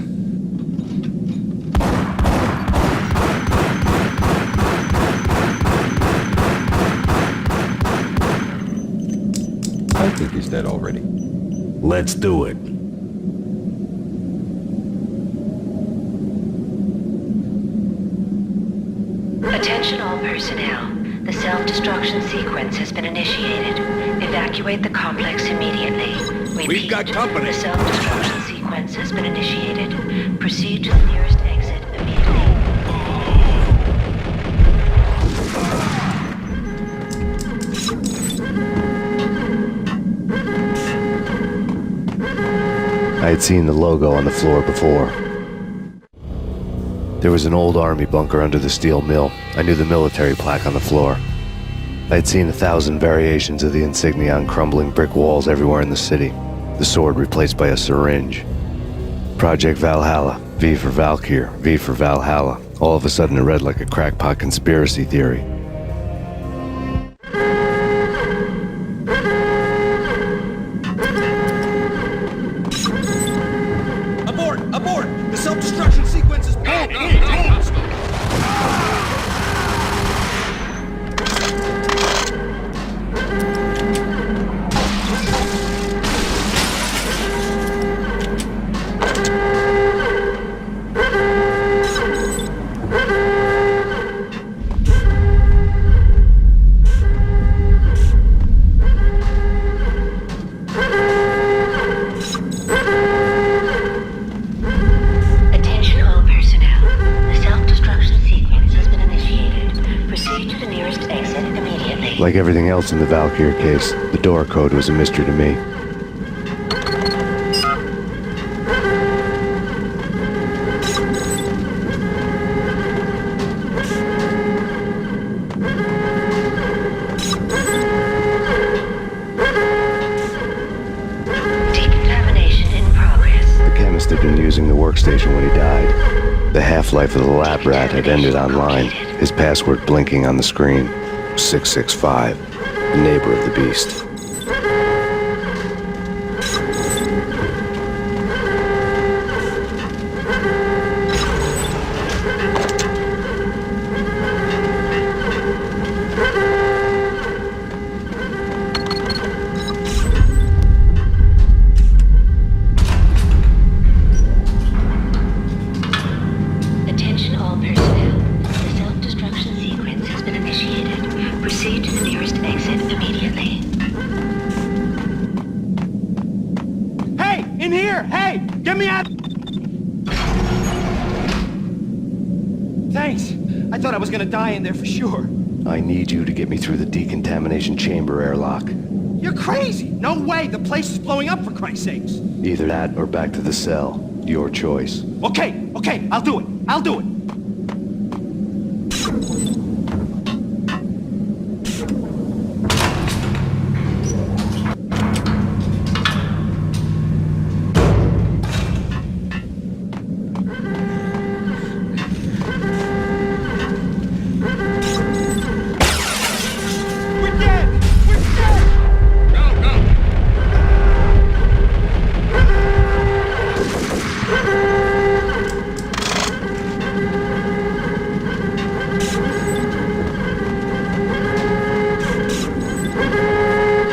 I think he's dead already.
Let's do it.
Attention all personnel. The self-destruction sequence has been initiated. Evacuate the complex immediately. Repeat,
We've got company.
The self-destruction sequence has been initiated. Proceed to the nearest exit immediately.
I had seen the logo on the floor before. There was an old army bunker under the steel mill. I knew the military plaque on the floor. I had seen 1,000 variations of the insignia on crumbling brick walls everywhere in the city. The sword replaced by a syringe. Project Valhalla, V for Valkyr, V for Valhalla. All of a sudden it read like a crackpot conspiracy theory.
Abort! Abort! The self-destruction sequence is broken!
Attention all personnel. The self-destruction sequence has been initiated. Proceed to the nearest exit immediately.
Like everything else in the Valkyr case, the door code was a mystery to me.
Decontamination in progress.
The chemist had been using the workstation when he died. The half-life of the lab rat had ended online, his password blinking on the screen. 665, the neighbor of the beast.
Attention all personnel. The self-destruction sequence has been initiated. Proceed to the nearest exit immediately.
Hey! In here! Hey! Get me out! Thanks. I thought I was gonna die in there for sure.
I need you to get me through the decontamination chamber airlock.
You're crazy! No way! The place is blowing up, for Christ's sakes!
Either that or back to the cell. Your choice.
Okay, I'll do it. I'll do it. We're dead! We're dead!
Go, go!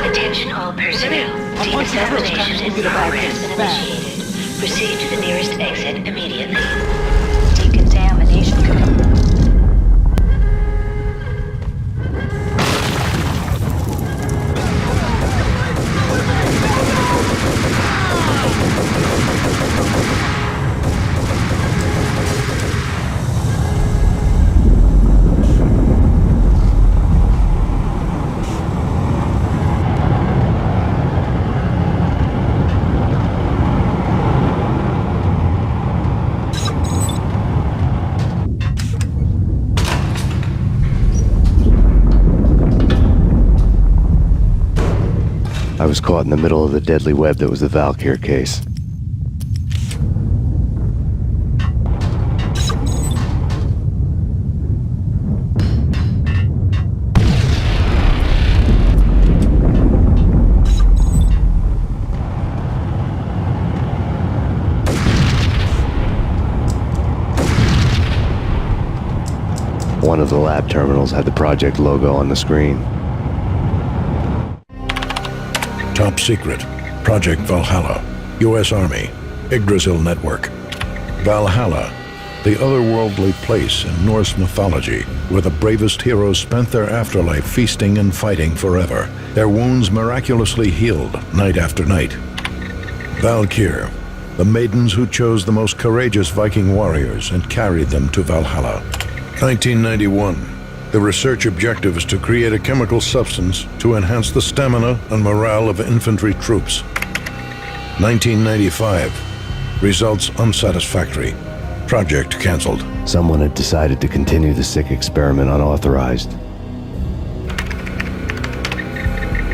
Attention all personnel. Decontamination in progress has been initiated. Proceed to the nearest exit immediately. Decontamination complete.
was caught in the middle of the deadly web that was the Valkyr case. One of the lab terminals had the project logo on the screen.
Top secret. Project Valhalla. U.S. Army. Yggdrasil Network. Valhalla. The otherworldly place in Norse mythology where the bravest heroes spent their afterlife feasting and fighting forever. Their wounds miraculously healed night after night. Valkyr. The maidens who chose the most courageous Viking warriors and carried them to Valhalla. 1991. The research objective is to create a chemical substance to enhance the stamina and morale of infantry troops. 1995. Results unsatisfactory. Project canceled.
Someone had decided to continue the sick experiment unauthorized.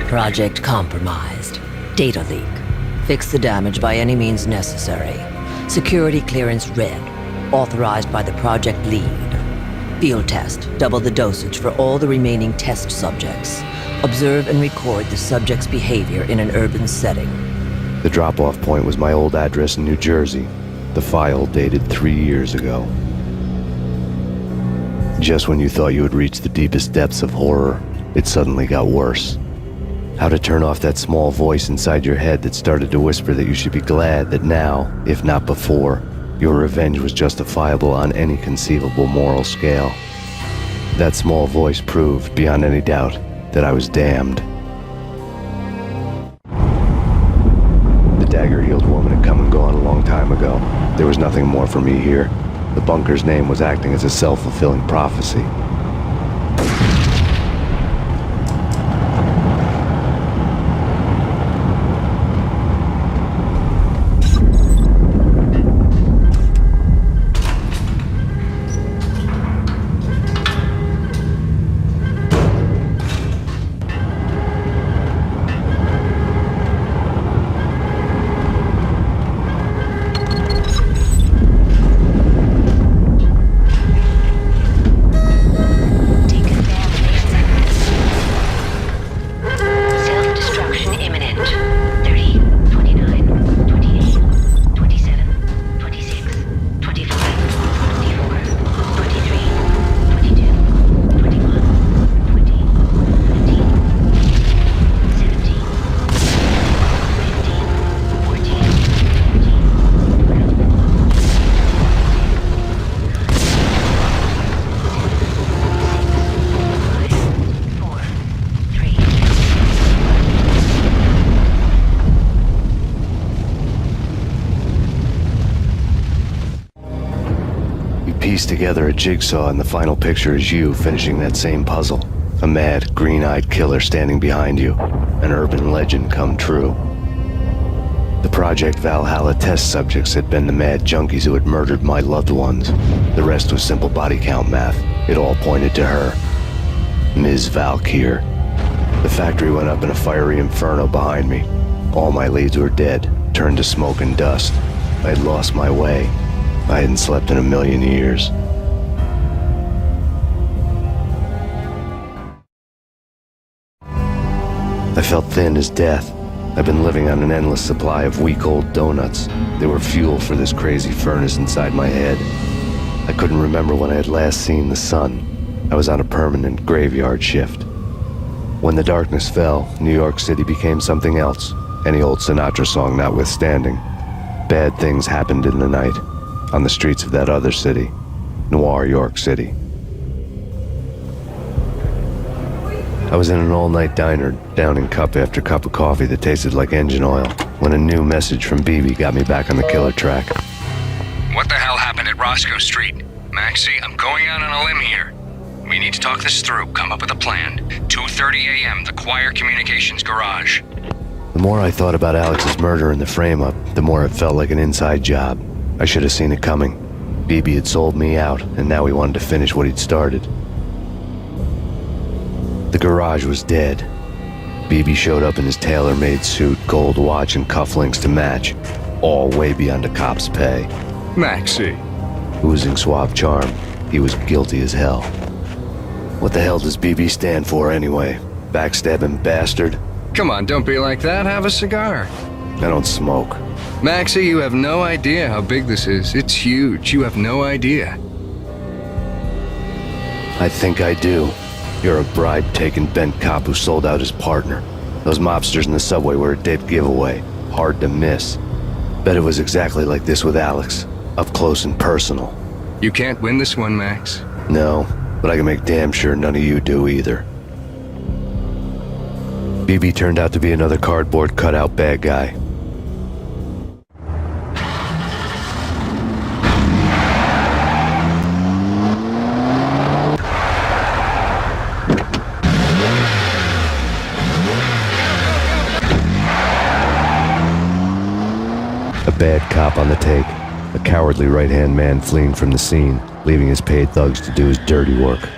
Project compromised. Data leak. Fix the damage by any means necessary. Security clearance red. Authorized by the project lead. Field test. Double the dosage for all the remaining test subjects. Observe and record the subject's behavior in an urban setting.
The drop-off point was my old address in New Jersey. The file dated 3 years ago. Just when you thought you had reached the deepest depths of horror, it suddenly got worse. How to turn off that small voice inside your head that started to whisper that you should be glad that now, if not before, your revenge was justifiable on any conceivable moral scale. That small voice proved, beyond any doubt, that I was damned. The dagger-heeled woman had come and gone a long time ago. There was nothing more for me here. The bunker's name was acting as a self-fulfilling prophecy. Piece together a jigsaw, and the final picture is you finishing that same puzzle. A mad, green-eyed killer standing behind you. An urban legend come true. The Project Valhalla test subjects had been the mad junkies who had murdered my loved ones. The rest was simple body count math. It all pointed to her. Ms. Valkyr. The factory went up in a fiery inferno behind me. All my leads were dead, turned to smoke and dust. I had lost my way. I hadn't slept in a million years. I felt thin as death. I've been living on an endless supply of week-old donuts. They were fuel for this crazy furnace inside my head. I couldn't remember when I had last seen the sun. I was on a permanent graveyard shift. When the darkness fell, New York City became something else, any old Sinatra song notwithstanding. Bad things happened in the night. On the streets of that other city, Noir York City. I was in an all-night diner, downing cup after cup of coffee that tasted like engine oil, when a new message from BB got me back on the killer track.
What the hell happened at Roscoe Street? Maxie, I'm going out on a limb here. We need to talk this through, come up with a plan. 2:30 a.m., the Choir Communications Garage.
The more I thought about Alex's murder and the frame-up, the more it felt like an inside job. I should have seen it coming. BB had sold me out, and now he wanted to finish what he'd started. The garage was dead. BB showed up in his tailor-made suit, gold watch, and cufflinks to match, all way beyond a cop's pay.
Maxie.
Oozing suave charm, he was guilty as hell. What the hell does BB stand for anyway? Backstabbing bastard?
Come on, don't be like that. Have a cigar.
I don't smoke.
Maxie, you have no idea how big this is. It's huge. You have no idea.
I think I do. You're a bribe-taking bent cop who sold out his partner. Those mobsters in the subway were a dead giveaway. Hard to miss. Bet it was exactly like this with Alex. Up close and personal.
You can't win this one, Max.
No, but I can make damn sure none of you do either. BB turned out to be another cardboard cutout bad guy. A bad cop on the take, a cowardly right-hand man fleeing from the scene, leaving his paid thugs to do his dirty work.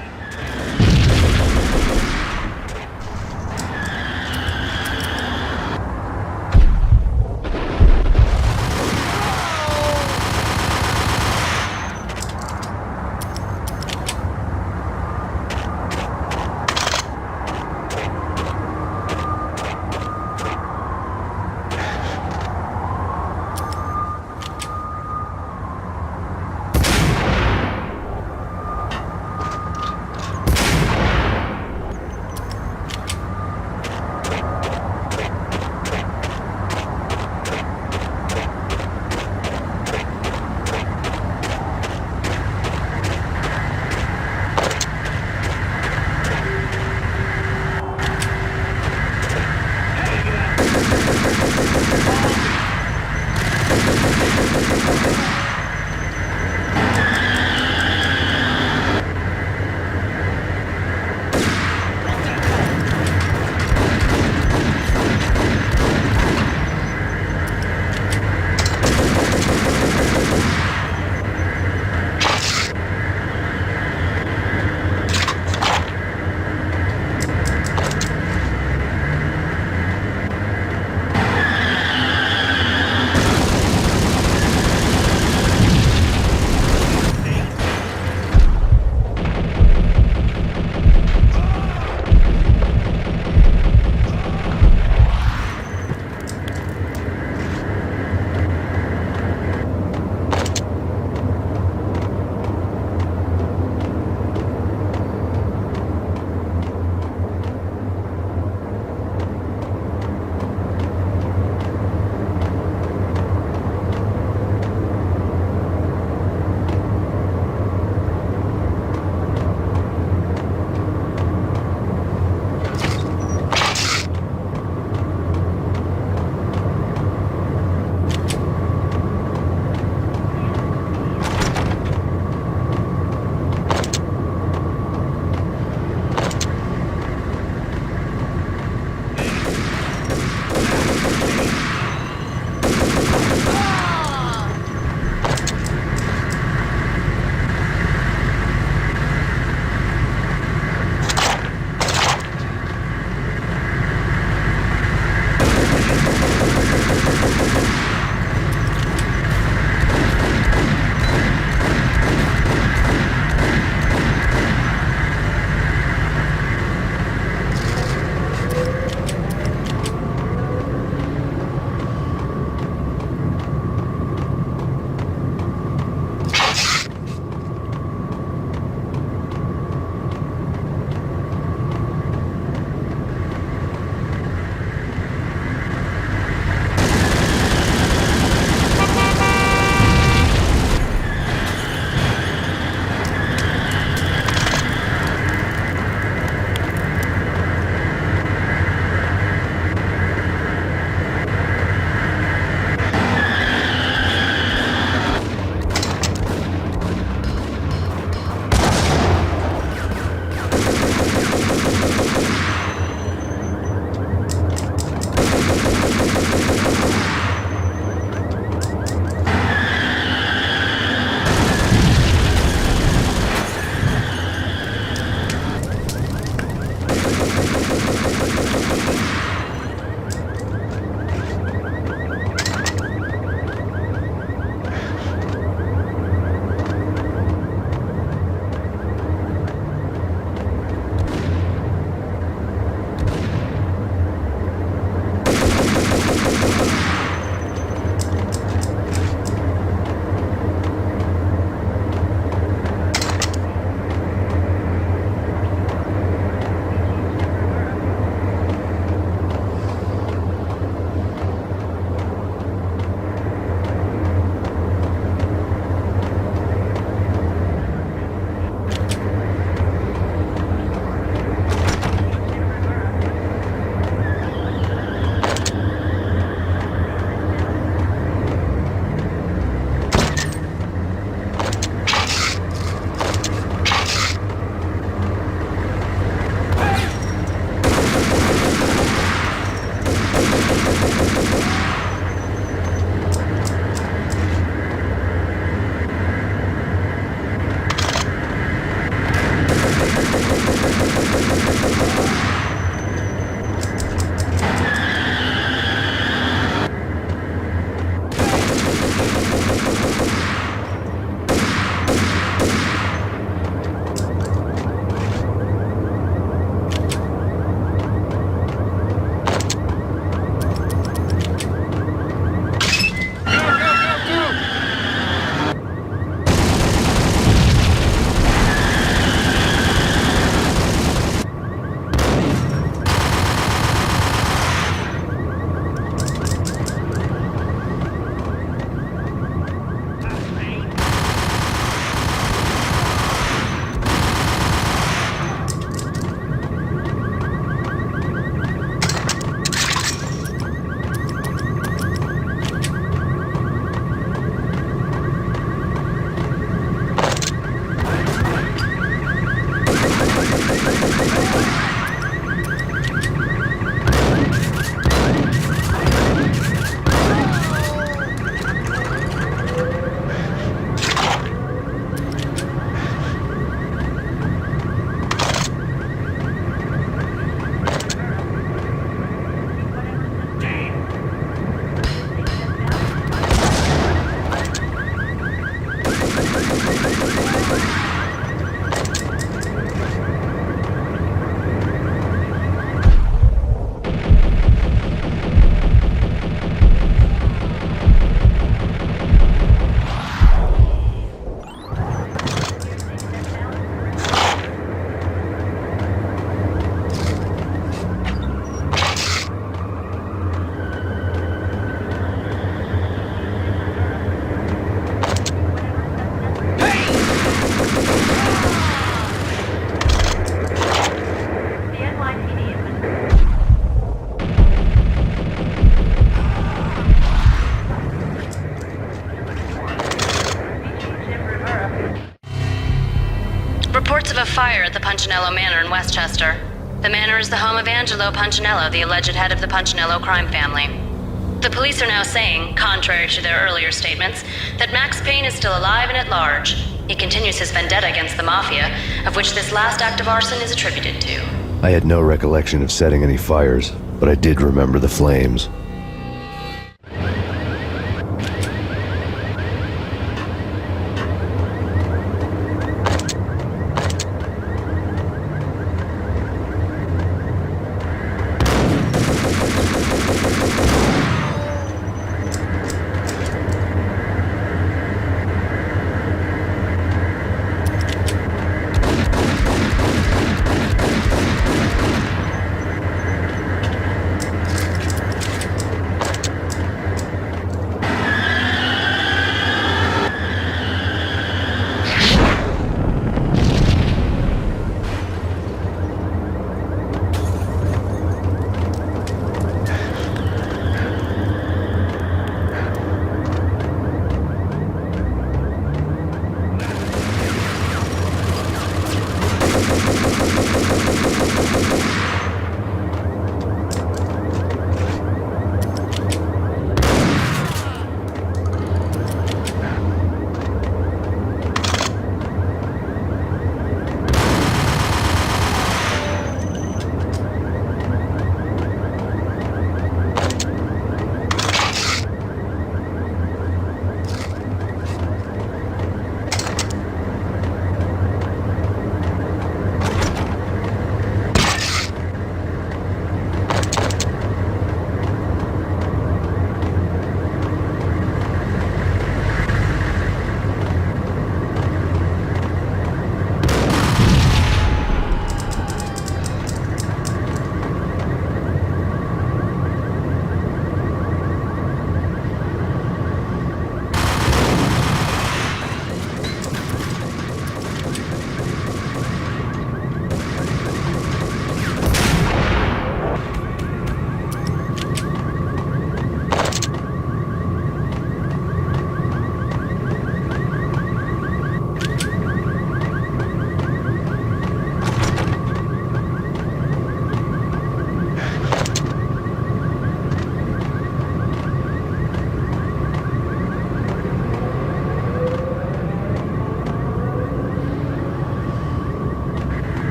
fire at the Punchinello Manor in Westchester. The manor is the home of Angelo Punchinello, the alleged head of the Punchinello crime family. The police are now saying, contrary to their earlier statements, that Max Payne is still alive and at large. He continues his vendetta against the Mafia, of which this last act of arson is attributed to.
I had no recollection of setting any fires, but I did remember the flames.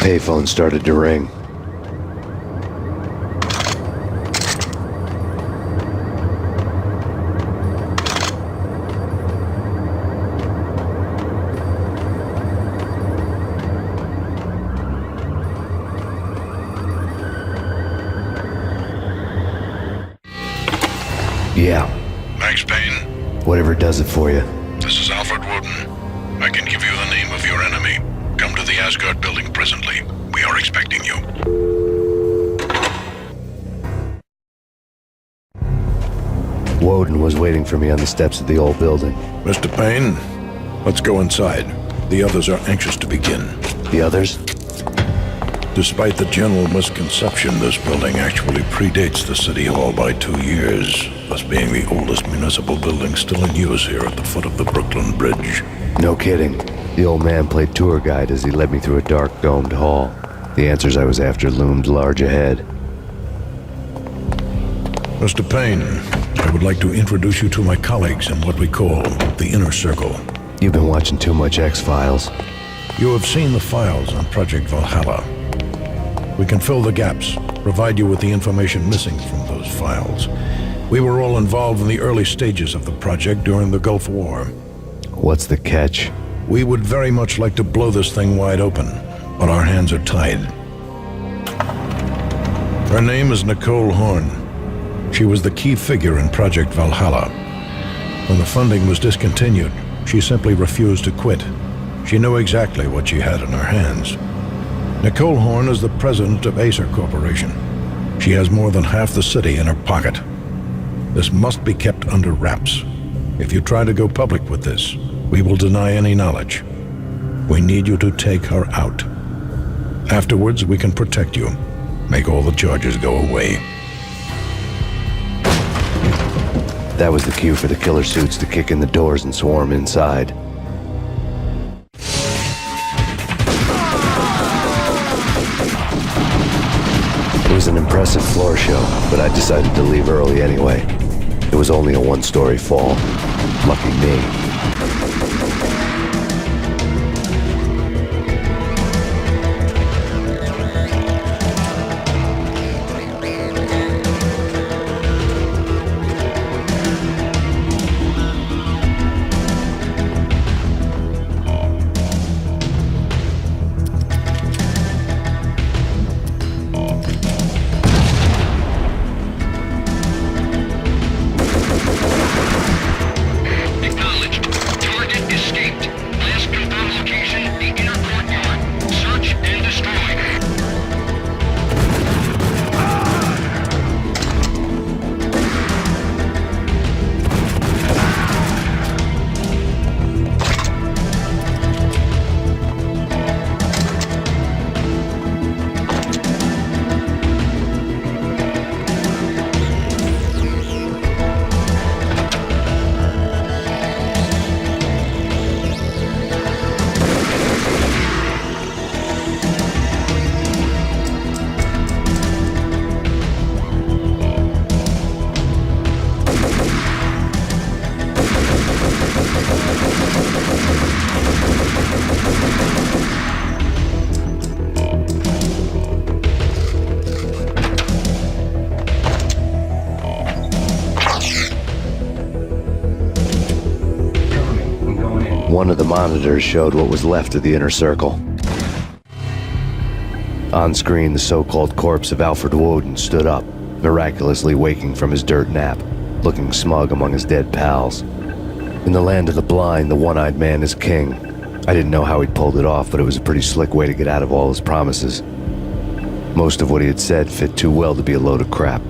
Payphone started to ring. Yeah.
Max Payne?
Whatever does it for you.
This is Alfred Woden. I can give you the name of your enemy. Come to the Asgard building presently. We are expecting you.
Woden was waiting for me on the steps of the old building.
Mr. Payne, let's go inside. The others are anxious to begin.
The others?
Despite the general misconception, this building actually predates the City Hall by 2 years, thus being the oldest municipal building still in use here at the foot of the Brooklyn Bridge.
No kidding. The old man played tour guide as he led me through a dark, domed hall. The answers I was after loomed large ahead.
Mr. Payne, I would like to introduce you to my colleagues in what we call the Inner Circle.
You've been watching too much X-Files.
You have seen the files on Project Valhalla. We can fill the gaps, provide you with the information missing from those files. We were all involved in the early stages of the project during the Gulf War.
What's the catch?
We would very much like to blow this thing wide open, but our hands are tied. Her name is Nicole Horn. She was the key figure in Project Valhalla. When the funding was discontinued, she simply refused to quit. She knew exactly what she had in her hands. Nicole Horn is the president of Acer Corporation. She has more than half the city in her pocket. This must be kept under wraps. If you try to go public with this, we will deny any knowledge. We need you to take her out. Afterwards, we can protect you. Make all the charges go away.
That was the cue for the killer suits to kick in the doors and swarm inside. It was an impressive floor show, but I decided to leave early anyway. It was only a one-story fall. Lucky me. One of the monitors showed what was left of the Inner Circle. On screen, the so-called corpse of Alfred Woden stood up, miraculously waking from his dirt nap, looking smug among his dead pals. In the land of the blind, the one-eyed man is king. I didn't know how he'd pulled it off, but it was a pretty slick way to get out of all his promises. Most of what he had said fit too well to be a load of crap.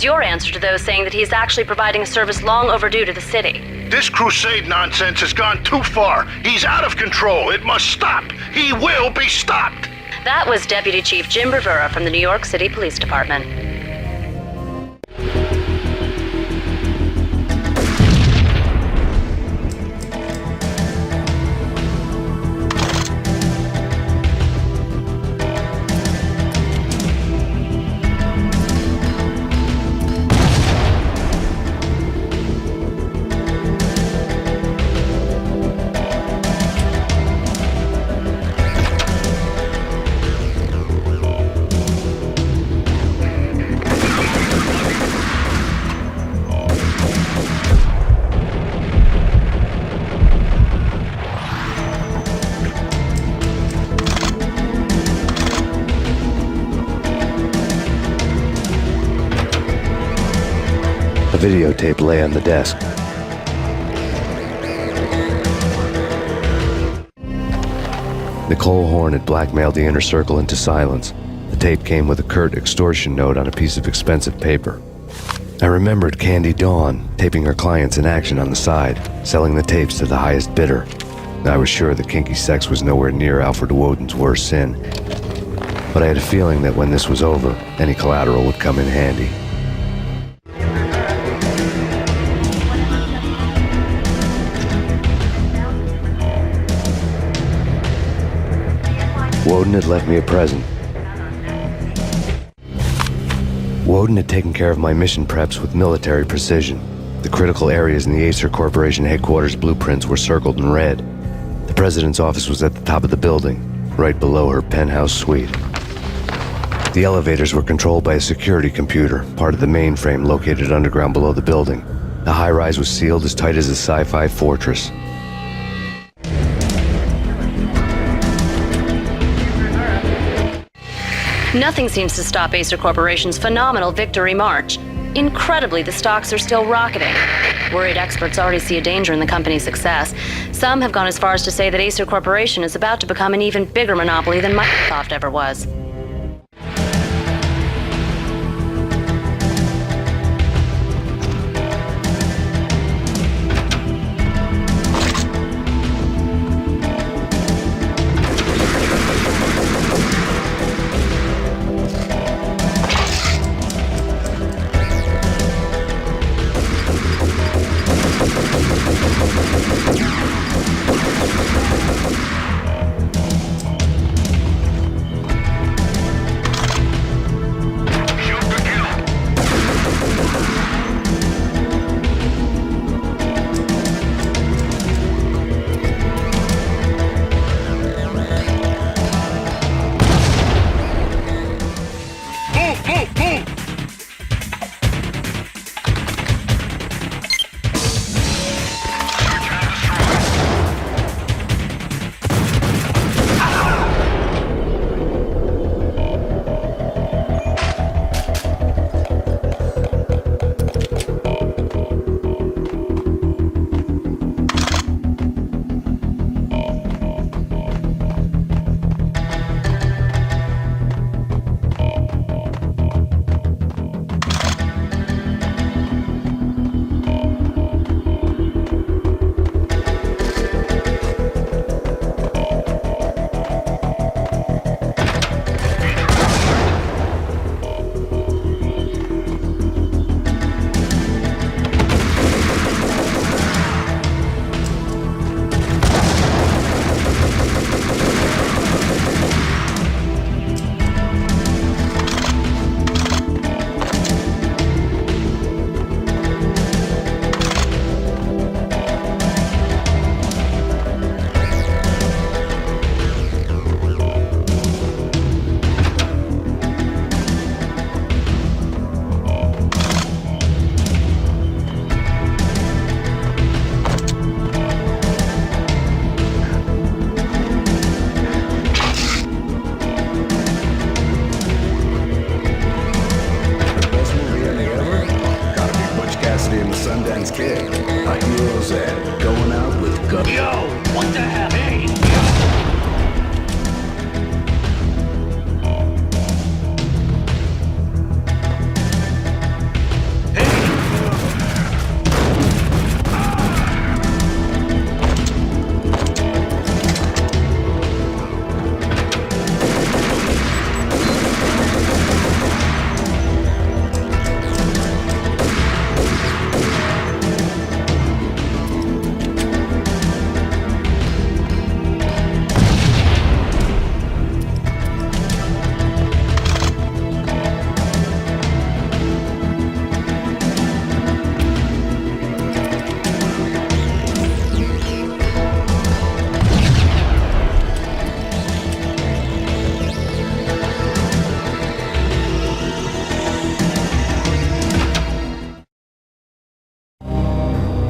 is your answer to those saying that he's actually providing a service long overdue to the city?
This crusade nonsense has gone too far. He's out of control. It must stop. He will be stopped.
That was Deputy Chief Jim Rivera from the New York City Police Department.
A videotape lay on the desk. Nicole Horn had blackmailed the inner circle into silence. The tape came with a curt extortion note on a piece of expensive paper. I remembered Candy Dawn taping her clients in action on the side, selling the tapes to the highest bidder. I was sure that kinky sex was nowhere near Alfred Woden's worst sin, but I had a feeling that when this was over, any collateral would come in handy. Woden had left me a present. Woden had taken care of my mission preps with military precision. The critical areas in the Acer Corporation headquarters blueprints were circled in red. The president's office was at the top of the building, right below her penthouse suite. The elevators were controlled by a security computer, part of the mainframe located underground below the building. The high-rise was sealed as tight as a sci-fi fortress.
Nothing seems to stop Acer Corporation's phenomenal victory march. Incredibly, the stocks are still rocketing. Worried experts already see a danger in the company's success. Some have gone as far as to say that Acer Corporation is about to become an even bigger monopoly than Microsoft ever was.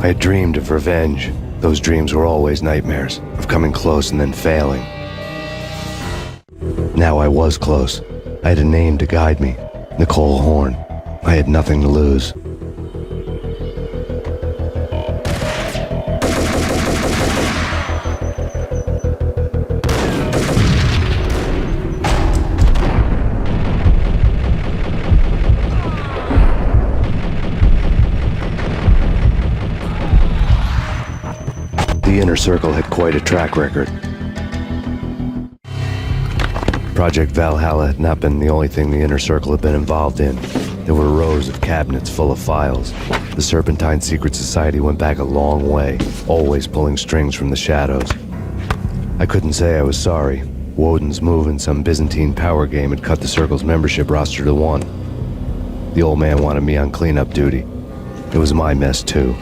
I had dreamed of revenge. Those dreams were always nightmares, of coming close and then failing. Now I was close. I had a name to guide me, Nicole Horn. I had nothing to lose. The Inner Circle had quite a track record. Project Valhalla had not been the only thing the Inner Circle had been involved in. There were rows of cabinets full of files. The Serpentine Secret Society went back a long way, always pulling strings from the shadows. I couldn't say I was sorry. Woden's move in some Byzantine power game had cut the Circle's membership roster to 1. The old man wanted me on cleanup duty. It was my mess, too.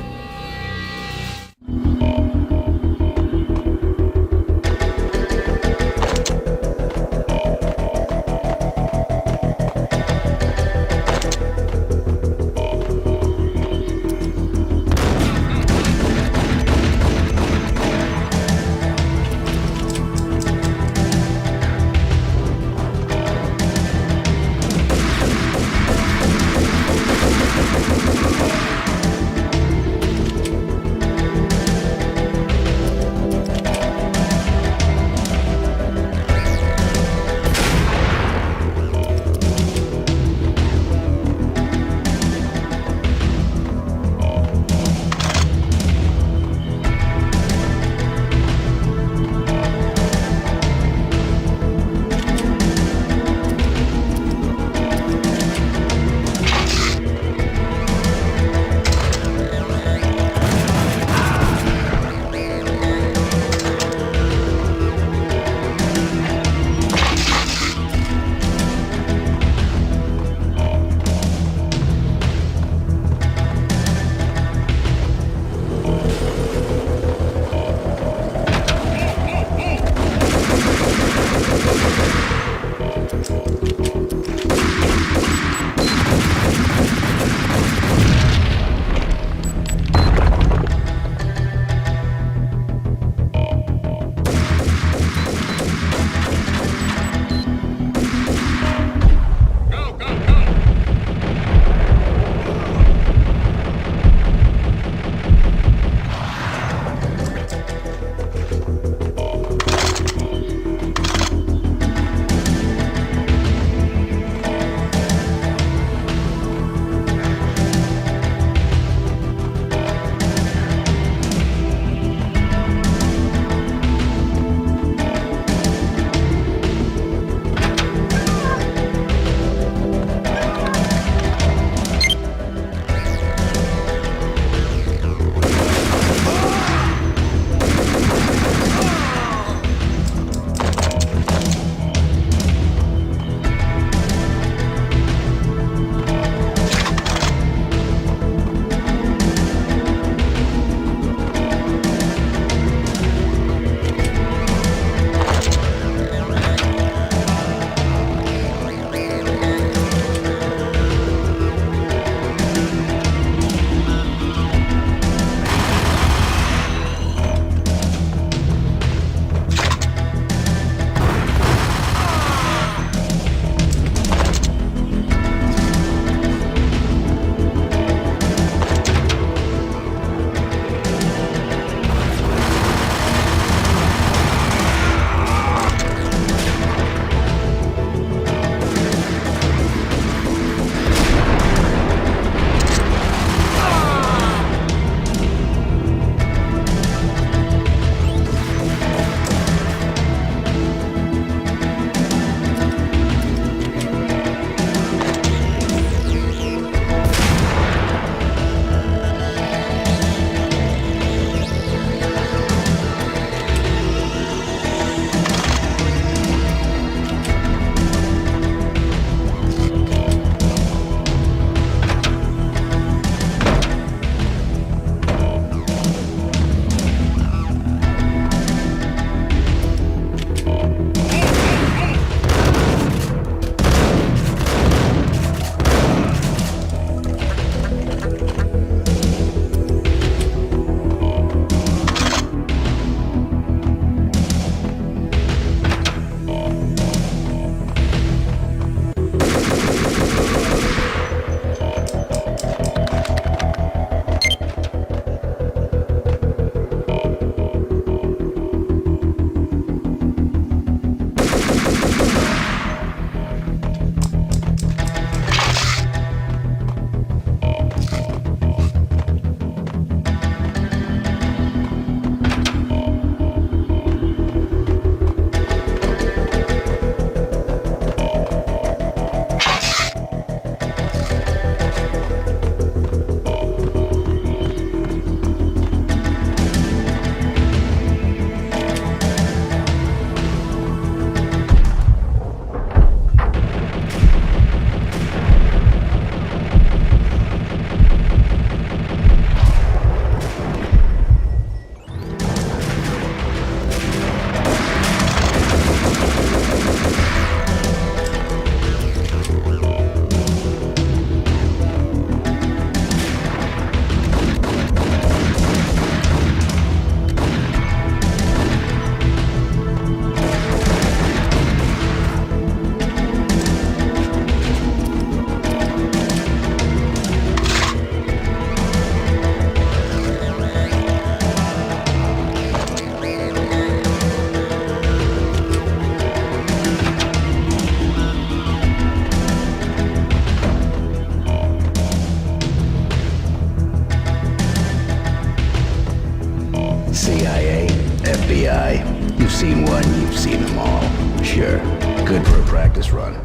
Sure, good for a practice run.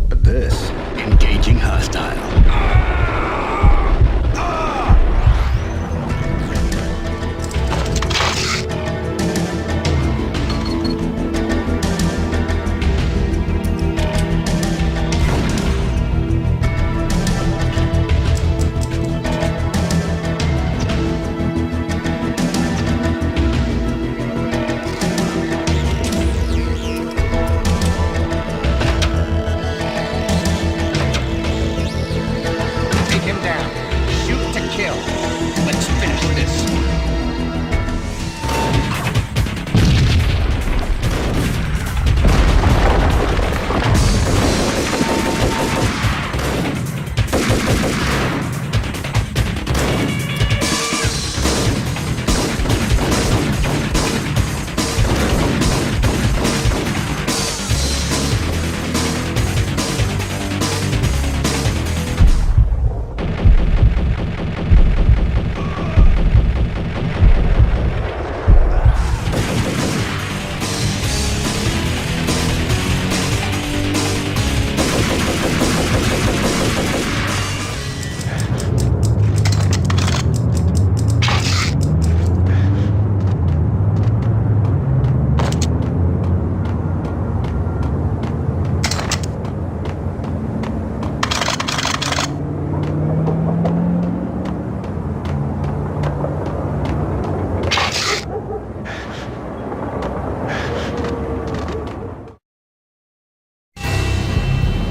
But this... Engaging hostile.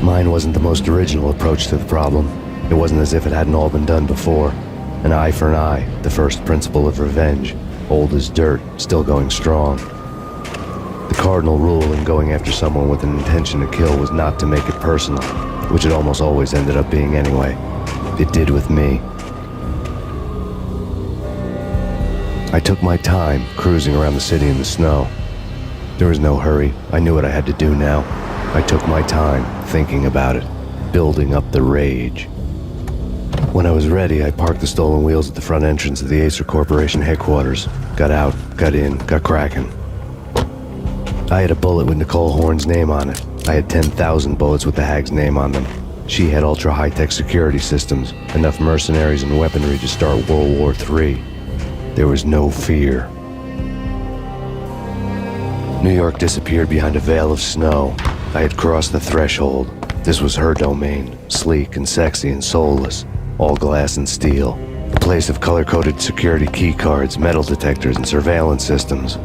Mine wasn't the most original approach to the problem. It wasn't as if it hadn't all been done before. An eye for an eye, the first principle of revenge. Old as dirt, still going strong. The cardinal rule in going after someone with an intention to kill was not to make it personal, which it almost always ended up being anyway. It did with me. I took my time, cruising around the city in the snow. There was no hurry. I knew what I had to do now. I took my time, thinking about it, building up the rage. When I was ready, I parked the stolen wheels at the front entrance of the Acer Corporation headquarters. Got out, got in, got cracking. I had a bullet with Nicole Horn's name on it. I had 10,000 bullets with the Hag's name on them. She had ultra-high-tech security systems, enough mercenaries and weaponry to start World War III. There was no fear. New York disappeared behind a veil of snow. I had crossed the threshold. This was her domain, sleek and sexy and soulless, all glass and steel. A place of color-coded security key cards, metal detectors, and surveillance systems.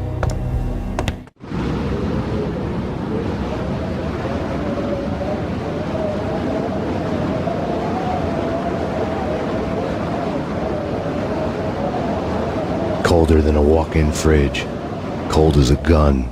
Colder than a walk-in fridge. Cold as a gun.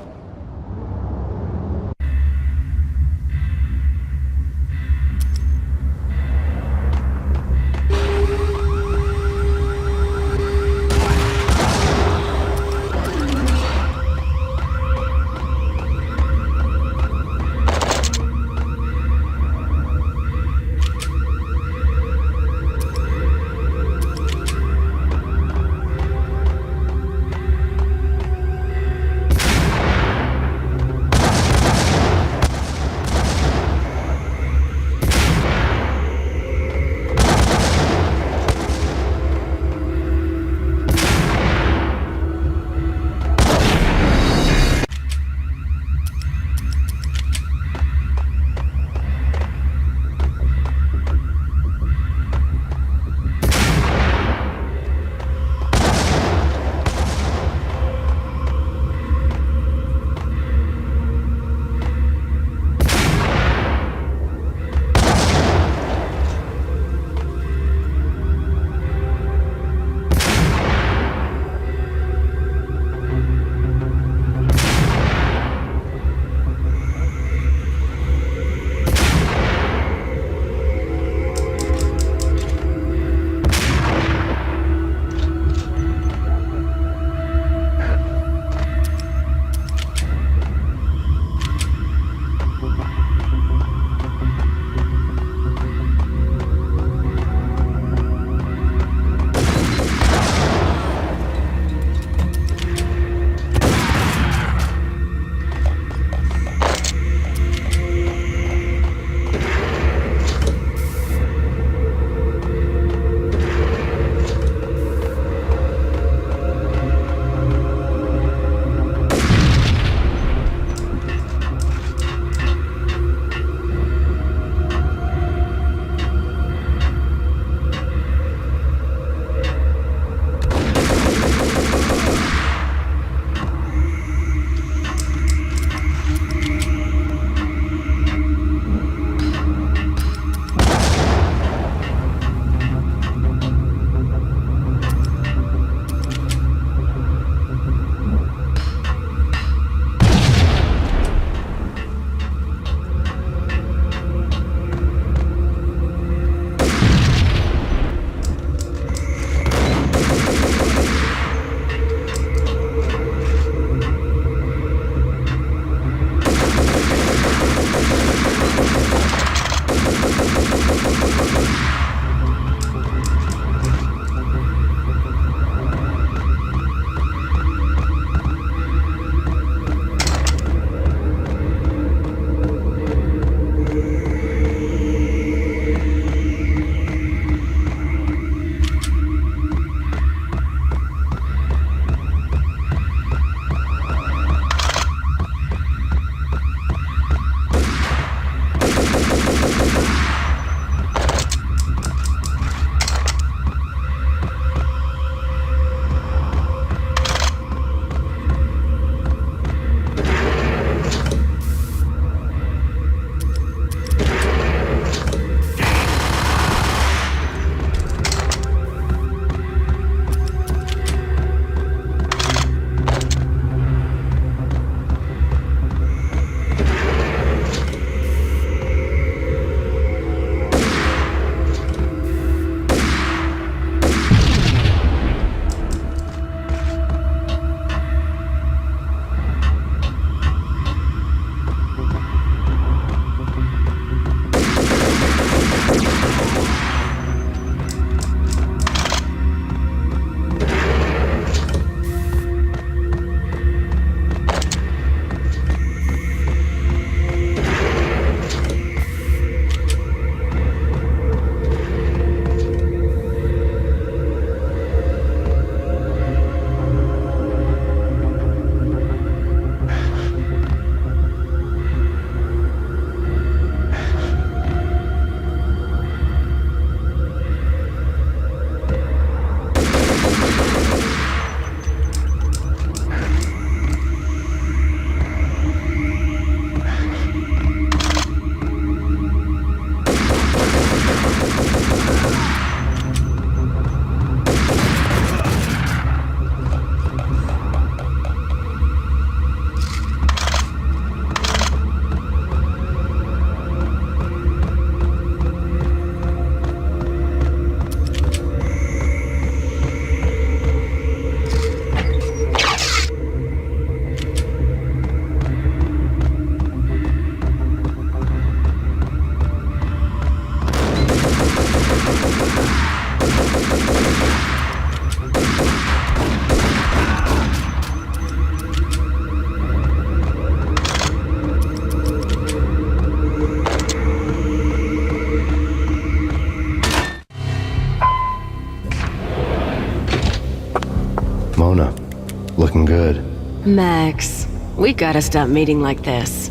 looking good.
Max, we gotta stop meeting like this.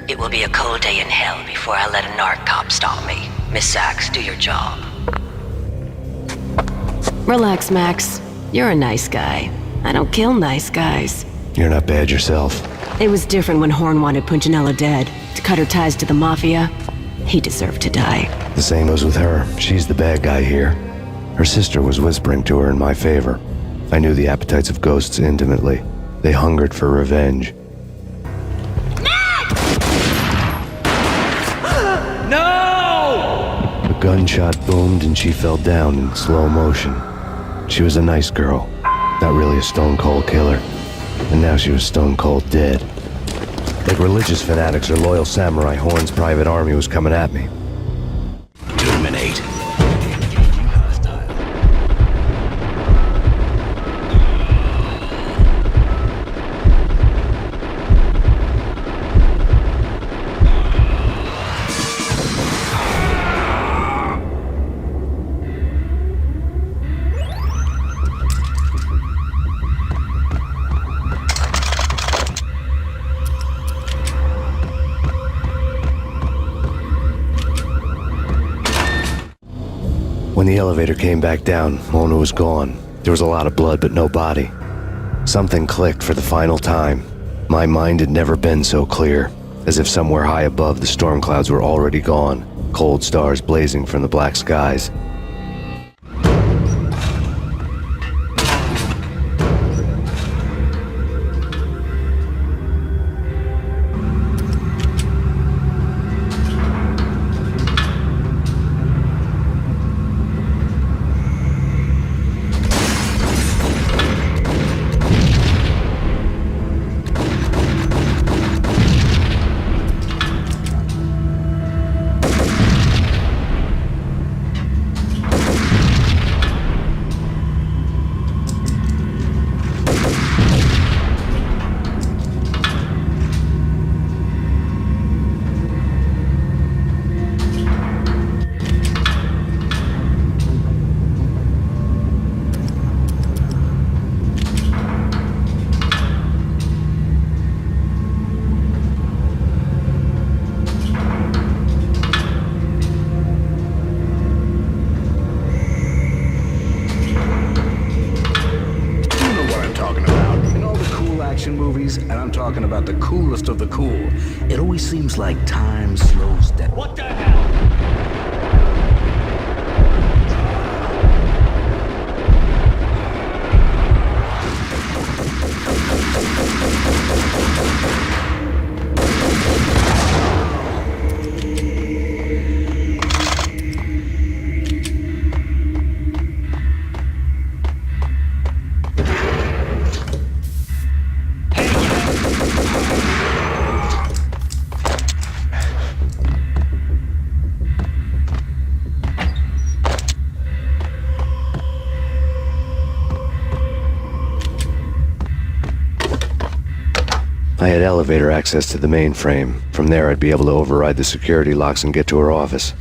It will be a cold day in hell before I let a narc cop stop me. Miss Sachs, do your job.
Relax, Max. You're a nice guy. I don't kill nice guys.
You're not bad yourself.
It was different when Horn wanted Punchinello dead. To cut her ties to the Mafia, he deserved to die.
The same goes with her. She's the bad guy here. Her sister was whispering to her in my favor. I knew the appetites of ghosts intimately. They hungered for revenge.
No!
A gunshot boomed and she fell down in slow motion. She was a nice girl, not really a stone-cold killer. And now she was stone-cold dead. Like religious fanatics or loyal samurai, Horn's private army was coming at me.
Terminate.
When the elevator came back down, Mona was gone. There was a lot of blood, but no body. Something clicked for the final time. My mind had never been so clear, as if somewhere high above the storm clouds were already gone, cold stars blazing from the black skies.
And I'm talking about the coolest of the cool. It always seems like time slows down.
What the hell?
I had elevator access to the mainframe. From there, I'd be able to override the security locks and get to her office.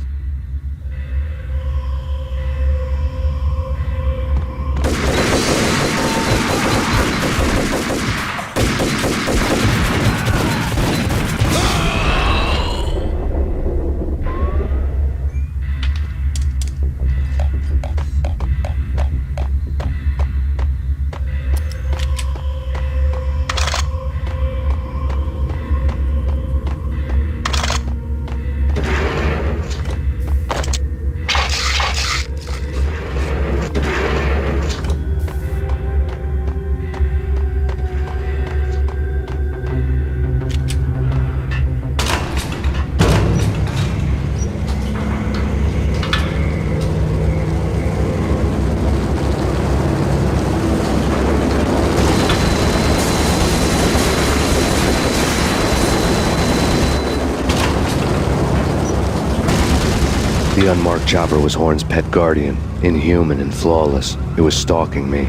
The unmarked chopper was Horn's pet guardian, inhuman and flawless. It was stalking me.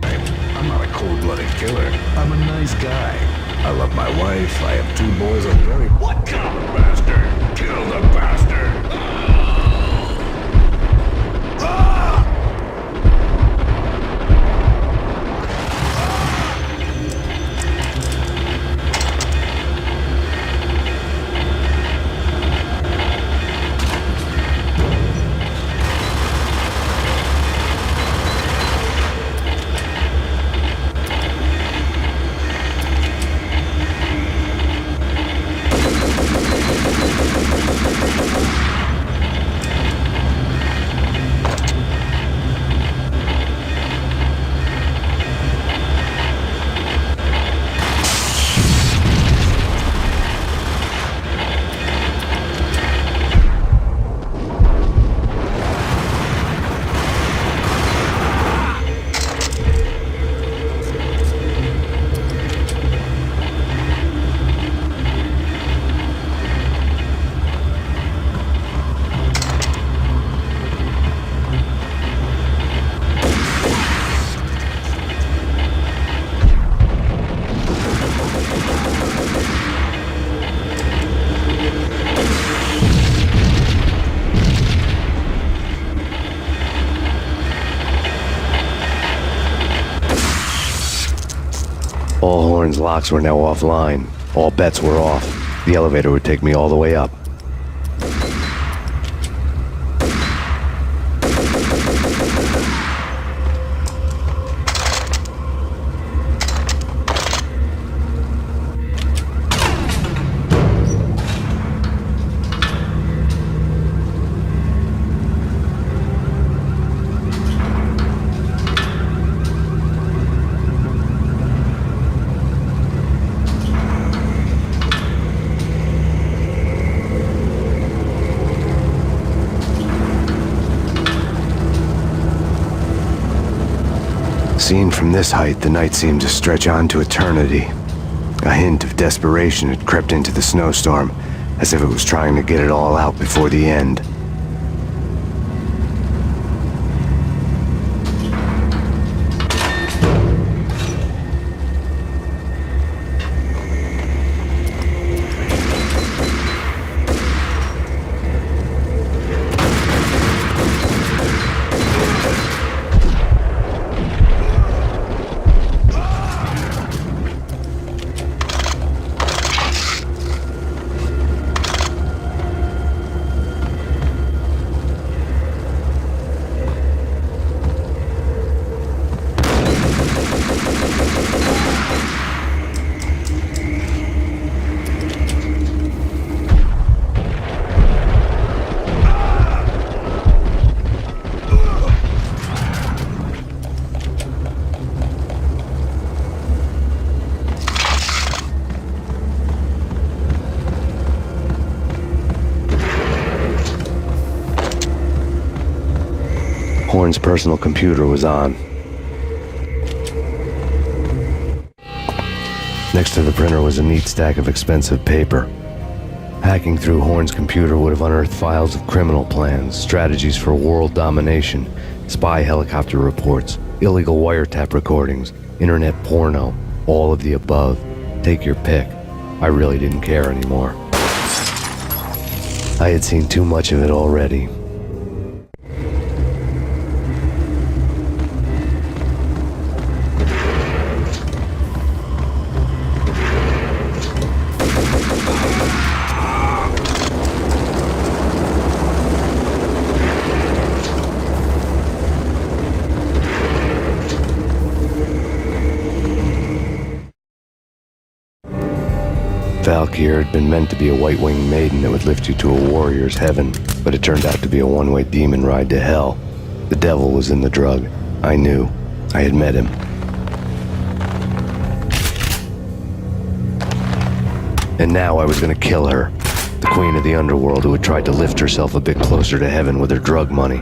I'm not a cold-blooded killer. I'm a nice guy. I love my wife. I have 2 boys. I'm very... What kind of bastard? Kill the bastard!
Horn's locks were now offline. All bets were off. The elevator would take me all the way up. Seen from this height, the night seemed to stretch on to eternity. A hint of desperation had crept into the snowstorm, as if it was trying to get it all out before the end. Horn's personal computer was on. Next to the printer was a neat stack of expensive paper. Hacking through Horn's computer would have unearthed files of criminal plans, strategies for world domination, spy helicopter reports, illegal wiretap recordings, internet porno, all of the above. Take your pick. I really didn't care anymore. I had seen too much of it already. Valkyr had been meant to be a white-winged maiden that would lift you to a warrior's heaven, but it turned out to be a one-way demon ride to hell. The devil was in the drug. I knew. I had met him. And now I was gonna kill her, the queen of the underworld who had tried to lift herself a bit closer to heaven with her drug money.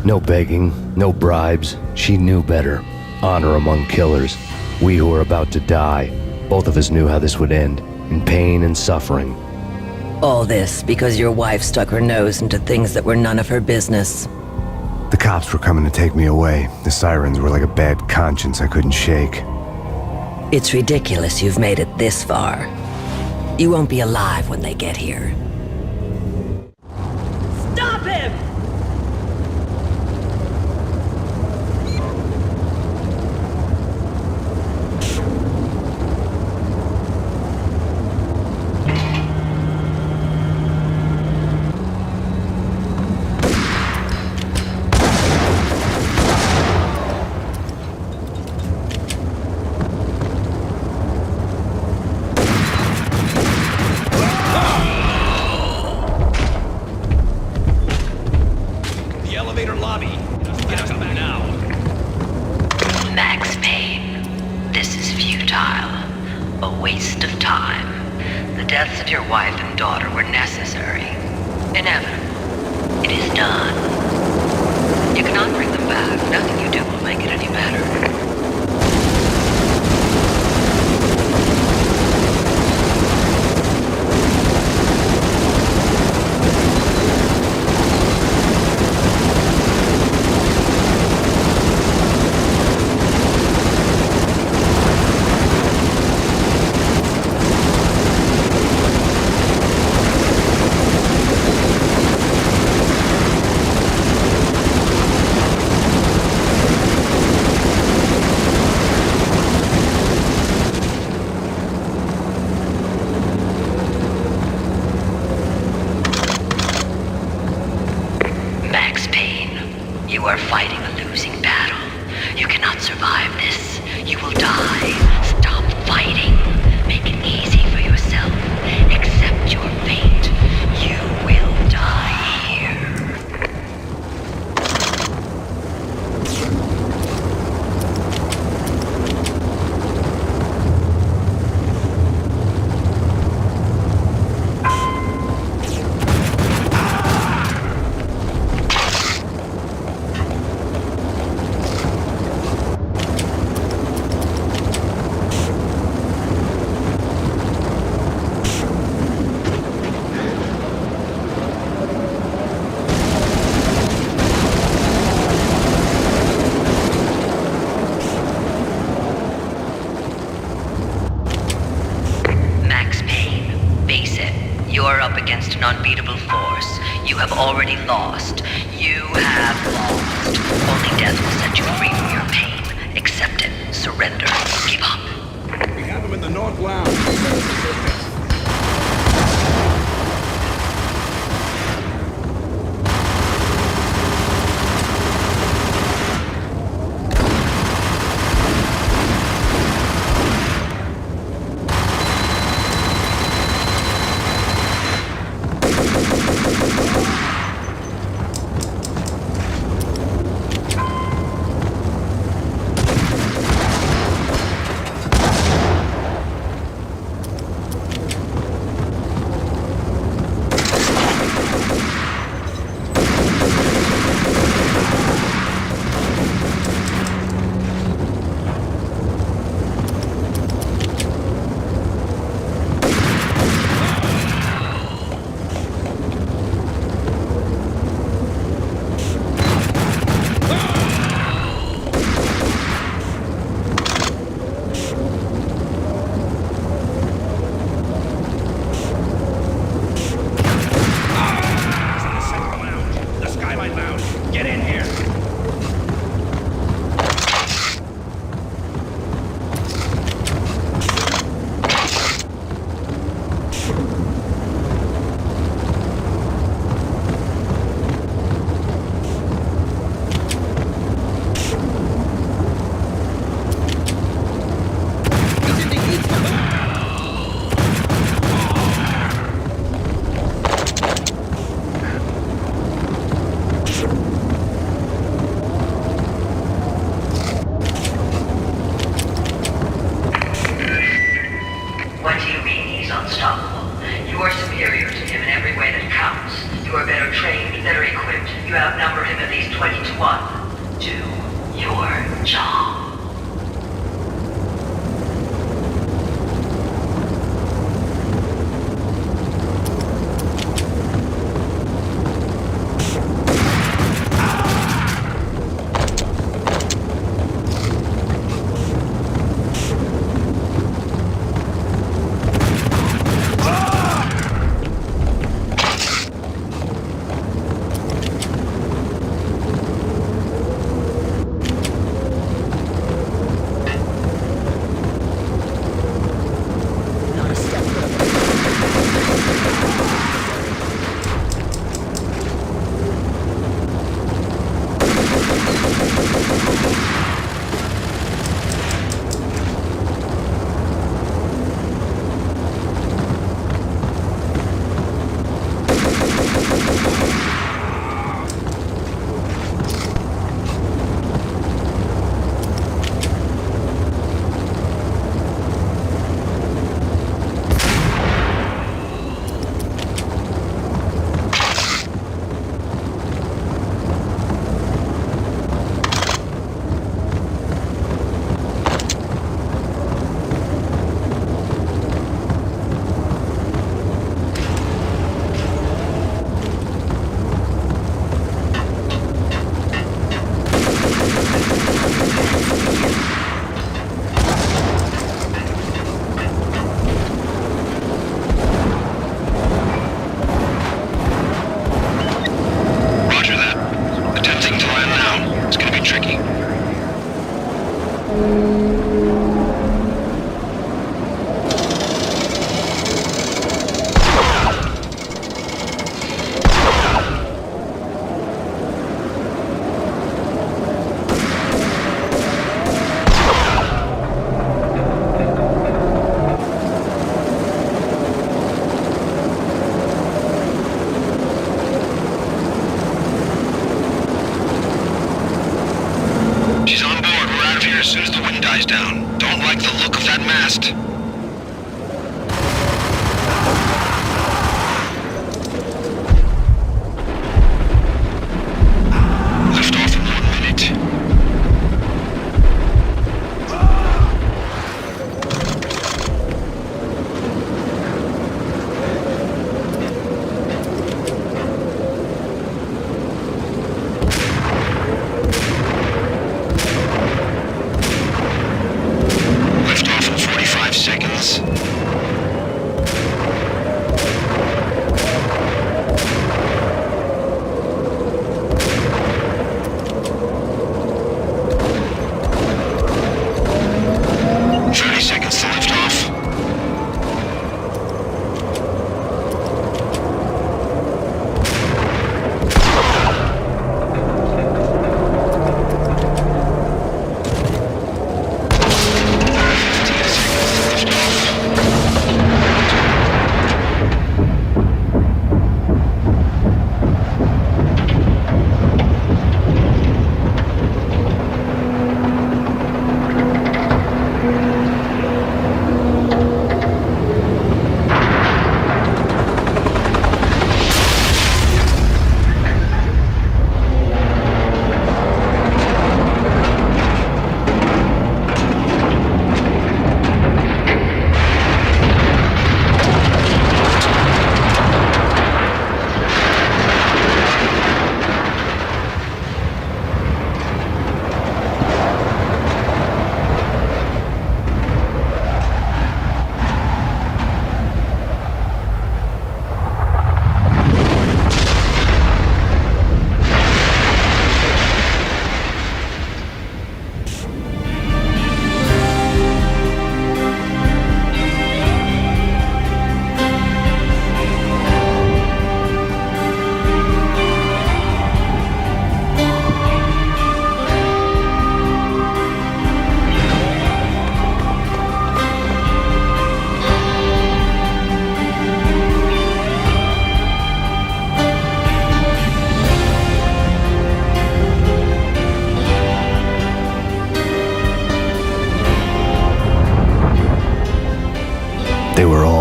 No begging, no bribes. She knew better. Honor among killers. We who were about to die. Both of us knew how this would end, in pain and suffering.
All this because your wife stuck her nose into things that were none of her business.
The cops were coming to take me away. The sirens were like a bad conscience I couldn't shake.
It's ridiculous you've made it this far. You won't be alive when they get here.
Stop him!
Max Payne, this is futile. A waste of time. The deaths of your wife and daughter were necessary. Inevitable. It is done. You cannot bring them back. Nothing you do will make it any better. are up against an unbeatable force. You have already lost. You have lost. Only death will set you free from your pain. Accept it. Surrender. Give up.
We have him in the North Lounge.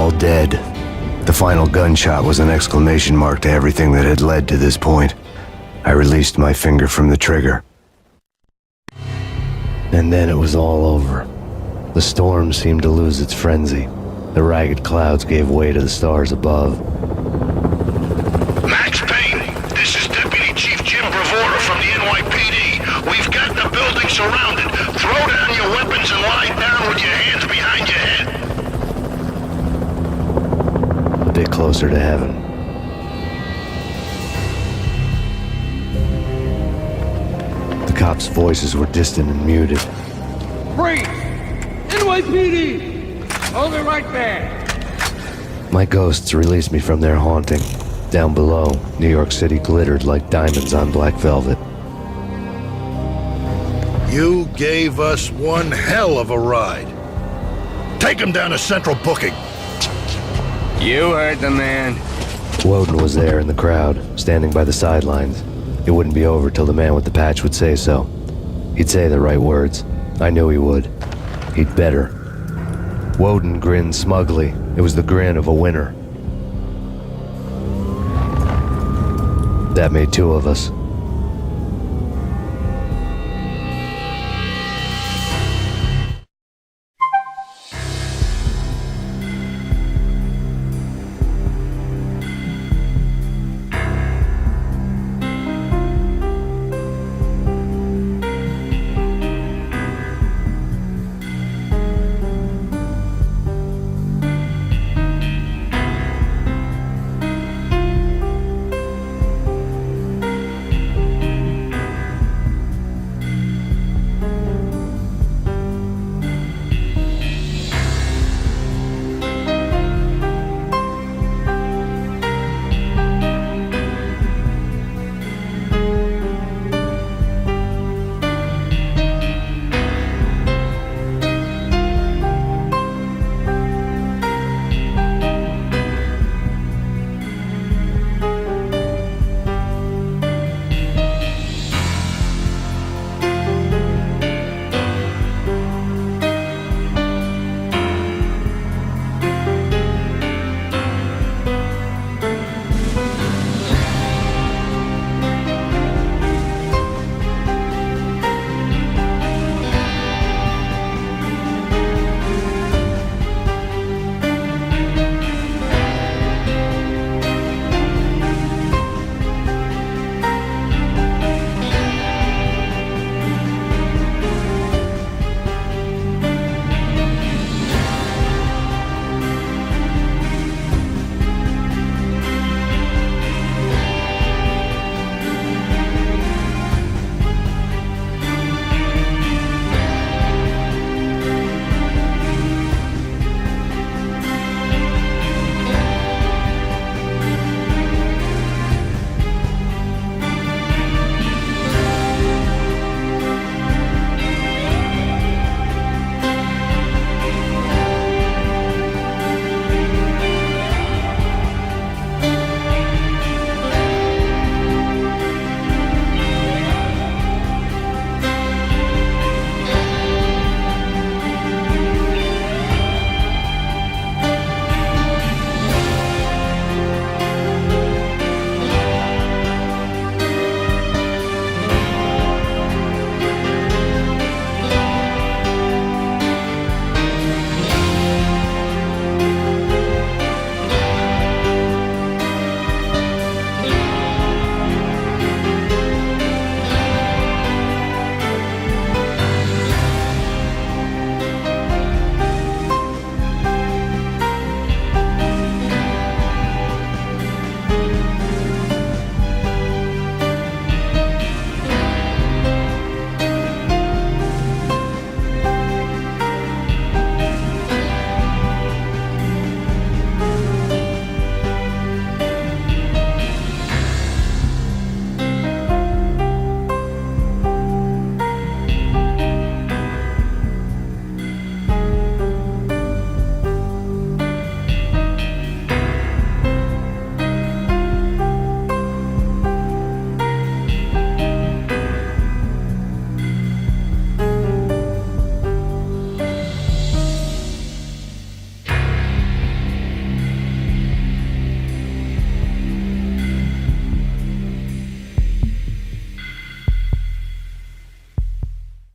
all dead. The final gunshot was an exclamation mark to everything that had led to this point. I released my finger from the trigger. And then it was all over. The storm seemed to lose its frenzy. The ragged clouds gave way to the stars above.
Max Payne, this is Deputy Chief Jim Bravura from the NYPD. We've got the building surrounded. Throw down your weapons and lie down with your hands behind your head.
A bit closer to heaven. The cops' voices were distant and muted.
Freeze! NYPD! Hold it right there!
My ghosts released me from their haunting. Down below, New York City glittered like diamonds on black velvet.
You gave us one hell of a ride. Take him down to Central Booking.
You heard the man.
Woden was there in the crowd, standing by the sidelines. It wouldn't be over till the man with the patch would say so. He'd say the right words. I knew he would. He'd better. Woden grinned smugly. It was the grin of a winner. That made two of us.